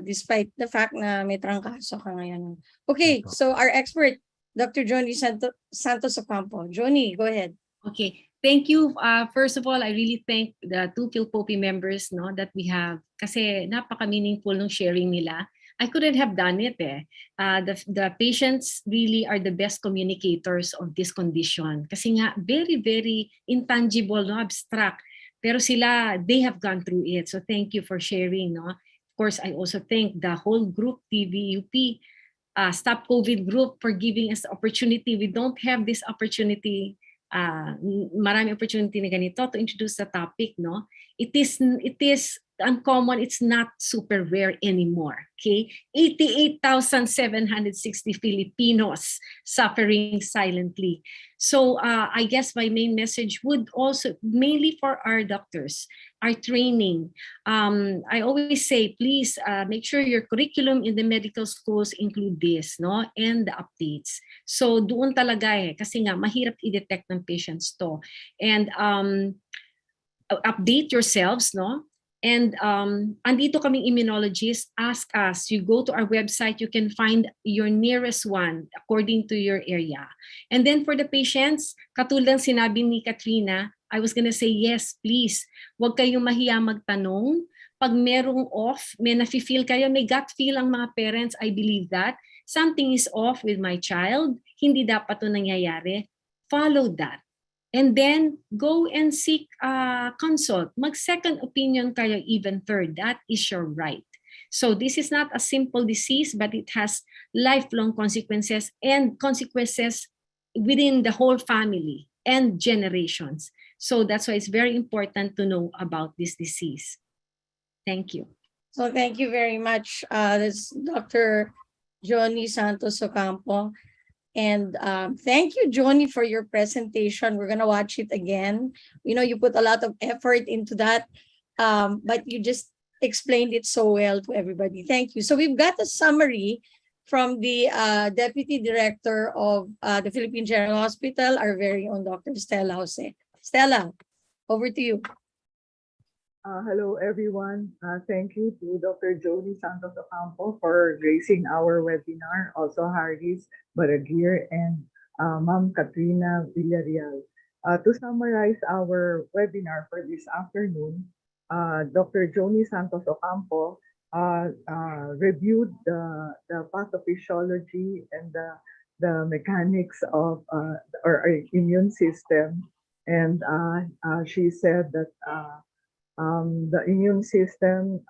Speaker 2: Despite the fact na may trangkaso ka ngayon. Okay, so our expert, Dr. Johnny Santos-Ocampo. Johnny, go ahead.
Speaker 9: Okay, thank you. First of all, I really thank the two PHILPOPI members that we have kasi napaka-meaningful ng sharing nila. I couldn't have done it. The patients really are the best communicators of this condition kasi nga very, very intangible, abstract. Pero sila, they have gone through it. So thank you for sharing. Of course, I also thank the whole group, TVUP, Stop COVID group for giving us the opportunity. We don't have this opportunity marami opportunity na ganito to introduce the topic, no? It is uncommon, it's not super rare anymore, okay? 88,760 Filipinos suffering silently. So I guess my main message would also mainly for our doctors, our training. I always say, please make sure your curriculum in the medical schools include this, no? And the updates. So doon talaga kasi nga mahirap i-detect ng patients to. And update yourselves, no? And andito kaming immunologists, ask us. You go to our website, you can find your nearest one according to your area. And then for the patients, katulad sinabi ni Katrina, I was gonna say, yes, please. Huwag kayong mahiya magtanong. Pag merong off, may nafe-feel kayo, may gut feel ang mga parents, I believe that. Something is off with my child, hindi dapat ito nangyayari. Follow that. And then go and seek consult. Mag-second opinion kayo, even third. That is your right. So this is not a simple disease, but it has lifelong consequences and consequences within the whole family and generations. So that's why it's very important to know about this disease. Thank you.
Speaker 2: So thank you very much. This is Dr. Johnny Santos-Ocampo. And thank you, Johnny, for your presentation. We're going to watch it again. We know you put a lot of effort into that, but you just explained it so well to everybody. Thank you. So we've got a summary from the Deputy Director of the Philippine General Hospital, our very own Dr. Stella Jose. Stella, over to you.
Speaker 15: Hello, everyone. Thank you to Dr. Jody Santos-Ocampo for gracing our webinar. Also, Harris, Baraguir, and Ma'am Katrina Villareal. To summarize our webinar for this afternoon, Dr. Joni Santos-Ocampo reviewed the pathophysiology and the mechanics of our immune system. And she said that the immune system,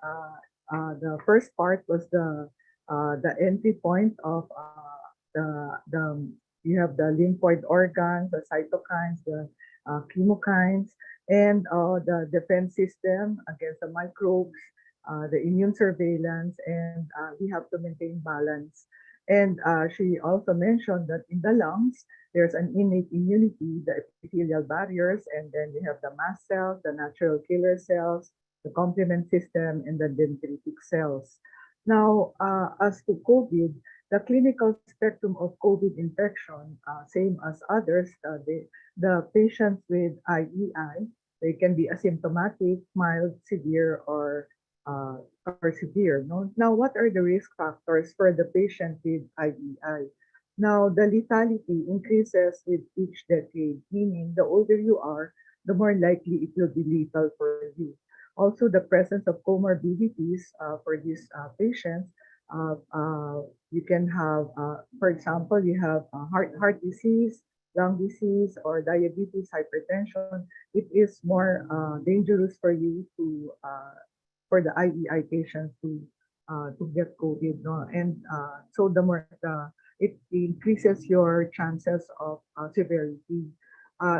Speaker 15: the first part was the entry point of the you have the lymphoid organs, the cytokines, the chemokines, and the defense system against the microbes, the immune surveillance, and we have to maintain balance. And she also mentioned that in the lungs, there's an innate immunity, the epithelial barriers, and then we have the mast cells, the natural killer cells, the complement system, and the dendritic cells. Now, as to COVID, the clinical spectrum of COVID infection, same as others, the patients with IEI, they can be asymptomatic, mild, severe, or severe. No? Now, what are the risk factors for the patient with IEI? Now, the lethality increases with each decade, meaning the older you are, the more likely it will be lethal for you. Also, the presence of comorbidities for these patients. You can have, for example, you have heart disease, lung disease, or diabetes, hypertension. It is more dangerous for you to for the IEI patients to get COVID, no? And so the more it increases your chances of severity.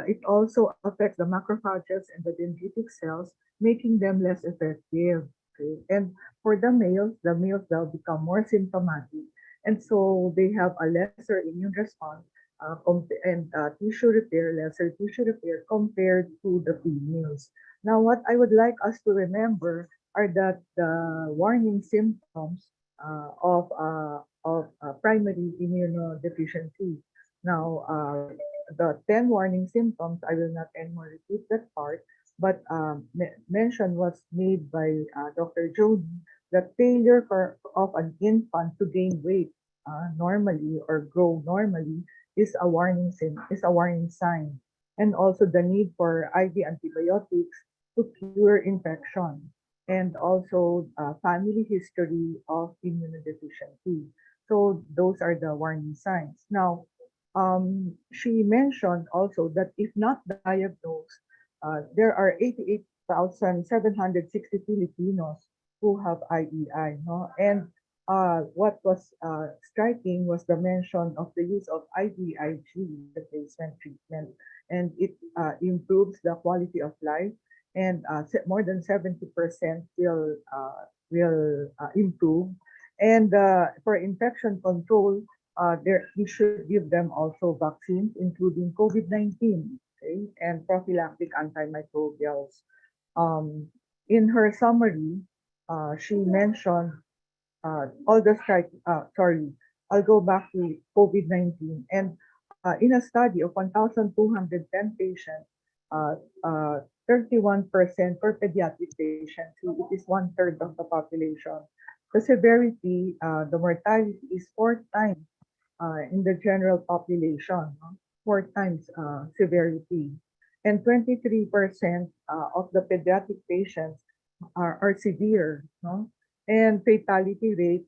Speaker 15: It also affects the macrophages and the dendritic cells, making them less effective. Okay? And for the males they'll become more symptomatic, and so they have a lesser immune response and lesser tissue repair compared to the females. Now, what I would like us to remember are that the warning symptoms of primary immunodeficiency. Now, the 10 warning symptoms, I will not anymore repeat that part, but mention was made by Dr. Jody that failure of an infant to gain weight normally or grow normally is a warning sign, and also the need for IV antibiotics to cure infection, and also family history of immunodeficiency. So those are the warning signs. Now, she mentioned also that if not diagnosed, there are 88,760 Filipinos who have IEI. No? And what was striking was the mention of the use of IVIG replacement treatment, and it improves the quality of life, and more than 70% will improve. And for infection control, we should give them also vaccines, including COVID-19, okay, and prophylactic antimicrobials. In her summary, she mentioned all the I'll go back to COVID-19. And in a study of 1,210 patients, 31% for pediatric patients, so it is one-third of the population. The severity, the mortality is 4 times in the general population, no? 4 times severity. And 23% of the pediatric patients are severe, no? And fatality rate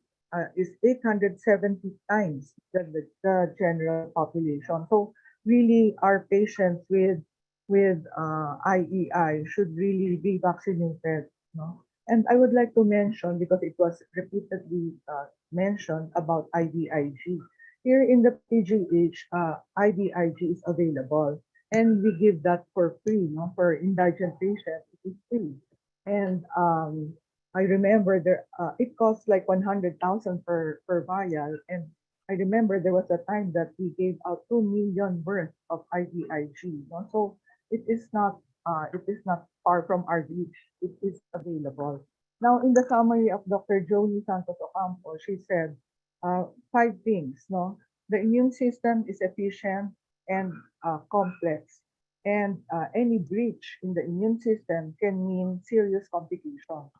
Speaker 15: is 870 times the general population. So really, our patients with IEI should really be vaccinated, no? And I would like to mention, because it was repeatedly mentioned about IVIG. Here in the PGH, IVIG is available, and we give that for free, no? For indigent patients, it is free. And I remember it costs like 100,000 per vial, and I remember there was a time that we gave out 2 million worth of IVIG. No? So it is not far from our reach. It is available. Now, in the summary of Dr. Joey Santos-Ocampo, she said 5 things. No, the immune system is efficient and complex, and any breach in the immune system can mean serious complications.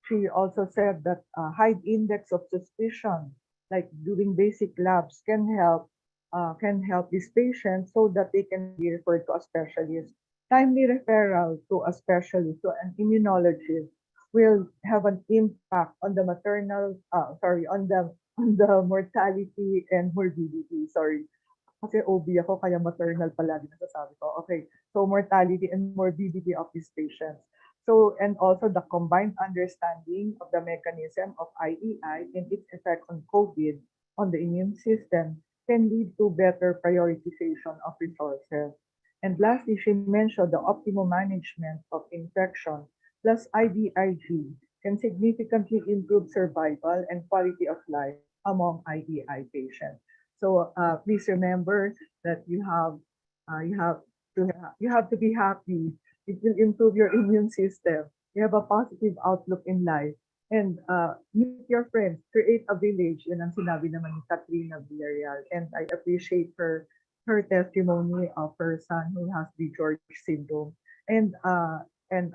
Speaker 15: She also said that high index of suspicion, like doing basic labs, can help can help these patients so that they can be referred to a specialist. Timely referral to a specialist, to an immunologist, will have an impact on the on the mortality and morbidity. Sorry, kasi OB ako, kaya maternal palagi nasasabi ko. Okay, so mortality and morbidity of these patients. So, and also the combined understanding of the mechanism of IEI and its effect on COVID on the immune system can lead to better prioritization of resources. And lastly, she mentioned the optimal management of infection plus IVIG can significantly improve survival and quality of life among IEI patients. So please remember that you have to be happy. It will improve your immune system. You have a positive outlook in life. And meet your friends, create a village. Yun ang sinabi naman ni Katrina Villareal. And I appreciate her testimony of her son who has the George syndrome. And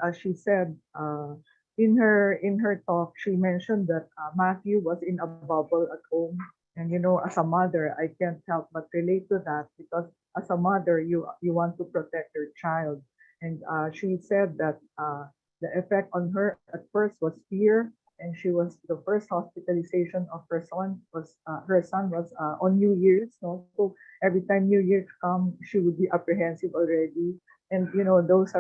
Speaker 15: as she said, in her talk, she mentioned that Matthew was in a bubble at home. And as a mother, I can't help but relate to that because as a mother, you want to protect your child. And she said that the effect on her at first was fear, and she was the first hospitalization of her son was on New Year's. No? So every time New Year's come, she would be apprehensive already. And that's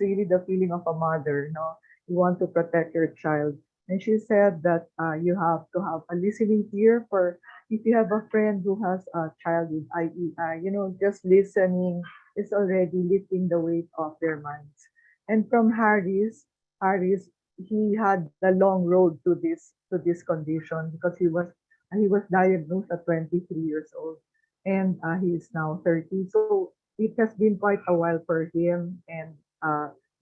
Speaker 15: really the feeling of a mother. No, you want to protect your child. And she said that you have to have a listening ear for if you have a friend who has a child with IEI, just listening is already lifting the weight off their minds. And from Harris, he had the long road to this condition because he was diagnosed at 23 years old, and he is now 30. So it has been quite a while for him, and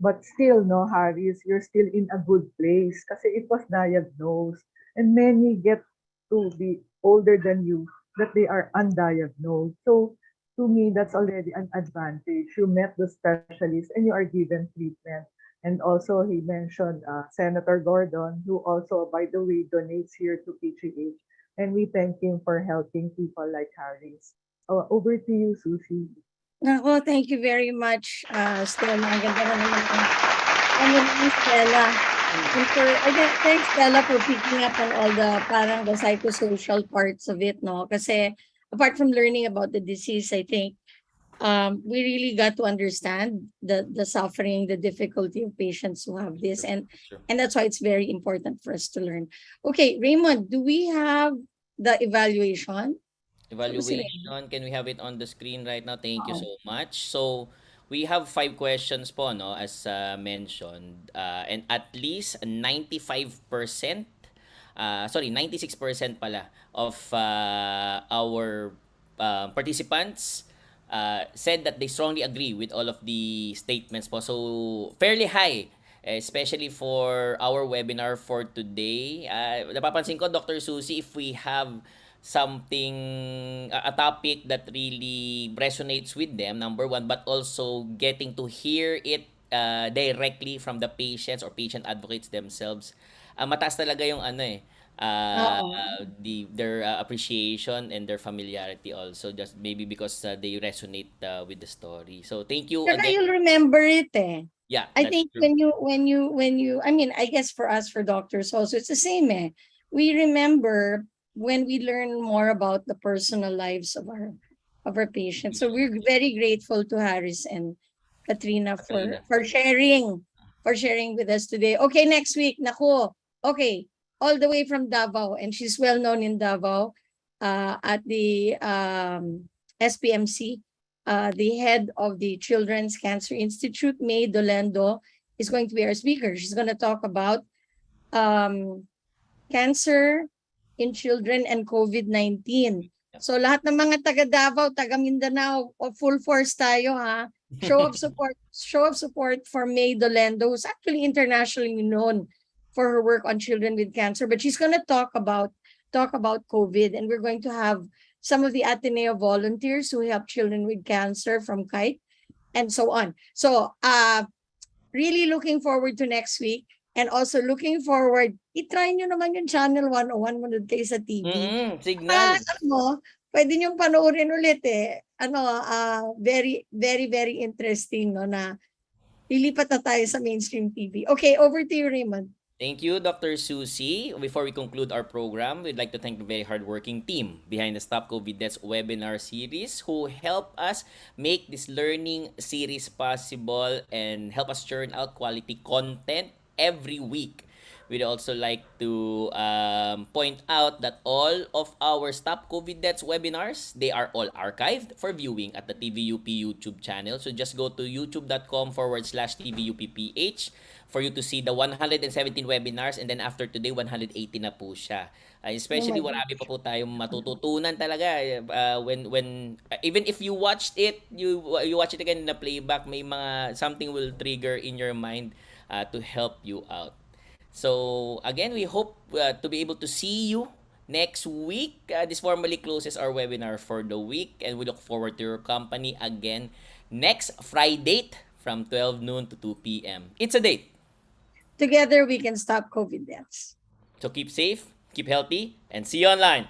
Speaker 15: but still, no, Harris, you're still in a good place kasi it was diagnosed, and many get to be older than you that they are undiagnosed. So to me, that's already an advantage. You met the specialist and you are given treatment. And also, he mentioned Senator Gordon, who also, by the way, donates here to PGH. And we thank him for helping people like Harris. Over to you, Susie.
Speaker 2: Nako, thank you very much, Stella. Ang ganda na naman ni Stella. And thanks, Stella, for picking up on all the the psychosocial parts of it, no? Kasi apart from learning about the disease, I think we really got to understand the suffering, the difficulty of patients who have this, and that's why it's very important for us to learn. Okay, Raymond, do we have the evaluation?
Speaker 1: Evaluation, can we have it on the screen right now? Thank you so much. So, we have 5 questions po, no, as mentioned. And at least 95%, 96% pala of our participants said that they strongly agree with all of the statements po. So, fairly high, especially for our webinar for today. Napapansin ko, Dr. Susie, if we have a topic that really resonates with them, number one, but also getting to hear it directly from the patients or patient advocates themselves. Mataas talaga yung their appreciation and their familiarity also, just maybe because they resonate with the story. So thank you
Speaker 2: Saka
Speaker 1: again.
Speaker 2: you'll remember it, eh.
Speaker 1: Yeah,
Speaker 2: I
Speaker 1: that's
Speaker 2: think
Speaker 1: true.
Speaker 2: when you, I mean, I guess for us, for doctors also, it's the same, eh. We remember when we learn more about the personal lives of our patients. So we're very grateful to Harris and Katrina for sharing with us today. Okay, next week, naku. Okay, all the way from Davao, and she's well known in Davao at the SPMC. The head of the Children's Cancer Institute, May Dolendo, is going to be our speaker. She's going to talk about cancer in children and COVID-19. So lahat ng mga taga Davao, taga Mindanao, full force tayo, ha. Show of support for May Dolendo, who's actually internationally known for her work on children with cancer. But she's going to talk about COVID, and we're going to have some of the Ateneo volunteers who help children with cancer from KITE, and so on. So really looking forward to next week. And also looking forward, i-try nyo naman yung Channel 101 manood kayo sa TV.
Speaker 1: Signal.
Speaker 2: pwede niyong panoorin ulit eh. Very, very, very interesting, no, na lilipat na tayo sa mainstream TV. Okay, over to you, Raymond.
Speaker 1: Thank you, Dr. Susie. Before we conclude our program, we'd like to thank the very hardworking team behind the Stop COVID Deaths webinar series who help us make this learning series possible and help us churn out quality content every week. We'd also like to point out that all of our Stop COVID Deaths webinars, they are all archived for viewing at the TVUP YouTube channel. So just go to youtube.com/TVUPPH for you to see the 117 webinars, and then after today, 180 na po siya. Especially, marami pa po tayong matututunan talaga when even if you watched it, you watch it again in the playback, may mga something will trigger in your mind to help you out. So again, we hope to be able to see you next week. This formally closes our webinar for the week, and we look forward to your company again next Friday from 12 noon to 2 p.m. It's a date.
Speaker 2: Together, we can stop COVID deaths.
Speaker 1: So keep safe, keep healthy, and see you online.